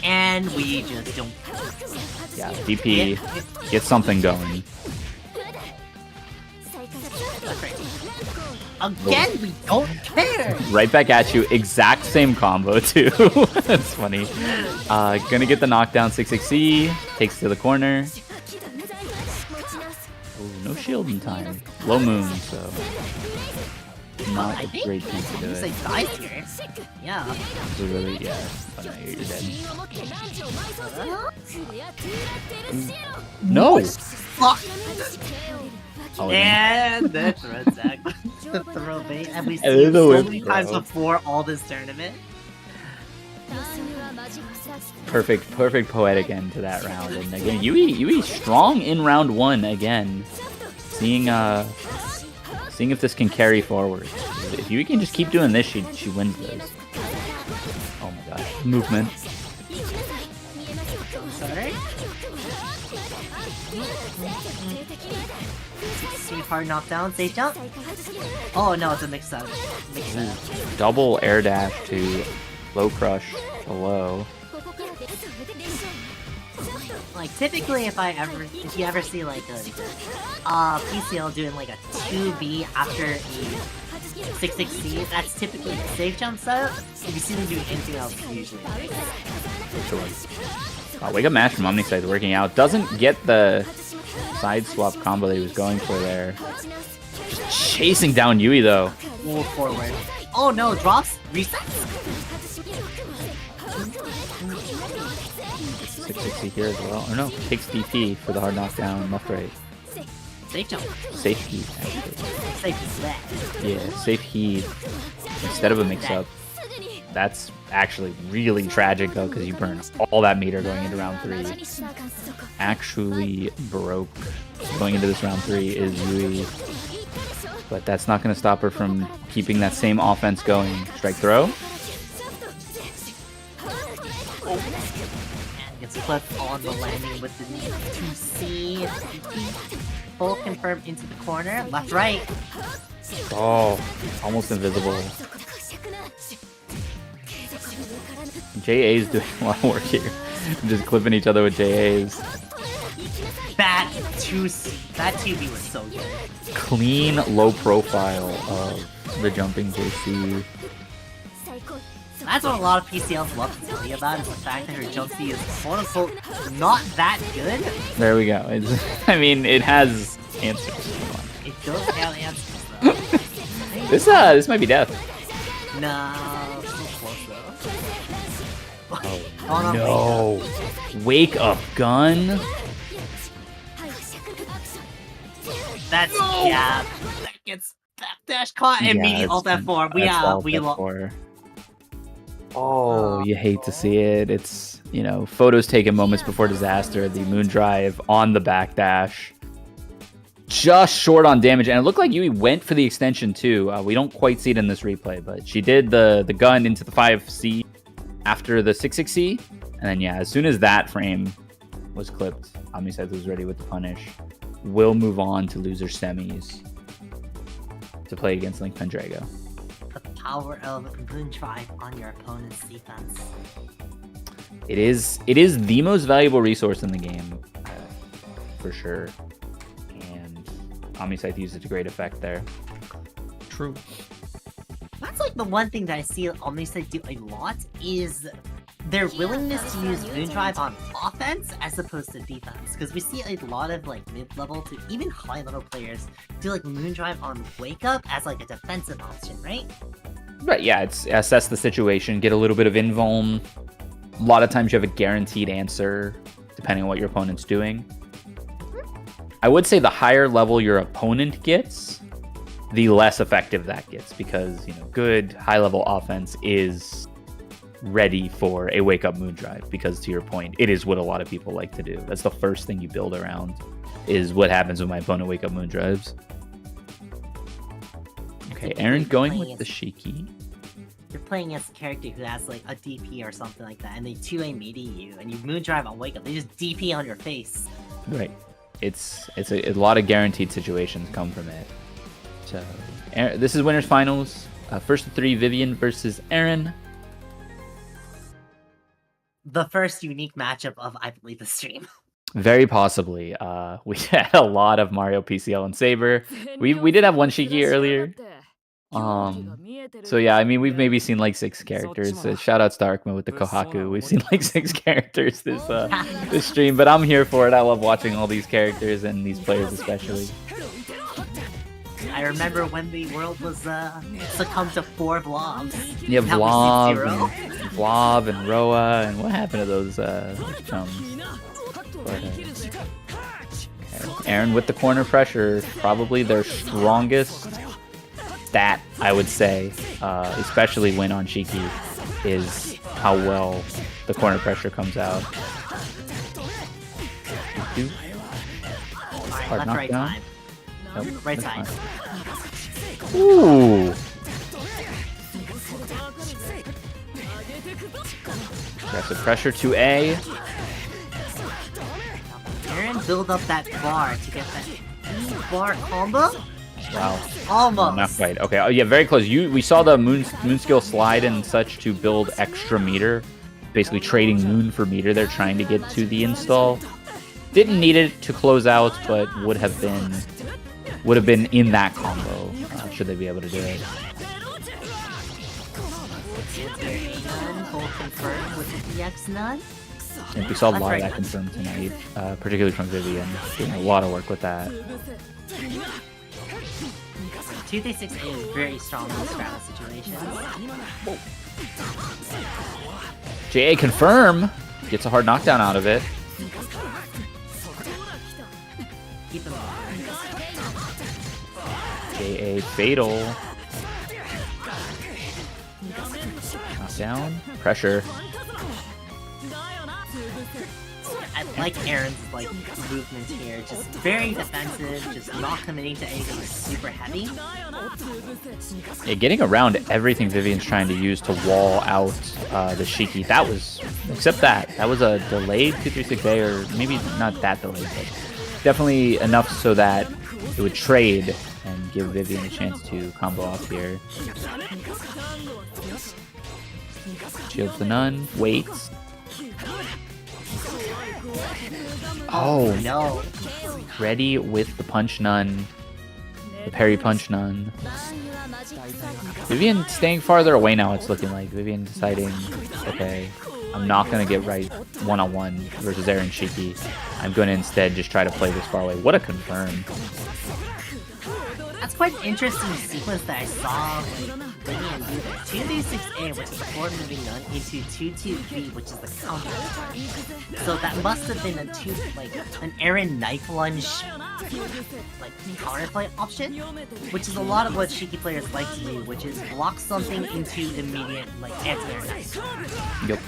And we just don't. Yeah, DP, get something going. Again, we don't care! Right back at you, exact same combo too. That's funny. Gonna get the knockdown 6-6C, takes to the corner. Ooh, no shield in time. Low moon, so not a great thing to do it. Dies here. Yeah. This is really, yeah. Oh no, you're dead. No! Fuck! Oh, And the throw attack. The throw bait. And we've And seen the so whip many throw. times before all this tournament. Perfect poetic end to that round. And again, Yui strong in round 1 again. Seeing if this can carry forward. If Yui can just keep doing this, she wins this. Oh my gosh. Movement. See hard knockdown, safe jump. Oh no, it's a mix up. Double air dash to low crush below. Like typically, if you ever see like a PCL doing like a 2B after a 6-6C, that's typically a safe jump setup. If you see them do anything else, usually. Wake up mash from OmniSScythe working out. Doesn't get the side swap combo that he was going for there. Just chasing down Yui though. Move forward. Oh no, drops? Resets? 660 here as well. Or no, takes DP for the hard knockdown left right. Safe jump. Safe heat, actually. Safe sweat. Yeah, safe heat instead of a mix-up. That's actually really tragic though, because you burn all that meter going into round 3. Actually broke going into this round 3 is Yui. But that's not going to stop her from keeping that same offense going. Strike throw. Gets clipped on the landing with the 2C. Full confirm into the corner. Left, right. Oh, almost invisible. JA's doing a lot of work here. Just clipping each other with JA's. That 2B was so good. Clean, low profile of the jumping JC. That's what a lot of PCLs love to tell me about, is the fact that her jump C is quote-unquote not that good. There we go. I mean, it has answers. It does have answers, though. This might be death. No, so close, though. Oh, no. Wake up gun? That's, yeah, that gets backdash caught and immediate alt F4. We lost. Oh, you hate to see it. It's, you know, photos taken moments before disaster. The moon drive on the backdash. Just short on damage. And it looked like Yui went for the extension too. We don't quite see it in this replay, but she did the gun into the 5C after the 6-6C. And then, yeah, as soon as that frame was clipped, OmniSScythe was ready with the punish. We'll move on to loser semis to play against Link Pendrago. The power of moon drive on your opponent's defense. It is the most valuable resource in the game, for sure. And OmniSScythe used it to great effect there. True. That's like the one thing that I see OmniSScythe do a lot is their willingness to use moon drive on offense as opposed to defense. Because we see a lot of like mid-level to even high-level players do like moon drive on wake up as like a defensive option, right? Right, yeah, it's assess the situation, get a little bit of invuln. A lot of times you have a guaranteed answer, depending on what your opponent's doing. I would say the higher level your opponent gets, the less effective that gets, because, you know, good high-level offense is ready for a wake-up moon drive, because to your point, it is what a lot of people like to do. That's the first thing you build around, is what happens when my opponent wake-up moon drives. Okay, Erin going with the Shiki. You're playing as a character who has like a DP or something like that, and they 2A meaty you, and you moon drive on wake up. They just DP on your face. Right. It's a lot of guaranteed situations come from it. So this is winners finals. First of 3, Vivian versus Erin. The first unique matchup of, I believe, the stream. Very possibly. We had a lot of Mario, PCL, and Saber. We did have one Shiki earlier. So yeah, I mean, we've maybe seen like 6 characters. Shout outs to Arhkma with the Kohaku. We've seen like 6 characters this stream, but I'm here for it. I love watching all these characters and these players especially. I remember when the world was succumbed to 4 blobs. You have Blob and Roa, and what happened to those chums? But, okay. Erin with the corner pressure, probably their strongest stat, I would say, especially when on Shiki, is how well the corner pressure comes out. Hard left, right knockdown. time. Nope, Right that's side. fine. Ooh! Aggressive pressure to A. Erin build up that bar to get that bar combo. Wow. Almost. Not quite. Okay. Oh yeah, very close. We saw the moon skill slide and such to build extra meter, basically trading moon for meter. They're trying to get to the install. Didn't need it to close out, but would have been in that combo should they be able to do it. Confirmed with the DX none. And we saw a lot of that confirmed tonight, particularly from Vivian. Doing a lot of work with that. 236A is very strong in this battle situation. JA confirm gets a hard knockdown out of it. Keep in mind. JA fatal. Knockdown. Pressure. I like Erin's like movement here, just very defensive, just not committing to anything super heavy. Yeah, getting around everything Vivian's trying to use to wall out the Shiki. That was, except that was a delayed 236A, or maybe not that delayed, but definitely enough so that it would trade and give Vivian a chance to combo off here. Shields the nun, waits. Oh no. Ready with the punch nun. The parry punch nun. Vivian staying farther away now, it's looking like. Vivian deciding, okay, I'm not going to get right one-on-one versus Erin Shiki. I'm going to instead just try to play this far away. What a confirm. That's quite an interesting sequence that I saw Vivian do there. 2D6A, which is the forward moving nun, into 2-2B, which is the counter. So that must have been an Erin knife lunge counterplay option, which is a lot of what Shiki players like to do, which is block something into immediate anti-air knife. Yep.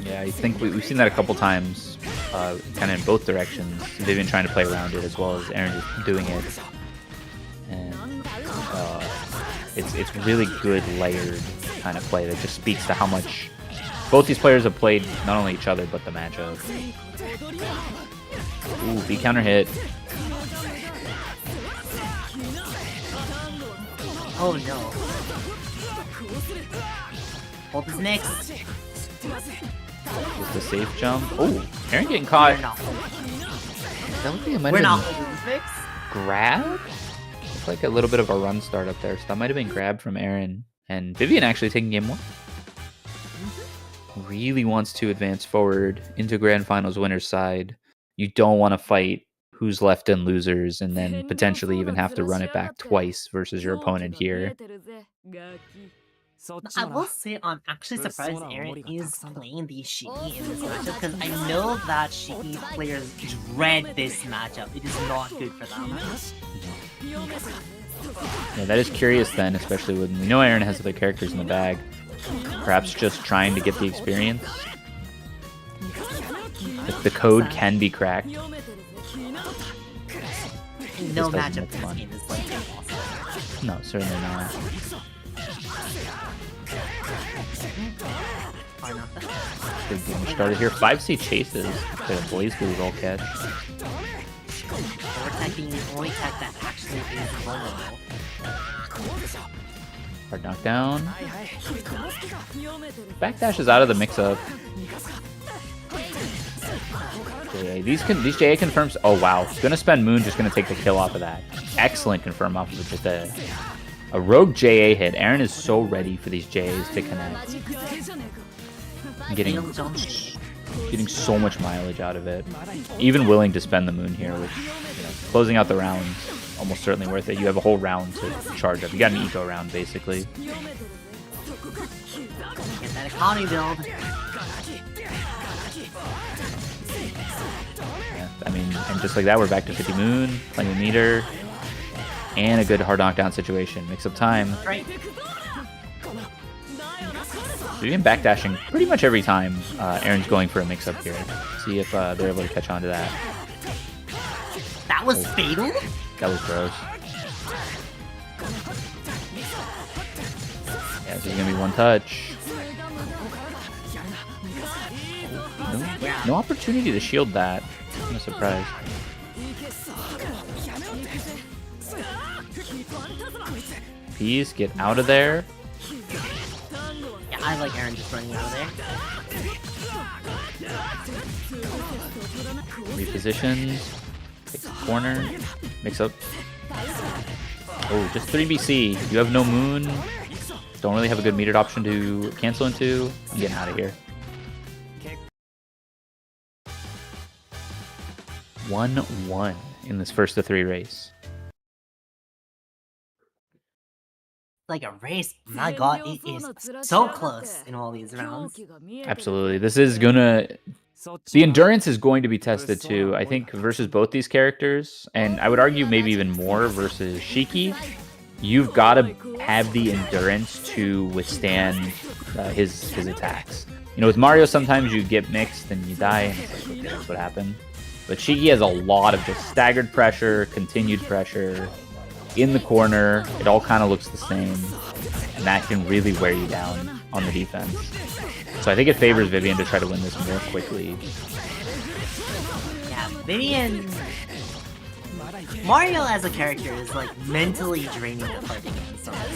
Yeah, I think we've seen that a couple times, kind of in both directions. Vivian trying to play around it as well as Erin just doing it. And it's really good layered kind of play that just speaks to how much both these players have played not only each other but the matchup. Ooh, B counter hit. Oh no. Hold his next. With the safe jump. Oh, Erin getting caught. We're not holding his mix. Grab? Looks like a little bit of a run start up there, so that might have been grabbed from Erin. And Vivian actually taking game one. Really wants to advance forward into Grand Finals winner's side. You don't want to fight who's left in losers and then potentially even have to run it back twice versus your opponent here. I will say I'm actually surprised Erin is playing the Shiki in this matchup, because I know that Shiki players dread this matchup. It is not good for them. Yeah, that is curious then, especially when we know Erin has other characters in the bag. Perhaps just trying to get the experience. If the code can be cracked. No matchup in this game is impossible. No, certainly not. Big game started here. 5C chases. Got a Blaze Blue roll catch. Overtech being the only tech that actually is vulnerable. Hard knockdown. Backdash is out of the mix-up. These JA confirms. Oh wow, gonna spend Moon, just gonna take the kill off of that. Excellent confirm off of it. Just a rogue JA hit. Erin is so ready for these JAs to connect. Getting so much mileage out of it. Even willing to spend the Moon here, which, you know, closing out the round, almost certainly worth it. You have a whole round to charge up. You got an eco round, basically. Get that economy build. Yeah, I mean, and just like that, we're back to 50 Moon, plenty of meter, and a good hard knockdown situation. Mix up time. Right. Vivian backdashing pretty much every time Erin's going for a mix-up here. See if they're able to catch on to that. That was fatal? That was gross. Yeah, this is going to be one touch. No opportunity to shield that. I'm surprised. Peas, get out of there. Yeah, I like Erin just running out of there. Repositions. Takes the corner. Mix up. Oh, just 3BC. You have no moon. Don't really have a good metered option to cancel into. I'm getting out of here. 1-1 in this first of 3 race. Like a race, my god, it is so close in all these rounds. Absolutely. This is gonna... The endurance is going to be tested too, I think, versus both these characters. And I would argue maybe even more versus Shiki. You've got to have the endurance to withstand his attacks. You know, with Mario, sometimes you get mixed and you die, and it's like, okay, that's what happened. But Shiki has a lot of just staggered pressure, continued pressure, in the corner. It all kind of looks the same, and that can really wear you down on the defense. So I think it favors Vivian to try to win this more quickly. Yeah, Vivian... Mario as a character is like mentally draining to fight against someone.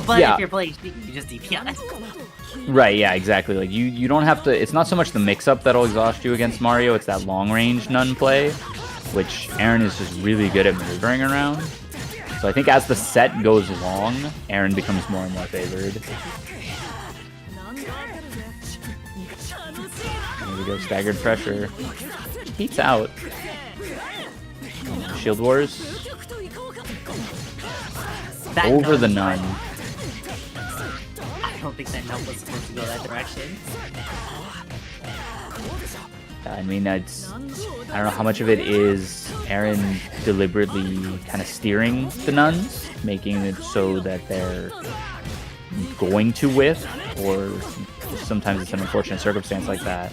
But Yeah. if you're playing Shiki, you just DPS. Right, yeah, exactly. Like you don't have to... It's not so much the mix-up that'll exhaust you against Mario, it's that long-range Nun play, which Erin is just really good at maneuvering around. So I think as the set goes long, Erin becomes more and more favored. There we go, staggered pressure. Heat's out. Shield Wars. That Over the Nun- Nun. I don't think that Nun was supposed to go that direction. I mean, it's... I don't know how much of it is Erin deliberately kind of steering the Nuns, making it so that they're going to whiff, or sometimes it's an unfortunate circumstance like that.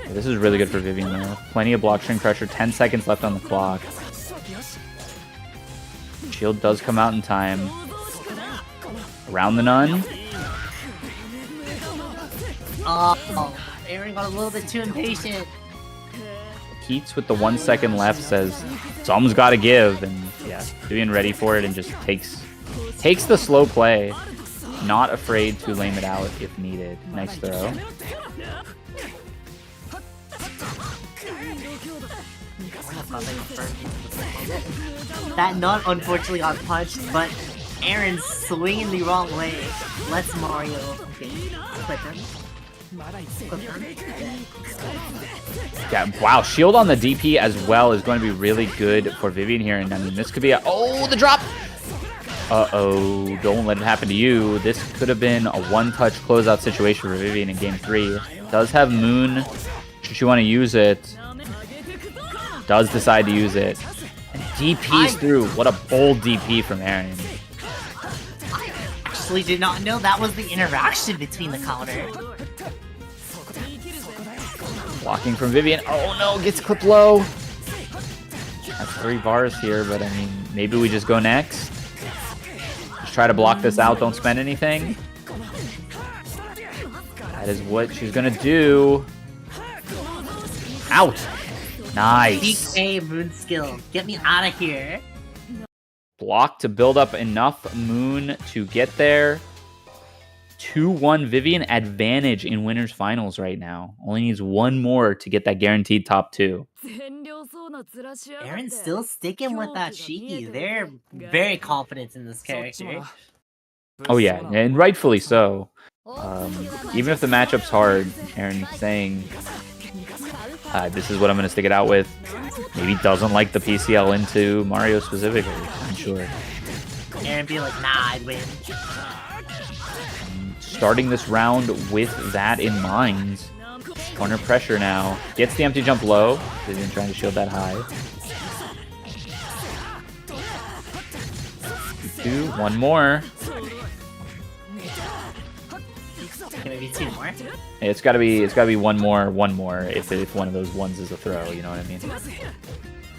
This is really good for Vivian though. Plenty of block string pressure, 10 seconds left on the clock. Shield does come out in time. Around the Nun. Oh, Erin got a little bit too impatient. Keats with the 1 second left says, something's gotta give, and yeah, Vivian ready for it and just takes the slow play. Not afraid to lame it out if needed. Nice throw. That Nun unfortunately got punched, but Erin's swinging the wrong way. Let's Mario clip him. Yeah, wow, shield on the DP as well is going to be really good for Vivian here, and I mean, this could be a... Oh, the drop! Uh-oh, don't let it happen to you. This could have been a one-touch closeout situation for Vivian in Game 3. Does have Moon, should she want to use it. Does decide to use it. And DP's through. What a bold DP from Erin. I actually did not know that was the interaction between the counter. Blocking from Vivian. Oh no, gets clipped low. That's 3 bars here, but I mean, maybe we just go next. Just try to block this out, don't spend anything. That is what she's gonna do. Out! Nice. DK Moon skill. Get me out of here. Block to build up enough Moon to get there. 2-1 Vivian advantage in winners finals right now. Only needs one more to get that guaranteed top 2. Erin's still sticking with that Shiki. They're very confident in this character. Oh yeah, and rightfully so. Even if the matchup's hard, Erin's saying, this is what I'm going to stick it out with. Maybe doesn't like the PCL into Mario specifically, I'm sure. Erin be like, nah, I'd win. Starting this round with that in mind. Corner pressure now. Gets the empty jump low. Vivian trying to shield that high. 2, one more. Okay, maybe 2 more. It's gotta be one more if one of those ones is a throw, you know what I mean?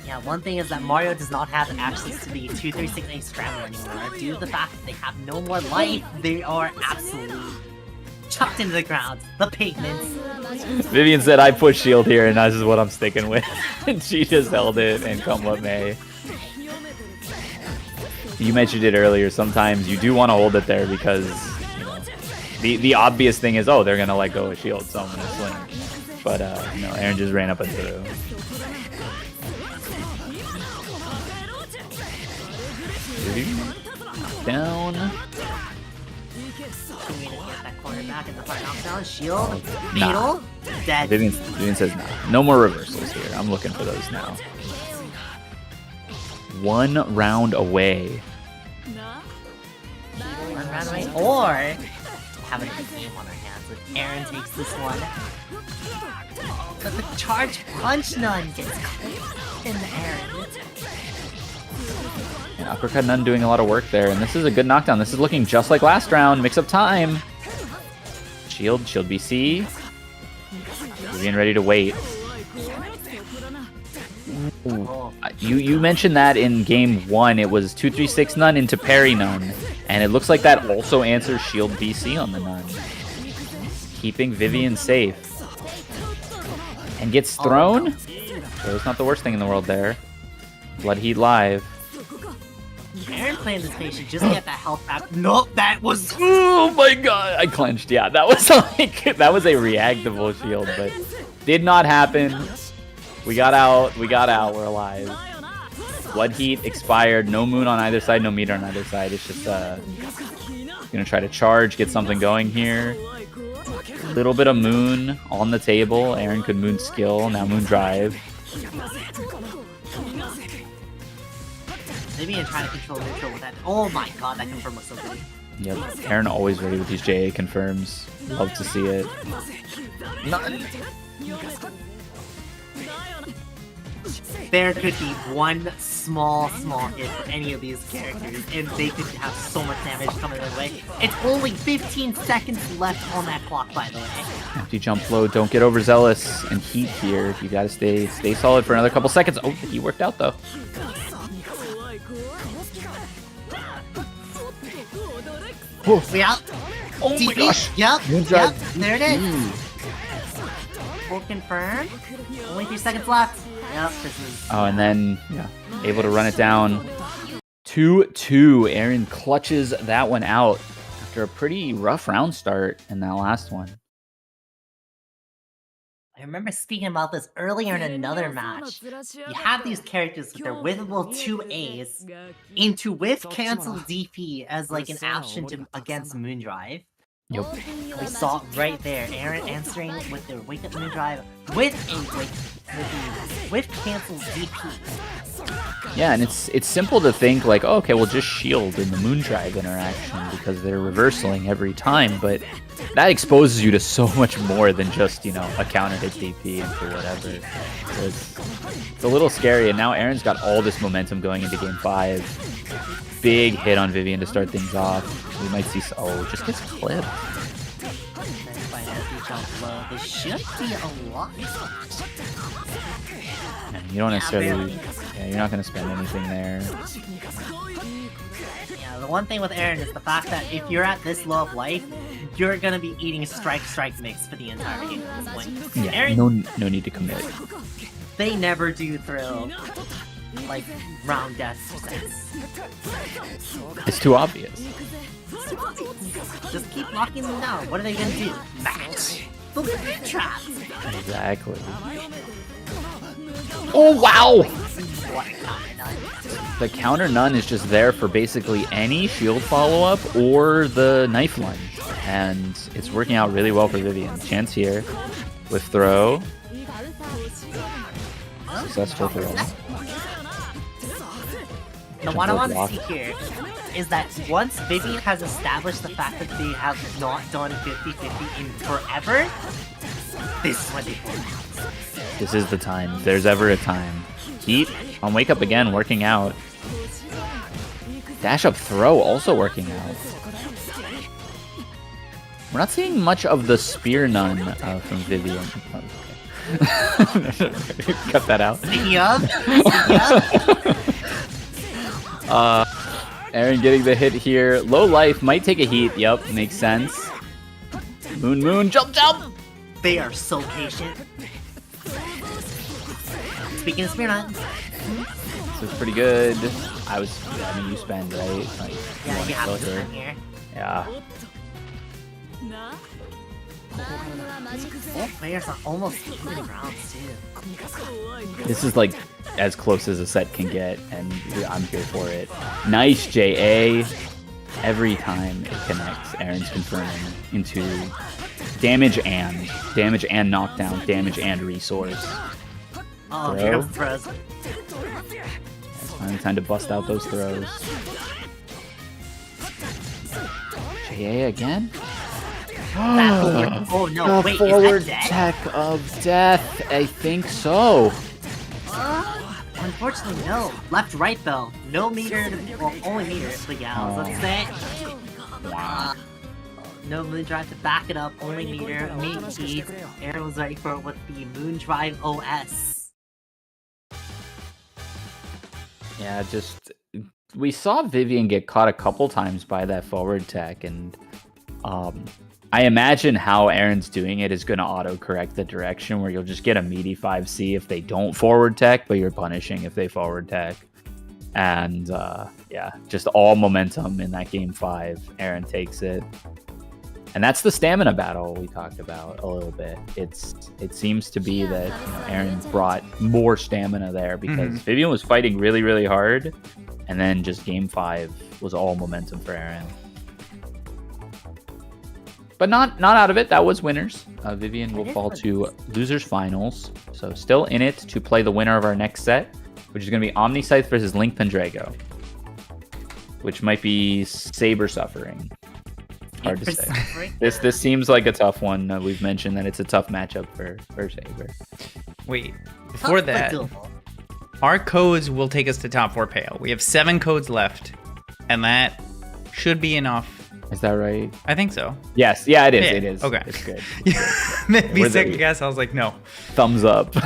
Yeah, one thing is that Mario does not have access to the 2-3-6-8 scramble anymore. Due to the fact that they have no more life, they are absolutely chucked into the ground. The pavements. Vivian said, I push shield here, and this is what I'm sticking with. And she just held it, and come what may. You mentioned it earlier, sometimes you do want to hold it there because, you know, the obvious thing is, oh, they're going to let go of shield, so I'm going to swing. But, you know, Erin just ran up and through. Down. That corner back in the front knockdown. Shield. Nah. Beetle. Dead. Vivian says no. No more reversals here. I'm looking for those now. 1 round away. One round away. Or have a good game on our hands if Erin takes this one. But the charge punch nun gets clipped in the Erin. Yeah, Uppercut Nun doing a lot of work there, and this is a good knockdown. This is looking just like last round. Mix up time. Shield BC. Vivian ready to wait. Ooh. You mentioned that in game 1, it was 2-3-6 Nun into parry Nun, and it looks like that also answers shield BC on the Nun, keeping Vivian safe. And gets thrown. So it's not the worst thing in the world there. Blood Heat live. Erin playing this patient just get that health back. Nope, that was. Oh my god! I clenched. Yeah, that was like that was a reactable shield, but did not happen. We got out. We're alive. Blood Heat expired. No moon on either side. No meter on either side. It's just gonna try to charge, get something going here. A little bit of moon on the table. Erin could moon skill. Now moon drive. Vivian trying to control neutral with that. Oh my god, that confirm was so good. Yep. Erin always ready with these JA confirms. Love to see it. There could be one small hit for any of these characters, and they could have so much damage coming their way. It's only 15 seconds left on that clock, by the way. Empty jump flow. Don't get overzealous and heat here. You gotta stay solid for another couple seconds. Oh, he worked out though. Yeah. Oh my gosh. Yep. There it is. Full confirm. Only 3 seconds left. Yep. This is. Oh, and then yeah, able to run it down. 2-2. Erin clutches that one out after a pretty rough round start in that last one. I remember speaking about this earlier in another match. You have these characters with their whiffable 2As into whiff cancel DP as like an option to against Moondrive. Yep. We saw it right there. Erin answering with their wake up Moondrive with a whiff cancel DP. Yeah, and it's simple to think like, oh, okay, we'll just shield in the Moondrive interaction because they're reversaling every time, but that exposes you to so much more than just, you know, a counter hit DP into whatever. So it's a little scary, and now Erin's got all this momentum going into game 5. Big hit on Vivian to start things off. We might see. Oh, just gets clipped. This should be a lot. And you don't necessarily. Yeah, you're not going to spend anything there. Yeah, the one thing with Erin is the fact that if you're at this low of life, you're going to be eating strike mix for the entire game at this point. Yeah, Erin, no need to commit. They never do throw like round death sets. It's too obvious. Just keep locking them down. What are they gonna do? Match. They'll get trapped. Exactly. Oh wow! What a counter nun. The counter nun is just there for basically any shield follow-up or the knife lunge, and it's working out really well for Vivian. Chance here with throw. Successful throw. Now what I want to see here is that once Vivian has established the fact that they have not done 50-50 in forever, this is when they pull out. This is the time. If there's ever a time. Heat on wake up again, working out. Dash up throw also working out. We're not seeing much of the spear nun from Vivian. Cut that out. Erin getting the hit here. Low life, might take a heat. Yep, makes sense. Moon, jump! They are so patient. Speaking of Spear Nut. This is pretty good. I mean, you spend, right? Like, Yeah, you have to here. spend here. Yeah. Both players are almost even rounds too. This is like as close as a set can get, and I'm here for it. Nice JA. Every time it connects, Erin's confirming into damage and knockdown, damage and resource. Oh, Throw. beautiful throws. It's finally time to bust out those throws. JA again? Oh no, wait, forward is that dead? tech of death. I think so. Unfortunately, no. Left, right though. No meter, well, only meter, but yeah, let's say. No moon drive to back it up, only meter, main key. Erin was ready for it with the moon drive OS. Yeah, just we saw Vivian get caught a couple times by that forward tech, and I imagine how Erin's doing it is going to auto-correct the direction where you'll just get a meaty 5C if they don't forward tech, but you're punishing if they forward tech. And yeah, just all momentum in that game 5. Erin takes it. And that's the stamina battle we talked about a little bit. It seems to be that Erin brought more stamina there because Vivian was fighting really, really hard. And then just game 5 was all momentum for Erin. But not out of it. That was winners. Vivian will fall to losers finals. So still in it to play the winner of our next set, which is going to be OmniSScythe versus Link Pendrago, which might be Saber suffering. Hard to say. This seems like a tough one. We've mentioned that it's a tough matchup for Saber. Wait, before that, our codes will take us to top 4 payout. We have 7 codes left, and that should be enough. Is that right? I think so. Yes. Yeah, it is. Yeah, It is. okay. It's good. Maybe second guess. I was like, no. Thumbs up. Claim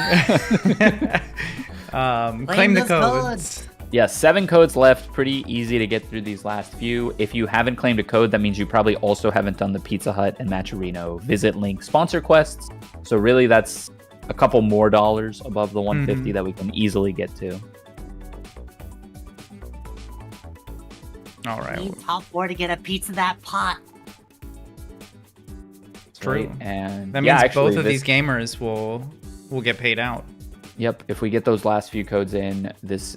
the codes. Yeah, 7 codes left. Pretty easy to get through these last few. If you haven't claimed a code, that means you probably also haven't done the Pizza Hut and Matcherino Visit Link sponsor quests. So really, that's a couple more dollars above the 150 that we can easily get to. All right. Need top 4 to get a piece of that pot. True. Right? And that means yeah, actually, both of these gamers will get paid out. Yep. If we get those last few codes in,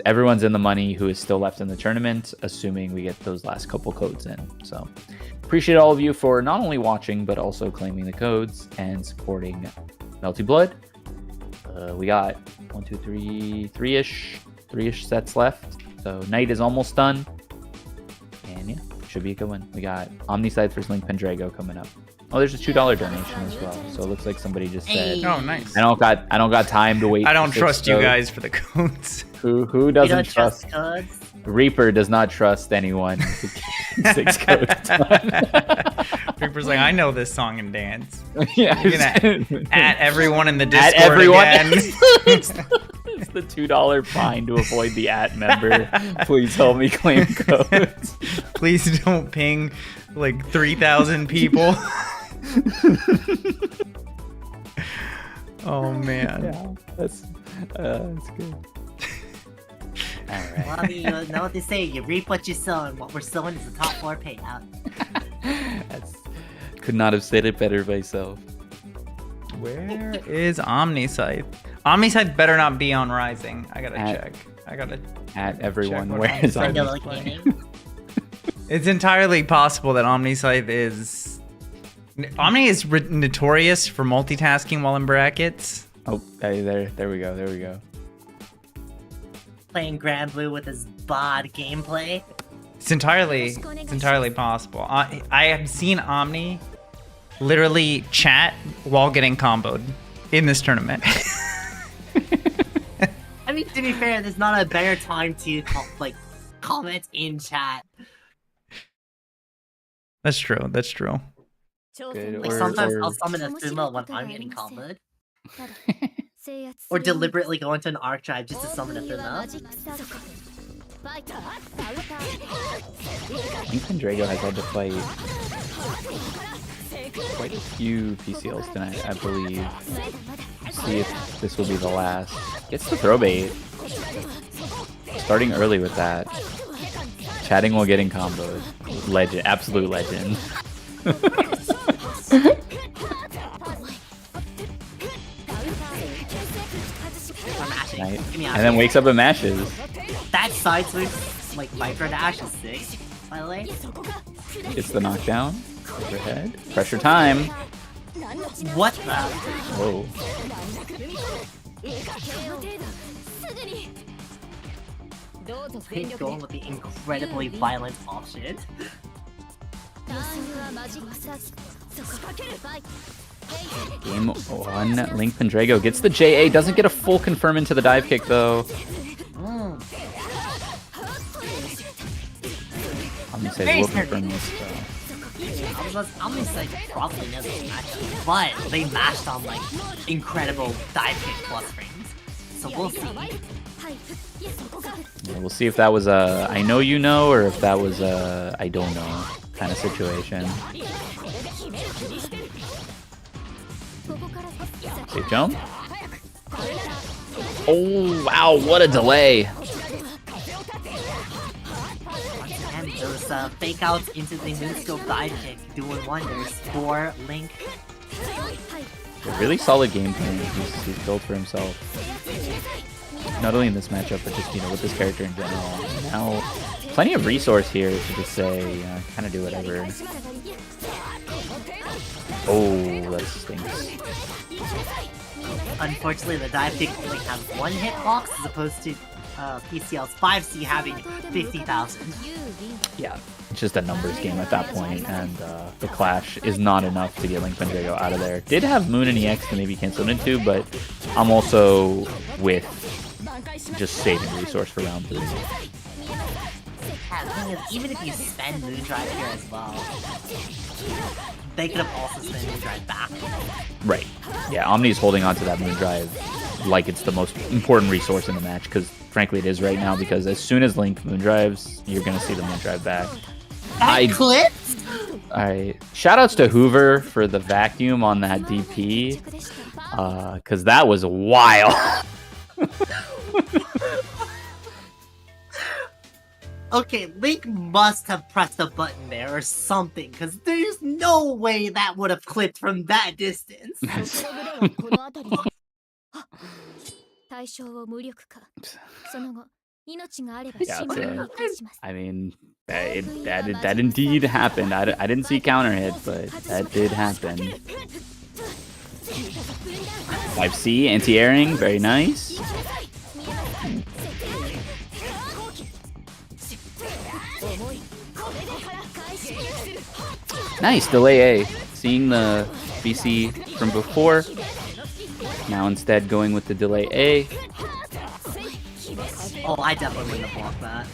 everyone's in the money who is still left in the tournament, assuming we get those last couple codes in. So appreciate all of you for not only watching, but also claiming the codes and supporting Melty Blood. We got 1, 2, 3, 3-ish sets left. So night is almost done. And yeah, should be a good one. We got OmniSScythe versus Link Pendrago coming up. Oh, there's a $2 donation as well. So it looks like somebody just said, Oh, nice. I don't got time to wait. I don't for 6 trust you codes." guys for the codes. Who doesn't You don't trust? codes? Reaper does not trust anyone. 6 codes done. Reaper's like, I know this song and dance. Yeah, You're gonna at everyone in the at Discord everyone. again. It's the $2 fine to avoid the member. Please help me claim codes. Please don't ping like 3,000 people. Oh man. Yeah, that's good. All right. Well, you know what they say, you reap what you sow, and what we're sowing is the top 4 payout. Could not have said it better myself. Where is OmniSScythe? OmniSScythe better not be on Rising. I gotta check. At everyone, check where is Vanilla OmniSScythe? gaming. It's entirely possible that OmniSScythe is... Omni is notorious for multitasking while in brackets. Oh, hey, there we go. Playing Grand Blue with his bod gameplay. It's entirely possible. I have seen Omni literally chat while getting comboed in this tournament. I mean, to be fair, there's not a better time to comment in chat. That's true. Good. Like sometimes I'll summon a Thuma when I'm getting comboed. Or deliberately go into an archetype just to summon a Thuma. I think Pendrago has had to fight quite a few PCLs tonight, I believe. See if this will be the last. Gets the throw bait. Starting early with that. Chatting while getting comboed. Legend, absolute legend. Nice. And then wakes up and mashes. That side switch, like micro dash, is sick. By the way, It's the knockdown. Overhead. Pressure time. what the? Whoa. He's going with the incredibly violent option. Game 1. Link Pendrago gets the JA. Doesn't get a full confirm into the dive kick though. OmniSScythe will confirm this though. OmniSScythe probably knows this matchup, but they mashed on like incredible dive kick plus frames. So we'll see. Yeah, we'll see if that was a I know you know or if that was a I don't know kind of situation. Safe jump. Oh wow, what a delay. And those fake outs into the moonscope dive kick doing wonders for Link. A really solid game plan he's built for himself. Not only in this matchup, but just, you know, with this character in general. Now, plenty of resource here to just say, kind of do whatever. Oh, that stinks. Unfortunately, the dive kick only has one hitbox as opposed to PCL's 5C having 50,000. Yeah, it's just a numbers game at that point, and the clash is not enough to get Link Pendrago out of there. Did have Moon and EX to maybe cancel it into, but I'm also with just saving resource for round 3. Yeah, the thing is, even if you spend Moondrive here as well, they could have also spent Moondrive back. Right. Yeah, Omni's holding on to that Moondrive like it's the most important resource in the match, because frankly it is right now, because as soon as Link Moondrives, you're going to see the Moondrive back. Clips? Alright. Shoutouts to Hoover for the vacuum on that DP, because that was wild. Okay, Link must have pressed a button there or something, because there's no way that would have clipped from that distance. I mean, that indeed happened. I didn't see counter hit, but that did happen. 5C, anti-airing, very nice. Nice, delay A. Seeing the BC from before. Now instead going with the delay A. Oh, I definitely wouldn't have blocked that.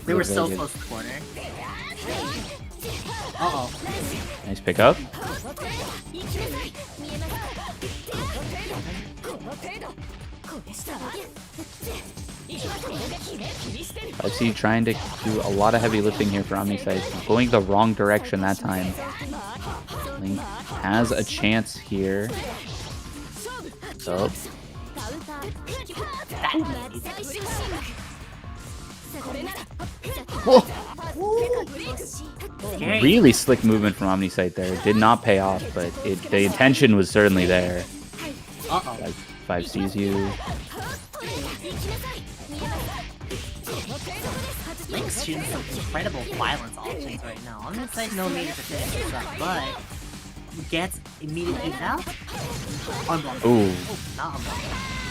They were so close to the corner. Uh-oh. Nice pickup. I see trying to do a lot of heavy lifting here for OmniSScythe. Going the wrong direction that time. Link has a chance here. So. Really slick movement from OmniSScythe there. Did not pay off, but the intention was certainly there. Uh-oh. 5 sees you. Link's shooting some incredible violence options right now. OmniSScythe no need to finish this up, but gets immediate use out. Unblocked. Ooh. Not unblocked.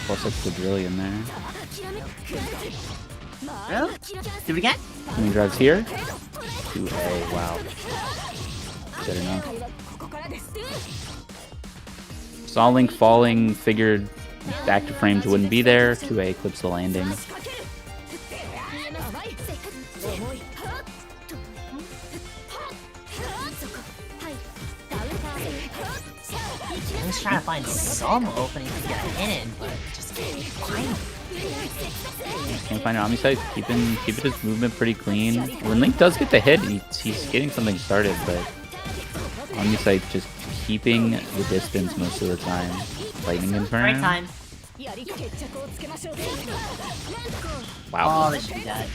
Plus up the drillion there. Really? Do it again? He drives here. 2A, wow. Good enough. Saw Link falling, figured active frames wouldn't be there. 2A clips the landing. Link's trying to find some opening to get a hit in, but just can't find it. Can't find an OmniSScythe. Keeping his movement pretty clean. When Link does get the hit, he's getting something started, but OmniSScythe just keeping the distance most of the time. Lightning confirm. Right time. Wow. Oh, this should be dead.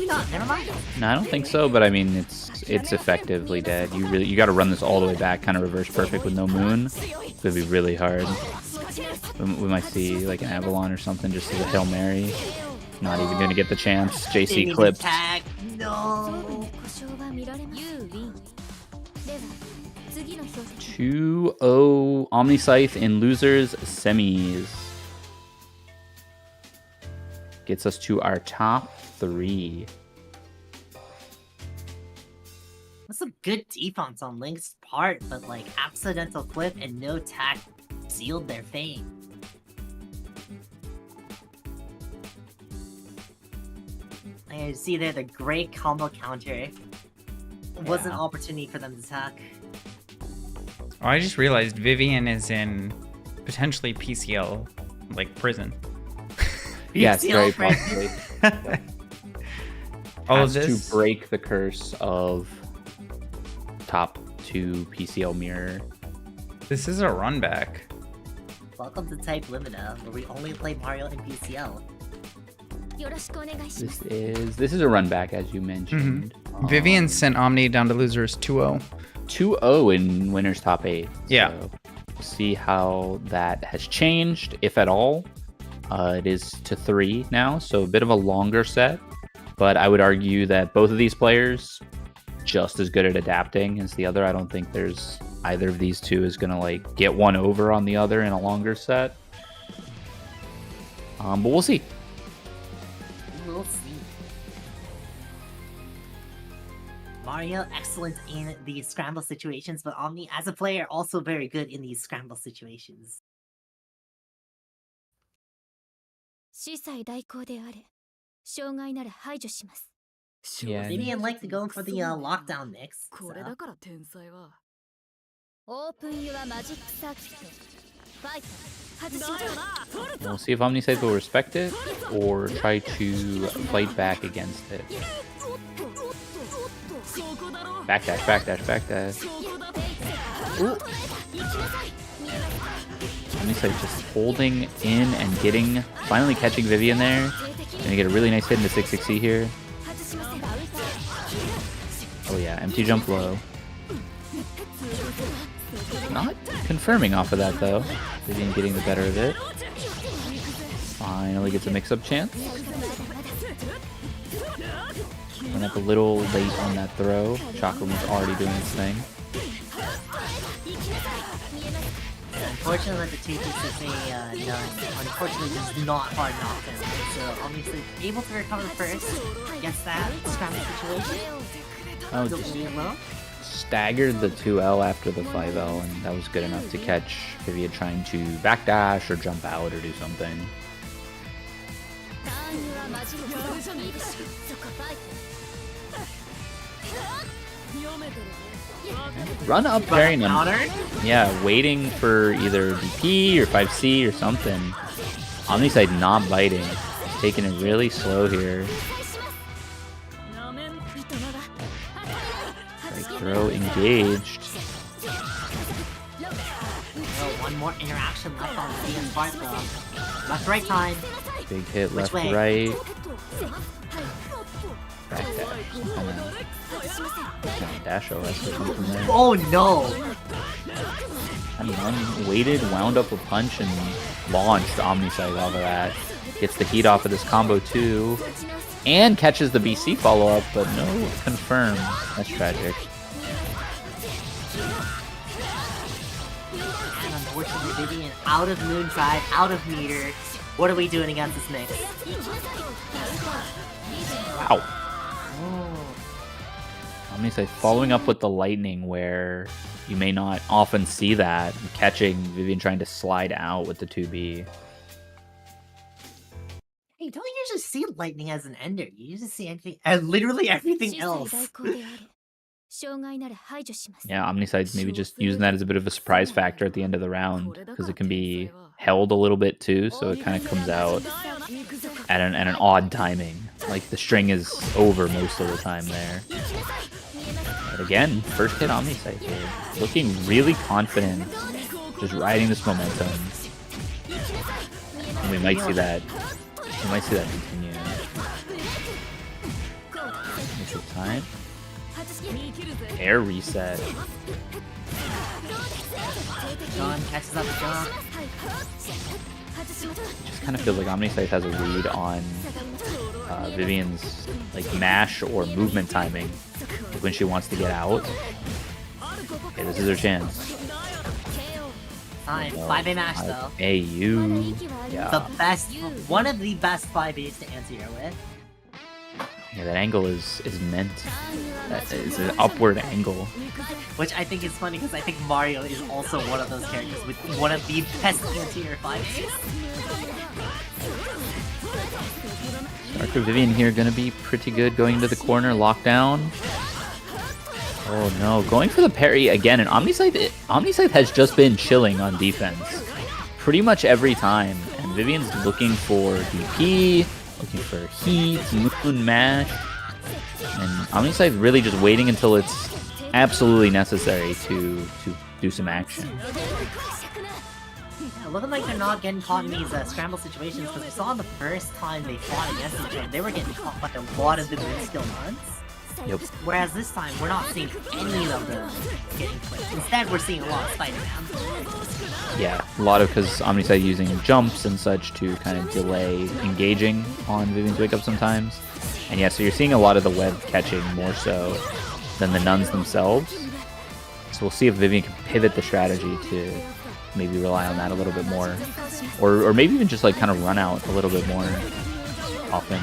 No, never mind. No, I don't think so, but I mean it's effectively dead. You got to run this all the way back, kind of reverse perfect with no moon. It's gonna be really hard. We might see like an Avalon or something just as a Hail Mary. Not even gonna get the chance. JC clips. Tag. No. 2-0 OmniSScythe in losers semis. Gets us to our top 3. That's some good defense on Link's part, but like accidental clip and no tag sealed their fate. I see there the great combo counter. Was an opportunity for them to attack. Oh, I just realized Vivian is in potentially PCL, like prison. Yes, PCL very prison. possibly. All Has of this to break the curse of top 2 PCL mirror. This is a run back. Welcome to Type Lumina, where we only play Mario in PCL. This is a run back, as you mentioned. Vivian sent Omni down to losers 2-0. 2-0 in winners top 8. Yeah. So we'll see how that has changed, if at all. It is to 3 now, so a bit of a longer set. But I would argue that both of these players just as good at adapting as the other. I don't think there's either of these two is gonna like get one over on the other in a longer set. But we'll see. We'll see. Mario, excellent in the scramble situations, but Omni, as a player, also very good in these scramble situations. Yeah. Vivian liked to go for the lockdown mix. So. We'll see if OmniSScythe will respect it or try to fight back against it. Backdash, backdash, backdash. OmniSScythe just holding in and getting, finally catching Vivian there. Gonna get a really nice hit into 660 here. Oh yeah, empty jump low. Not confirming off of that though. Vivian getting the better of it. Finally gets a mix-up chance. Went up a little late on that throw. Chocolate was already doing its thing. Unfortunately, the 2-2-6 none. Unfortunately, just not hard knockdown. So obviously able to recover first. Gets that scramble situation. Oh, Still just being low. staggered the 2L after the 5L, and that was good enough to catch Vivian trying to backdash or jump out or do something. Run up very nice. Yeah, waiting for either DP or 5C or something. OmniSScythe not biting. He's taking it really slow here. Right throw engaged. One more interaction left on Vivian's part though. Left right time. Big hit left way? right. Backdash. Dash OS or something there. Oh no! And one waited, wound up a punch, and launched OmniSScythe off of that. Gets the heat off of this combo too. And catches the BC follow-up, but no confirm. That's tragic. And unfortunately, Vivian out of Moon Drive, out of meter. What are we doing against this mix? Wow. OmniSScythe following up with the lightning, where you may not often see that. Catching Vivian trying to slide out with the 2B. Hey, don't you usually see lightning as an ender? You usually see anything, literally everything else. Yeah, OmniSScythe maybe just using that as a bit of a surprise factor at the end of the round, because it can be held a little bit too, so it kind of comes out at an odd timing. Like the string is over most of the time there. But again, first hit OmniSScythe here. Looking really confident. Just riding this momentum. And we might see that. We might see that continue. Initial time. Air reset. John catches up with John. Just kind of feels like OmniSScythe has a read on Vivian's like mash or movement timing, like when she wants to get out. Okay, this is her chance. Fine, 5A mash though. AU. Yeah. The best, one of the best 5As to anti-air with. Yeah, that angle is meant. That is an upward angle. Which I think is funny because I think Mario is also one of those characters with one of the best anti-air 5As. Darker Vivian here gonna be pretty good going into the corner, lockdown. Oh no, going for the parry again, and OmniSScythe has just been chilling on defense pretty much every time, and Vivian's looking for DP, looking for heat, moon mash, and OmniSScythe really just waiting until it's absolutely necessary to do some action. Yeah, looking like they're not getting caught in these scramble situations because we saw the first time they fought against each other, they were getting caught by a lot of the skill months. Yep. Whereas this time, we're not seeing any of them getting clipped. Instead, we're seeing a lot of Spider-Man. Yeah, a lot of because OmniSScythe using jumps and such to kind of delay engaging on Vivian's wake up sometimes. And yeah, so you're seeing a lot of the web catching more so than the nuns themselves. So we'll see if Vivian can pivot the strategy to maybe rely on that a little bit more. Or maybe even just like kind of run out a little bit more often.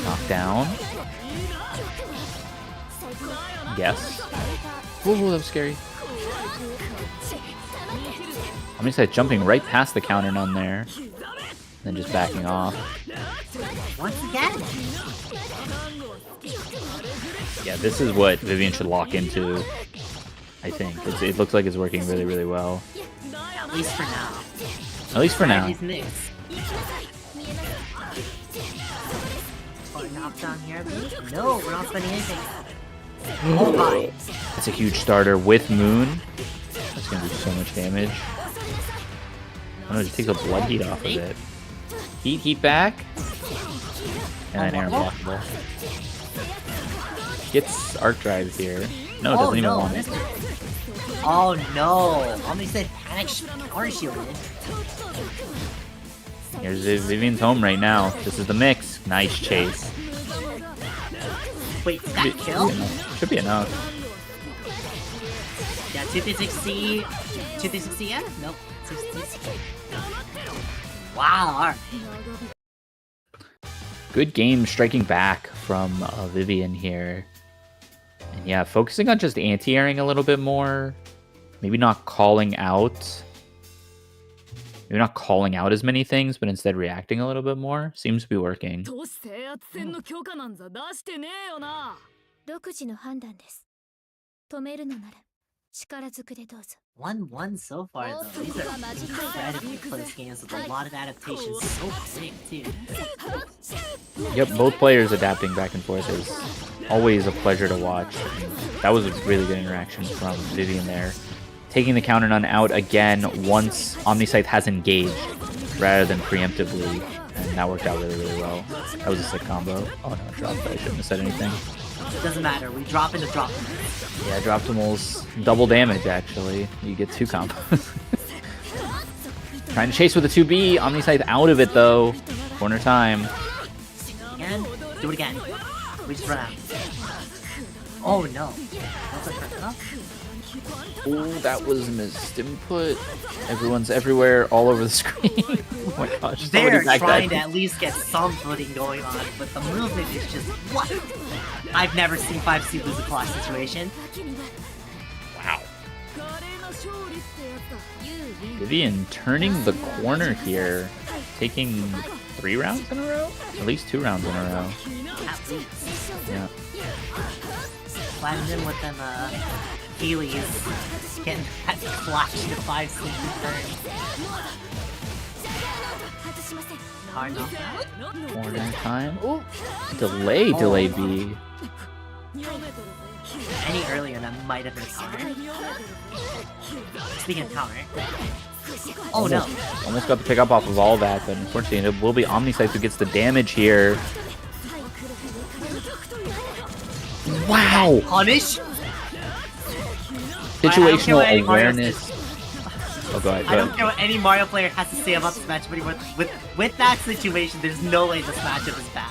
Knockdown. Yes. Whoa, that was scary. OmniSScythe jumping right past the counter nun there. Then just backing off. Once again. Yeah, this is what Vivian should lock into, I think. It looks like it's working really, really well. At least for now. At least for now. Down here, no, we're not spending anything. Oh my! That's a huge starter with Moon. That's gonna do so much damage. Oh no, it just takes a blood heat off of it. Heat back. And then air blockable. Gets arc drive here. No, it doesn't even want it. Oh no! OmniSScythe panic power shielded. Here's Vivian's home right now. This is the mix. Nice chase. Wait, that kill? Should be enough. Yeah, 260. 260, yeah? Nope. 60. Wow, alright. Good game striking back from Vivian here. And yeah, focusing on just anti-airing a little bit more. Maybe not calling out. Maybe not calling out as many things, but instead reacting a little bit more. Seems to be working. 1-1 so far though. These are incredibly close games with a lot of adaptations. So quick too. Yep, both players adapting back and forth is always a pleasure to watch. And that was a really good interaction from Vivian there. Taking the counter nun out again once OmniSScythe has engaged rather than preemptively, and that worked out really, really well. That was a sick combo. Oh no, dropped. I shouldn't have said anything. It doesn't matter, we drop into drop. Yeah, drop tumals double damage actually. You get 2 combos. Trying to chase with a 2B. OmniSScythe out of it though. Corner time. Again? Do it again. We just run out. Oh no. Oh, that was missed input. Everyone's everywhere, all over the screen. Oh my gosh. They're trying to at least get some footing going on, but the movement is just what? I've never seen 5C lose a class situation. Wow. Vivian turning the corner here, taking 3 rounds in a row? At least 2 rounds in a row. At least. Yeah. Flattened in with them, Heelys. Getting that flash to 5C turn. Hard knocked out. Corner time. Oh, delay B. Any earlier, that might have been a counter. Speaking of counter. Oh no. Almost got the pick up off of all that, but unfortunately it will be OmniSScythe who gets the damage here. Wow! Punish? Situational awareness. Oh, go ahead. I don't care what any Mario player has to say about this matchup anymore. With that situation, there's no way this matchup is bad.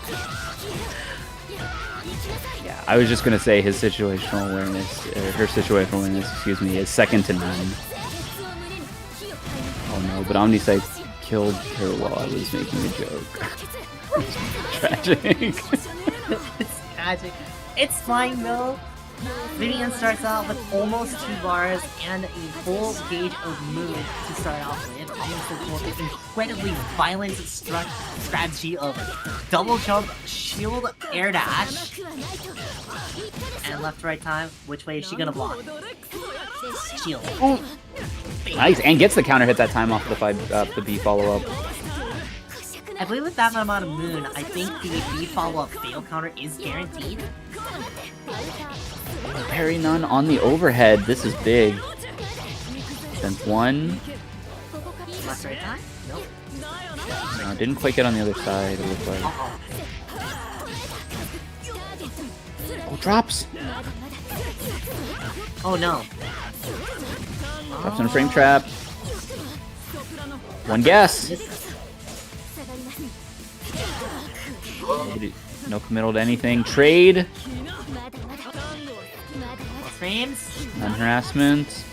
Yeah, I was just gonna say his situational awareness, or her situational awareness, excuse me, is second to none. Oh no, but OmniSScythe killed her while I was making a joke. Tragic. It's tragic. It's fine though. Vivian starts out with almost 2 bars and a full gauge of move to start off with. OmniSScythe with this incredibly violent strategy of double jump, shield, air dash, and left to right time. Which way is she gonna block? Shield. Oh. Nice, and gets the counter hit that time off the B follow up. I believe with that amount of moon, I think the B follow-up fail counter is guaranteed. Parry none on the overhead. This is big. Sent one. Left right time? Nope. No, didn't quite get on the other side, it looked like. Oh, drops! Oh no. Drops in a frame trap. One guess! No committal to anything. Trade. Frames. Non-harassment.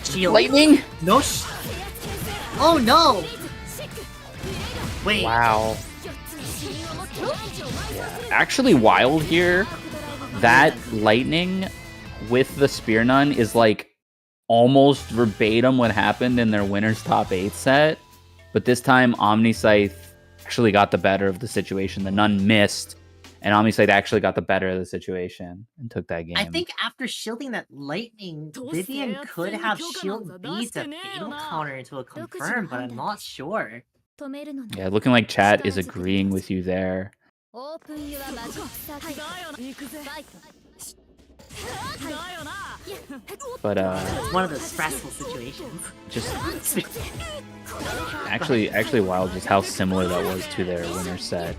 Shield. Lightning. No oh no! Wait. Wow. Yeah. Actually wild here. That lightning with the Spear Nun is like almost verbatim what happened in their winner's top 8 set. But this time OmniSScythe actually got the better of the situation. The Nun missed, and OmniSScythe actually got the better of the situation and took that game. I think after shielding that lightning, Vivian could have shield B to fatal counter into a confirm, but I'm not sure. Yeah, looking like chat is agreeing with you there. But It's one of those stressful situations. just actually wild just how similar that was to their winner set.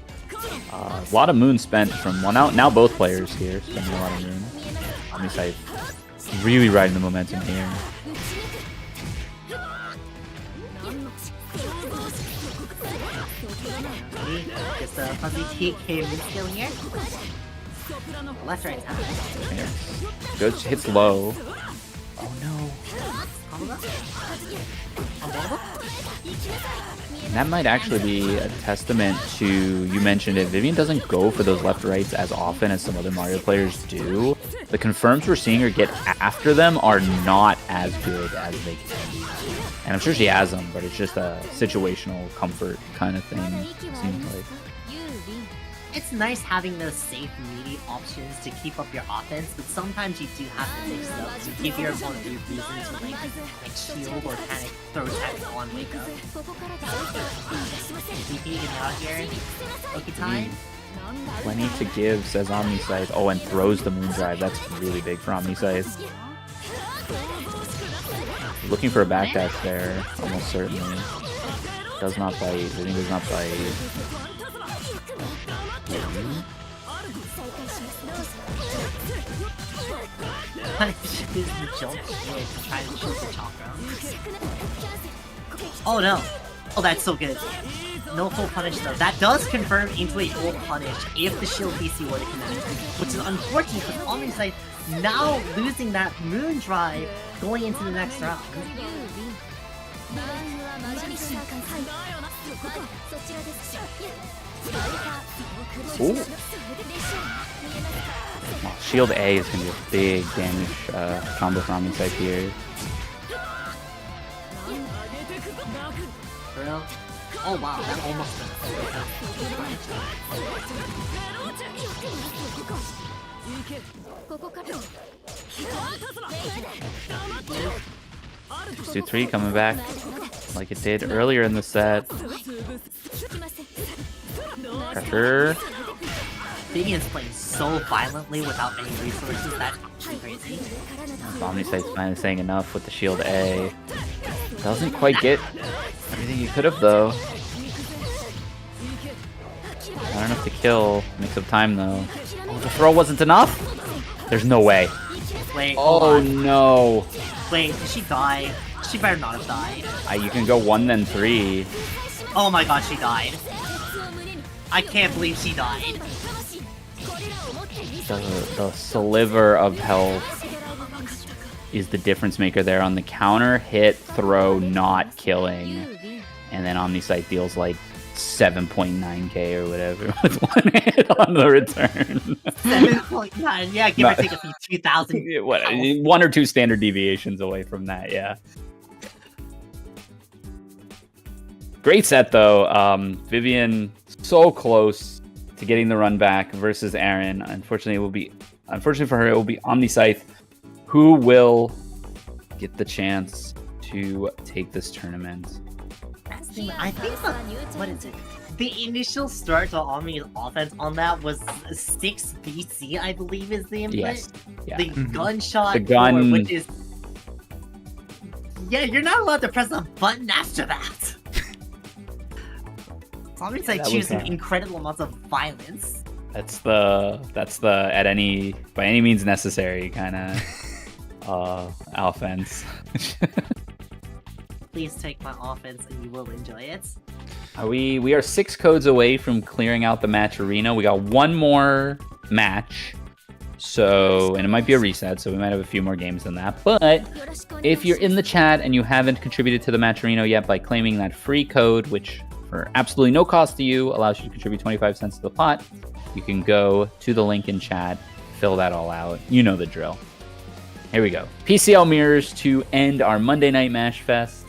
A lot of moon spent from now both players here spending a lot of moon. OmniSScythe really riding the momentum here. Just a fuzzy TK mid skill here. Left right time. Yeah. Goes hits low. Oh no. And that might actually be a testament to, you mentioned it, Vivian doesn't go for those left rights as often as some other Mario players do. The confirms we're seeing her get after them are not as good as they can be. And I'm sure she has them, but it's just a situational comfort kind of thing, it seems like. It's nice having those safe melee options to keep up your offense, but sometimes you do have to mix it up to give your opponent reasons to like shield or panic, throw attack on wake up. DP getting out here. Okay, time. Plenty to give, says OmniSScythe. Oh, and throws the moon drive. That's really big for OmniSScythe. Looking for a backdash there, almost certainly. Does not bite. I think does not bite. Use the jump shield to try to shoot the chakra. Oh no! Oh, that's so good. No full punish though. That does confirm into a full punish if the shield BC were to connect, which is unfortunate because OmniSScythe now losing that moon drive going into the next round. Ooh. Well, shield A is going to be a big damage combo for OmniSScythe here. Bro. Oh wow, that almost Two, 3 coming back. like it did earlier in the set. Pressure. Vivian's playing so violently without any resources. That's actually crazy. OmniSScythe's finally saying enough with the shield A. Doesn't quite get everything he could have though. Not enough to kill. Makes up time though. Oh, the throw wasn't enough? There's no way. Wait, hold Oh on. no. Wait, did she die? She better not have died. You can go 1 then 3. Oh my god, she died. I can't believe she died. The sliver of health is the difference maker there on the counter, hit, throw, not killing. And then OmniSScythe deals like 7.9k or whatever with 1 hit on the return. 7.9, yeah, give or take a few 2,000. 1 or 2 standard deviations away from that, yeah. Great set though. Vivian so close to getting the run back versus Erin. Unfortunately for her, it will be OmniSScythe who will get the chance to take this tournament. I think what is it? The initial start to Omni's offense on that was 6 BC, I believe is the input. Yes. Yeah. The gunshot The gun- core, which is... Yeah, you're not allowed to press a button after that. Omni's like that was choosing incredible amounts of violence. That's the by any means necessary kind of offense. Please take my offense and you will enjoy it. We are 6 codes away from clearing out the match arena. We got 1 more match. So, and it might be a reset, so we might have a few more games than that. But if you're in the chat and you haven't contributed to the match arena yet by claiming that free code, which for absolutely no cost to you allows you to contribute 25 cents to the pot, you can go to the link in chat, fill that all out. You know the drill. Here we go. PCL mirrors to end our Monday night Mashfest.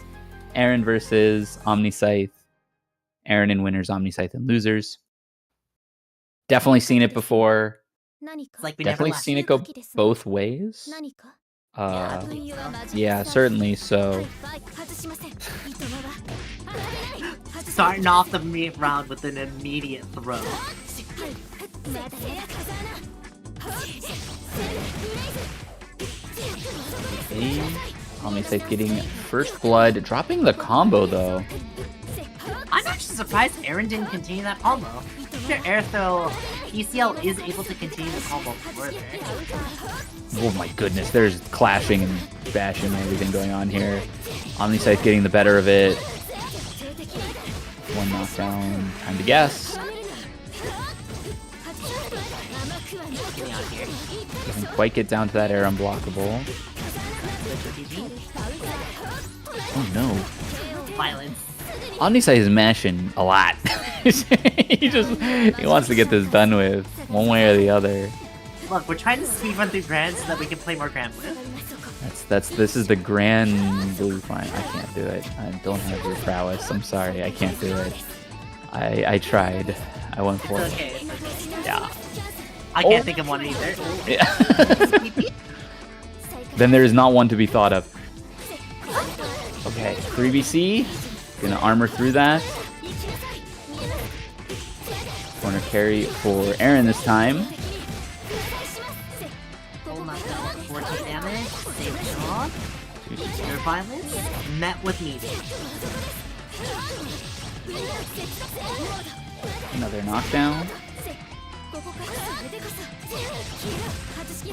Erin versus OmniSScythe. Erin in winners, OmniSScythe in losers. Definitely seen it before. It's like we Definitely never left. seen it go both ways. Yeah, certainly so. Starting off the round with an immediate throw. Okay. OmniSScythe getting first blood, dropping the combo though. I'm actually surprised Erin didn't continue that combo. Though PCL is able to continue the combo further. Oh my goodness, there's clashing and bashing and everything going on here. OmniSScythe getting the better of it. 1 knockdown, time to guess. Get me out of here. Doesn't quite get down to that air unblockable. Oh no. Violence. OmniSScythe is mashing a lot. he wants to get this done with, one way or the other. Look, we're trying to speedrun through Grand so that we can play more Grand with. This is the grand blue fine. I can't do it. I don't have your prowess. I'm sorry, I can't do it. I tried. I went for it. Okay. Yeah. I can't think of one either. Yeah. Then there is not one to be thought of. Okay, 3BC. Gonna armor through that. Corner carry for Erin this time. Oh my god, 14 damage, save shot. Your violence, met with medium. Another knockdown.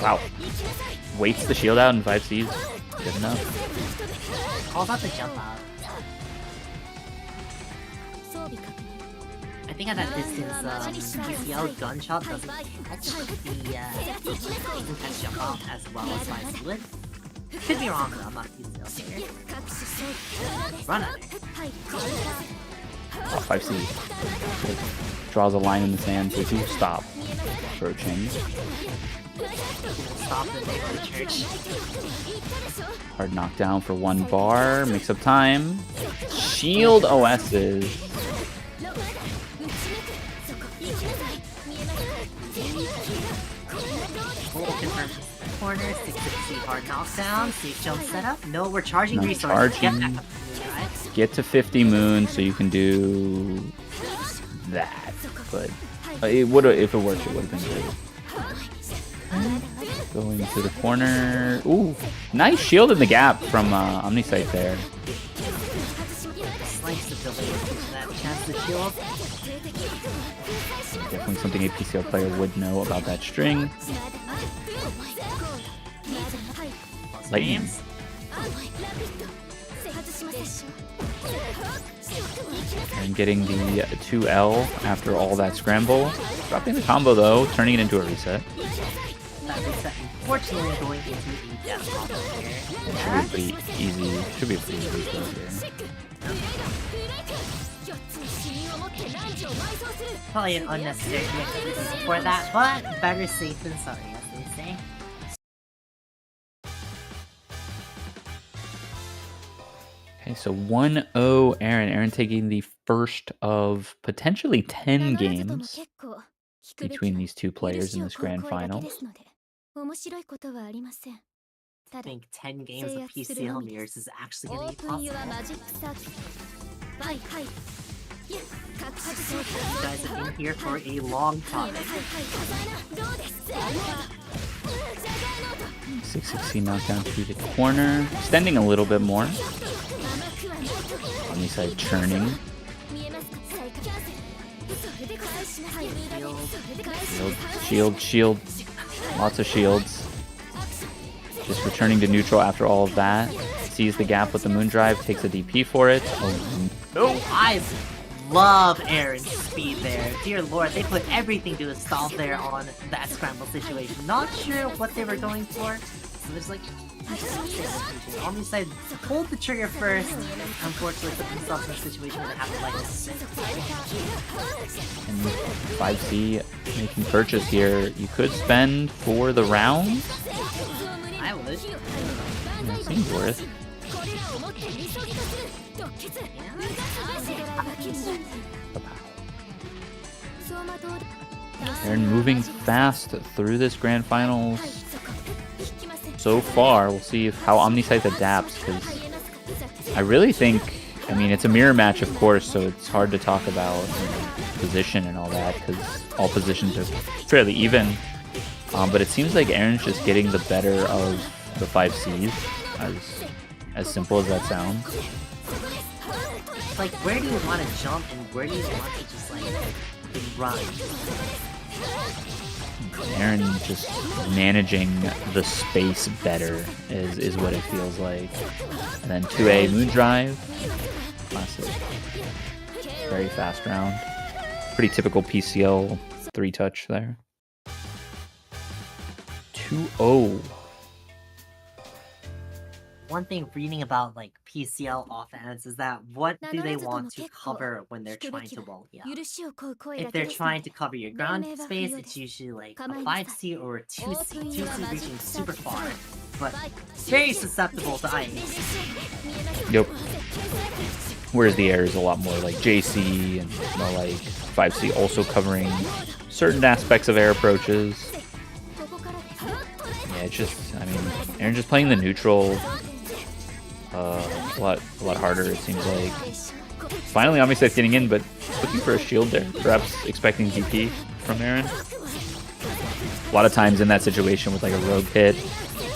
Wow. Waits the shield out in 5Cs. Good enough. Calls out the jump out. I think at that distance, PCL gunshot doesn't catch doesn't catch jump out as well as 5C would. Could be wrong though, I'm not PCL here. Run at it. Oh, 5C. Draws a line in the sand to stop approaching. Stop the day for the church. Hard knockdown for 1 bar. Makes up time. Shield OS's. Corner, 660 hard knockdown, safe jump setup. No, we're charging Not resources. Get charging. back up to me, guys. get to 50 moon so you can do that. But it would, if it worked, it would have been great. Going to the corner. Ooh, nice shield in the gap from OmniSScythe there. Definitely something a PCL player would know about that string. Lightning. And getting the 2L after all that scramble. Dropping the combo though, turning it into a reset. That reset, unfortunately, going into the death combo here. It should be pretty easy. Should be a pretty easy throw here. Probably an unnecessary mix for that, but better safe than sorry, as they say. Okay, so 1-0 Erin. Erin taking the first of potentially 10 games between these two players in this grand final. I think 10 games of PCL mirrors is actually going to be possible. You guys have been here for a long time. 660 knockdown to the corner, extending a little bit more. OmniSScythe churning. Shield, shield, lots of shields. Just returning to neutral after all of that. Sees the gap with the moon drive, takes a DP for it. Oh, no, I love Erin's speed there. Dear lord, they put everything to a stop there on that scramble situation. Not sure what they were going for. So there's like OmniSScythe pulled the trigger first. Unfortunately, put themselves in a situation where they have to like sit. And 5C making purchase here. You could spend for the round. I would. Yeah, seems worth. Erin moving fast through this grand finals. So far, we'll see how OmniSScythe adapts, because I really think, I mean, it's a mirror match, of course, so it's hard to talk about position and all that, because all positions are fairly even. But it seems like Erin's just getting the better of the 5Cs, as simple as that sounds. Like, where do you want to jump and where do you want to just, like, run? Erin just managing the space better is what it feels like. And then 2A moon drive. Classic. Very fast round. Pretty typical PCL 3-touch there. 2-0. One thing reading about like PCL offense is that what do they want to cover when they're trying to wall you up? If they're trying to cover your ground space, it's usually like a 5C or a 2C. 2C reaching super far, but very susceptible to ice. Yep. Whereas the air is a lot more like JC and more like 5C, also covering certain aspects of air approaches. Yeah, it's just, I mean, Erin just playing the neutral a lot harder, it seems like. Finally, OmniSScythe getting in, but looking for a shield there. Perhaps expecting DP from Erin. A lot of times in that situation with like a rogue hit,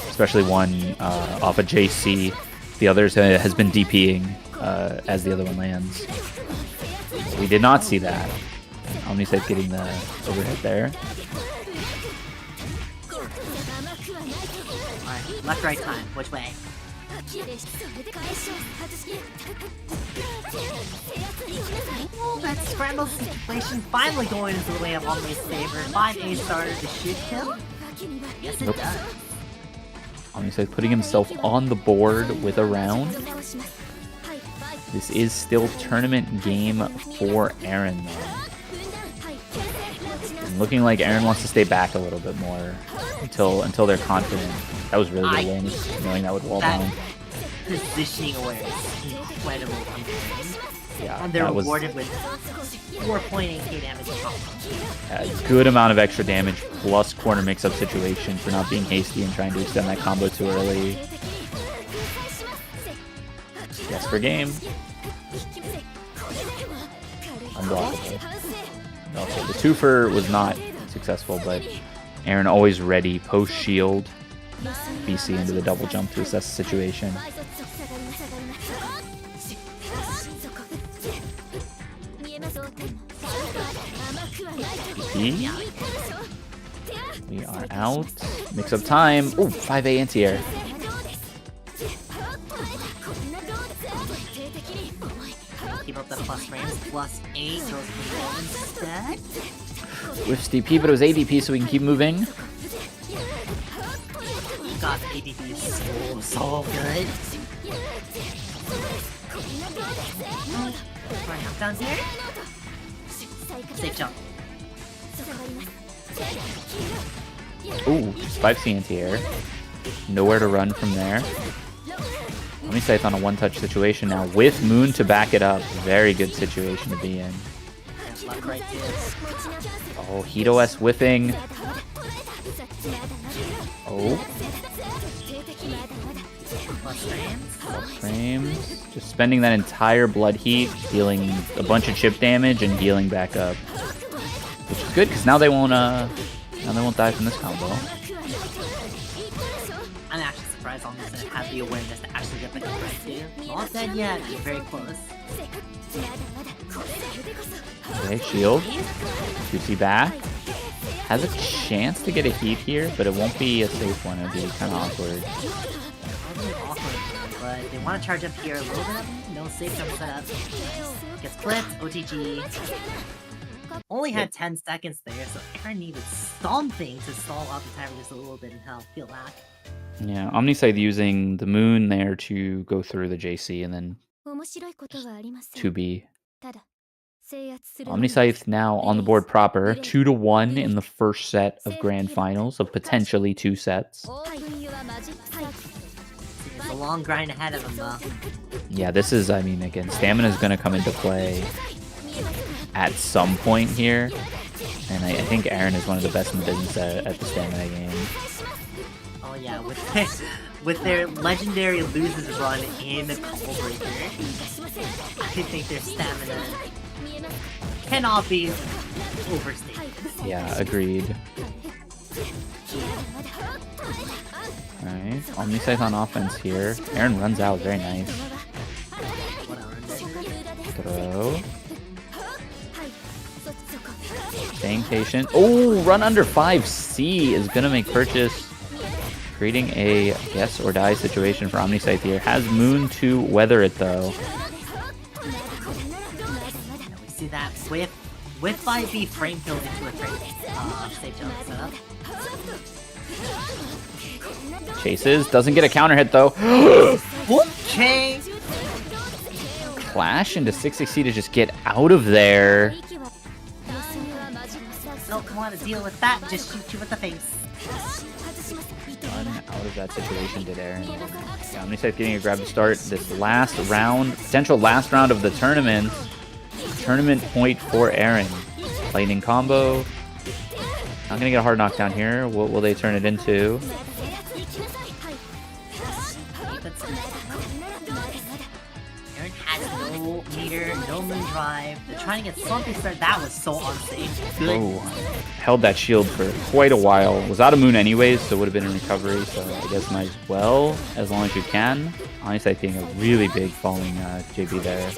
especially one off a JC, the other has been DPing as the other one lands. We did not see that. OmniSScythe getting the overhead there. Alright, left, right time. Which way? Oh, that scramble situation finally going into the way of Omni's favor. 5A starter to shoot him? Yes, it does. OmniSScythe putting himself on the board with a round. This is still tournament game for Erin, though. And looking like Erin wants to stay back a little bit more until they're confident. That was really good awareness, knowing that would wall down. Positioning awareness, incredible. Yeah, and they're rewarded with 4.8k damage. A good amount of extra damage plus corner mix-up situation for not being hasty and trying to extend that combo too early. Yes, for game. Unblockable. Okay, the twofer was not successful, but Erin always ready, post shield, BC into the double jump to assess the situation. We are out. Mix up time. Ooh, 5A anti-air. Keep up the plus frames. +8 goes instead. With DP, but it was ADP, so we can keep moving. God, ADP is so good. Running up down here. Safe jump. Ooh, 5C anti-air. Nowhere to run from there. OmniSScythe on a one-touch situation now with Moon to back it up. Very good situation to be in. Right, oh, Heat OS whipping. Oh. Frames. Just spending that entire blood heat, dealing a bunch of chip damage and healing back up. Which is good, because now they won't die from this combo. I'm actually surprised OmniSScythe have the awareness to actually get the kill right too. Not dead yet, you're very close. Okay, shield. 2C back. Has a chance to get a heat here, but it won't be a safe one. It'll be kind of awkward. But they want to charge up here a little bit. No safe jump set up. Gets clipped. OTG. Only had 10 seconds there, so Erin needed something to stall out the timer just a little bit and help feel back. Yeah, OmniSScythe using the Moon there to go through the JC and then 2B. OmniSScythe now on the board proper, 2-1 in the first set of Grand Finals of potentially 2 sets. It's a long grind ahead of him though. Yeah, this is, I mean, again, stamina is going to come into play at some point here. And I think Erin is one of the best in the business at the stamina game. Oh yeah, with their legendary loses run in Combo Breaker, I think their stamina cannot be overstated. Yeah, agreed. Alright, OmniSScythe on offense here. Erin runs out, very nice. Throw. Staying patient. Oh, run under 5C is gonna make purchase. Creating a guess or die situation for OmniSScythe here. Has Moon to weather it though. We see that with 5B frame kill into a frame safe jump setup. Chases, doesn't get a counter hit though. Okay. Clash into 660 to just get out of there. Don't want to deal with that, just shoot you with the face. Run out of that situation, did Erin. Yeah, OmniSScythe getting a grab to start this last round, potential last round of the tournament. Tournament point for Erin. Lightning combo. Not gonna get a hard knockdown here. What will they turn it into? Erin has no meter, no moon drive. They're trying to get something started. That was so unsafe. Good. Oh, held that shield for quite a while. Was out of moon anyways, so would have been in recovery. So I guess might as well, as long as you can. OmniSScythe being a really big falling JB there.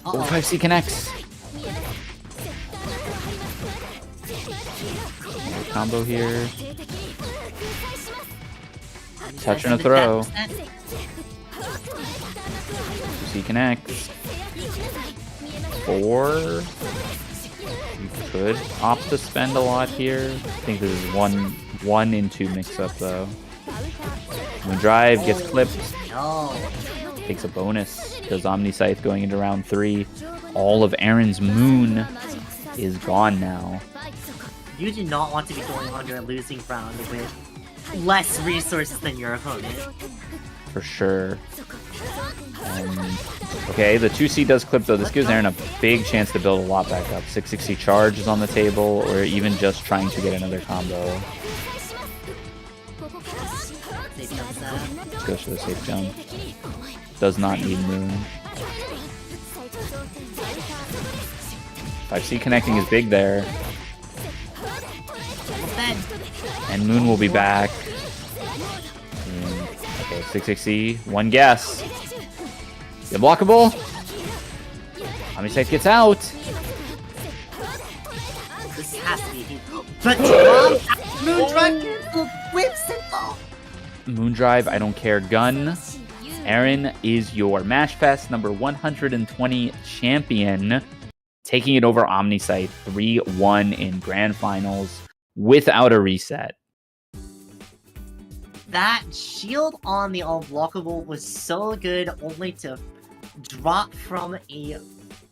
Oh, 5C connects. Combo here. Touch and a throw. C connects. 4. You could opt to spend a lot here. I think this is one in 2 mix up though. When drive gets clipped. No. Takes a bonus because OmniSScythe going into round 3. All of Erin's Moon is gone now. You do not want to be going under a losing round with less resources than your opponent. For sure. Okay, the 2C does clip though. This gives Erin a big chance to build a lot back up. 660 charge is on the table, or even just trying to get another combo. Let's go for the safe jump. Does not need Moon. 5C connecting is big there. And Moon will be back. Okay, 660. One guess. Is it blockable? OmniSScythe gets out. This has to be but Moondrive whips it though. Moondrive, I don't care. Gun. Erin is your Mashfest number 120 champion, taking it over OmniSScythe 3-1 in grand finals without a reset. That shield on the unblockable was so good, only to drop from a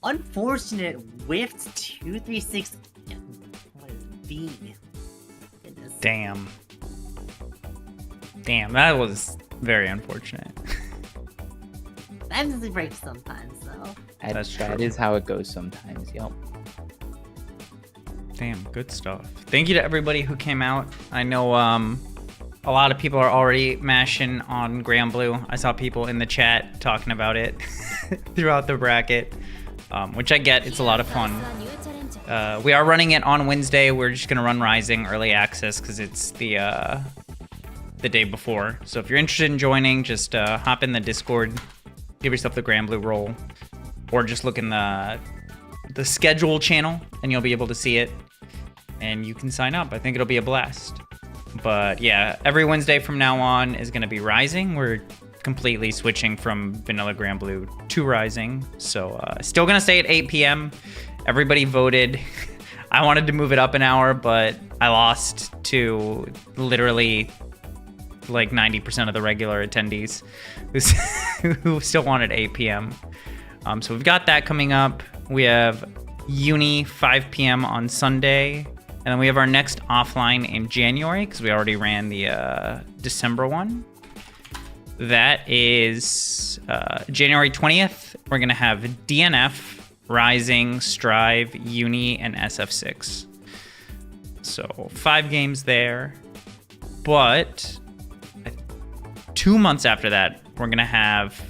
unfortunate whiffed 236 V. Damn. Damn, that was very unfortunate. That doesn't break sometimes, though. That's true. That is how it goes sometimes, yep. Damn, good stuff. Thank you to everybody who came out. I know a lot of people are already mashing on Grand Blue. I saw people in the chat talking about it throughout the bracket, which I get. It's a lot of fun. We are running it on Wednesday. We're just gonna run Rising early access because it's the day before. So if you're interested in joining, just hop in the Discord, give yourself the Grand Blue role, or just look in the schedule channel and you'll be able to see it, and you can sign up. I think it'll be a blast. But yeah, every Wednesday from now on is gonna be Rising. We're completely switching from vanilla Grand Blue to Rising. So still gonna stay at 8 p.m. Everybody voted. I wanted to move it up an hour, but I lost to literally like 90% of the regular attendees who still wanted 8 p.m. So we've got that coming up. We have Uni 5 p.m. on Sunday. And then we have our next offline in January because we already ran the December one. That is January 20th. We're going to have DNF, Rising, Strive, Uni, and SF6. So 5 games there. But 2 months after that, we're going to have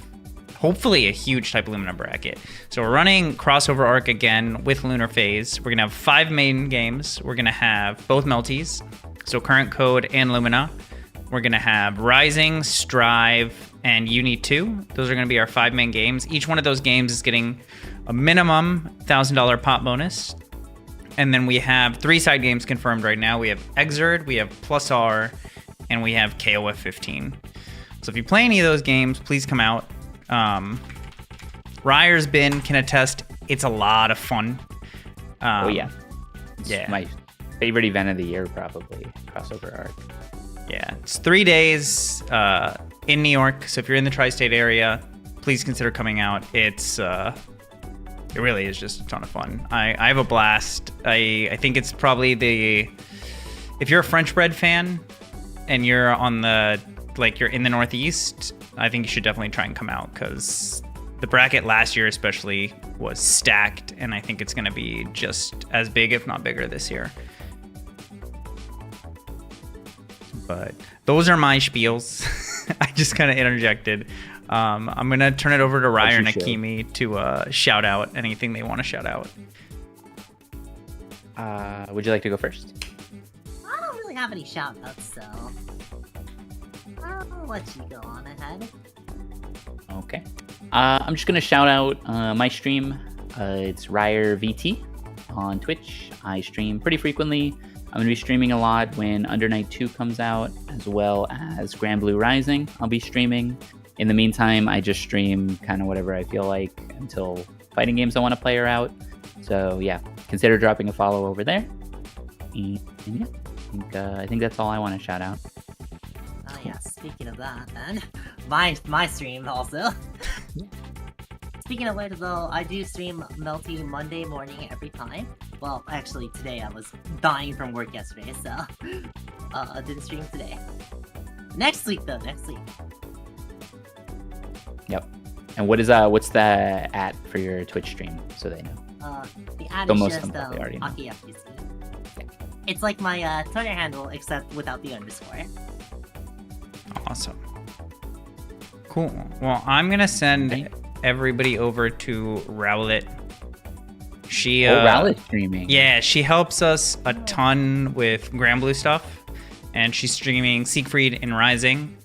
hopefully a huge type Lumina bracket. So we're running crossover arc again with Lunar Phase. We're going to have 5 main games. We're going to have both Melties, so Current Code and Lumina. We're going to have Rising, Strive, and Uni 2. Those are going to be our 5 main games. Each one of those games is getting a minimum $1,000 pot bonus. And then we have 3 side games confirmed right now. We have Exerd, we have Plus R, and we have KOF 15. So if you play any of those games, please come out. Ryer's been can attest. It's a lot of fun. Oh yeah, yeah. My favorite event of the year, probably crossover arc. Yeah, it's 3 days in New York. So if you're in the tri-state area, please consider coming out. It's it really is just a ton of fun. I have a blast. I think it's probably if you're a French bread fan and you're on you're in the Northeast, I think you should definitely try and come out because the bracket last year especially was stacked, and I think it's going to be just as big, if not bigger, this year. But those are my spiels. I just kind of interjected. I'm going to turn it over to Ryer and Akimi to shout out anything they want to shout out. Would you like to go first? I don't really have any shout outs, so I'll let you go on ahead. Okay. I'm just going to shout out my stream. It's Ryer VT on Twitch. I stream pretty frequently. I'm going to be streaming a lot when Under Night 2 comes out, as well as Grand Blue Rising. I'll be streaming. In the meantime, I just stream kind of whatever I feel like until fighting games I want to play are out. So yeah, consider dropping a follow over there. And yeah, I think that's all I want to shout out. Oh yeah, speaking of that then, my stream also. Speaking of which though, I do stream Melty Monday morning every time. Well, actually today I was dying from work yesterday, so I didn't stream today. Next week though, next week. Yep. And what's the @ for your Twitch stream, so they know? The @ So is most just of them probably already know. AkiFTC. It's like my Twitter handle, except without the underscore. Awesome. Cool. Well, I'm gonna send Okay. everybody over to Rowlet. She Rowlet streaming. Yeah, she helps us a ton with Granblue stuff, and she's streaming Siegfried and Rising.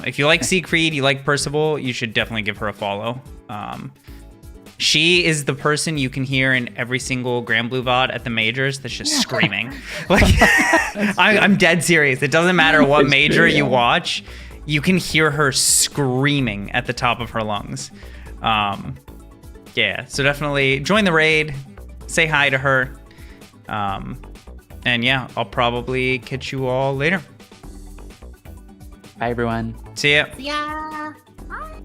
If you like Siegfried, you like Percival, you should definitely give her a follow. She is the person you can hear in every single Granblue VOD at the majors that's just screaming. Like, I'm dead serious. It doesn't matter what major you watch, you can hear her screaming at the top of her lungs. Yeah, so definitely join the raid, say hi to her. And yeah, I'll probably catch you all later. Bye, everyone. See ya. Yeah. Bye.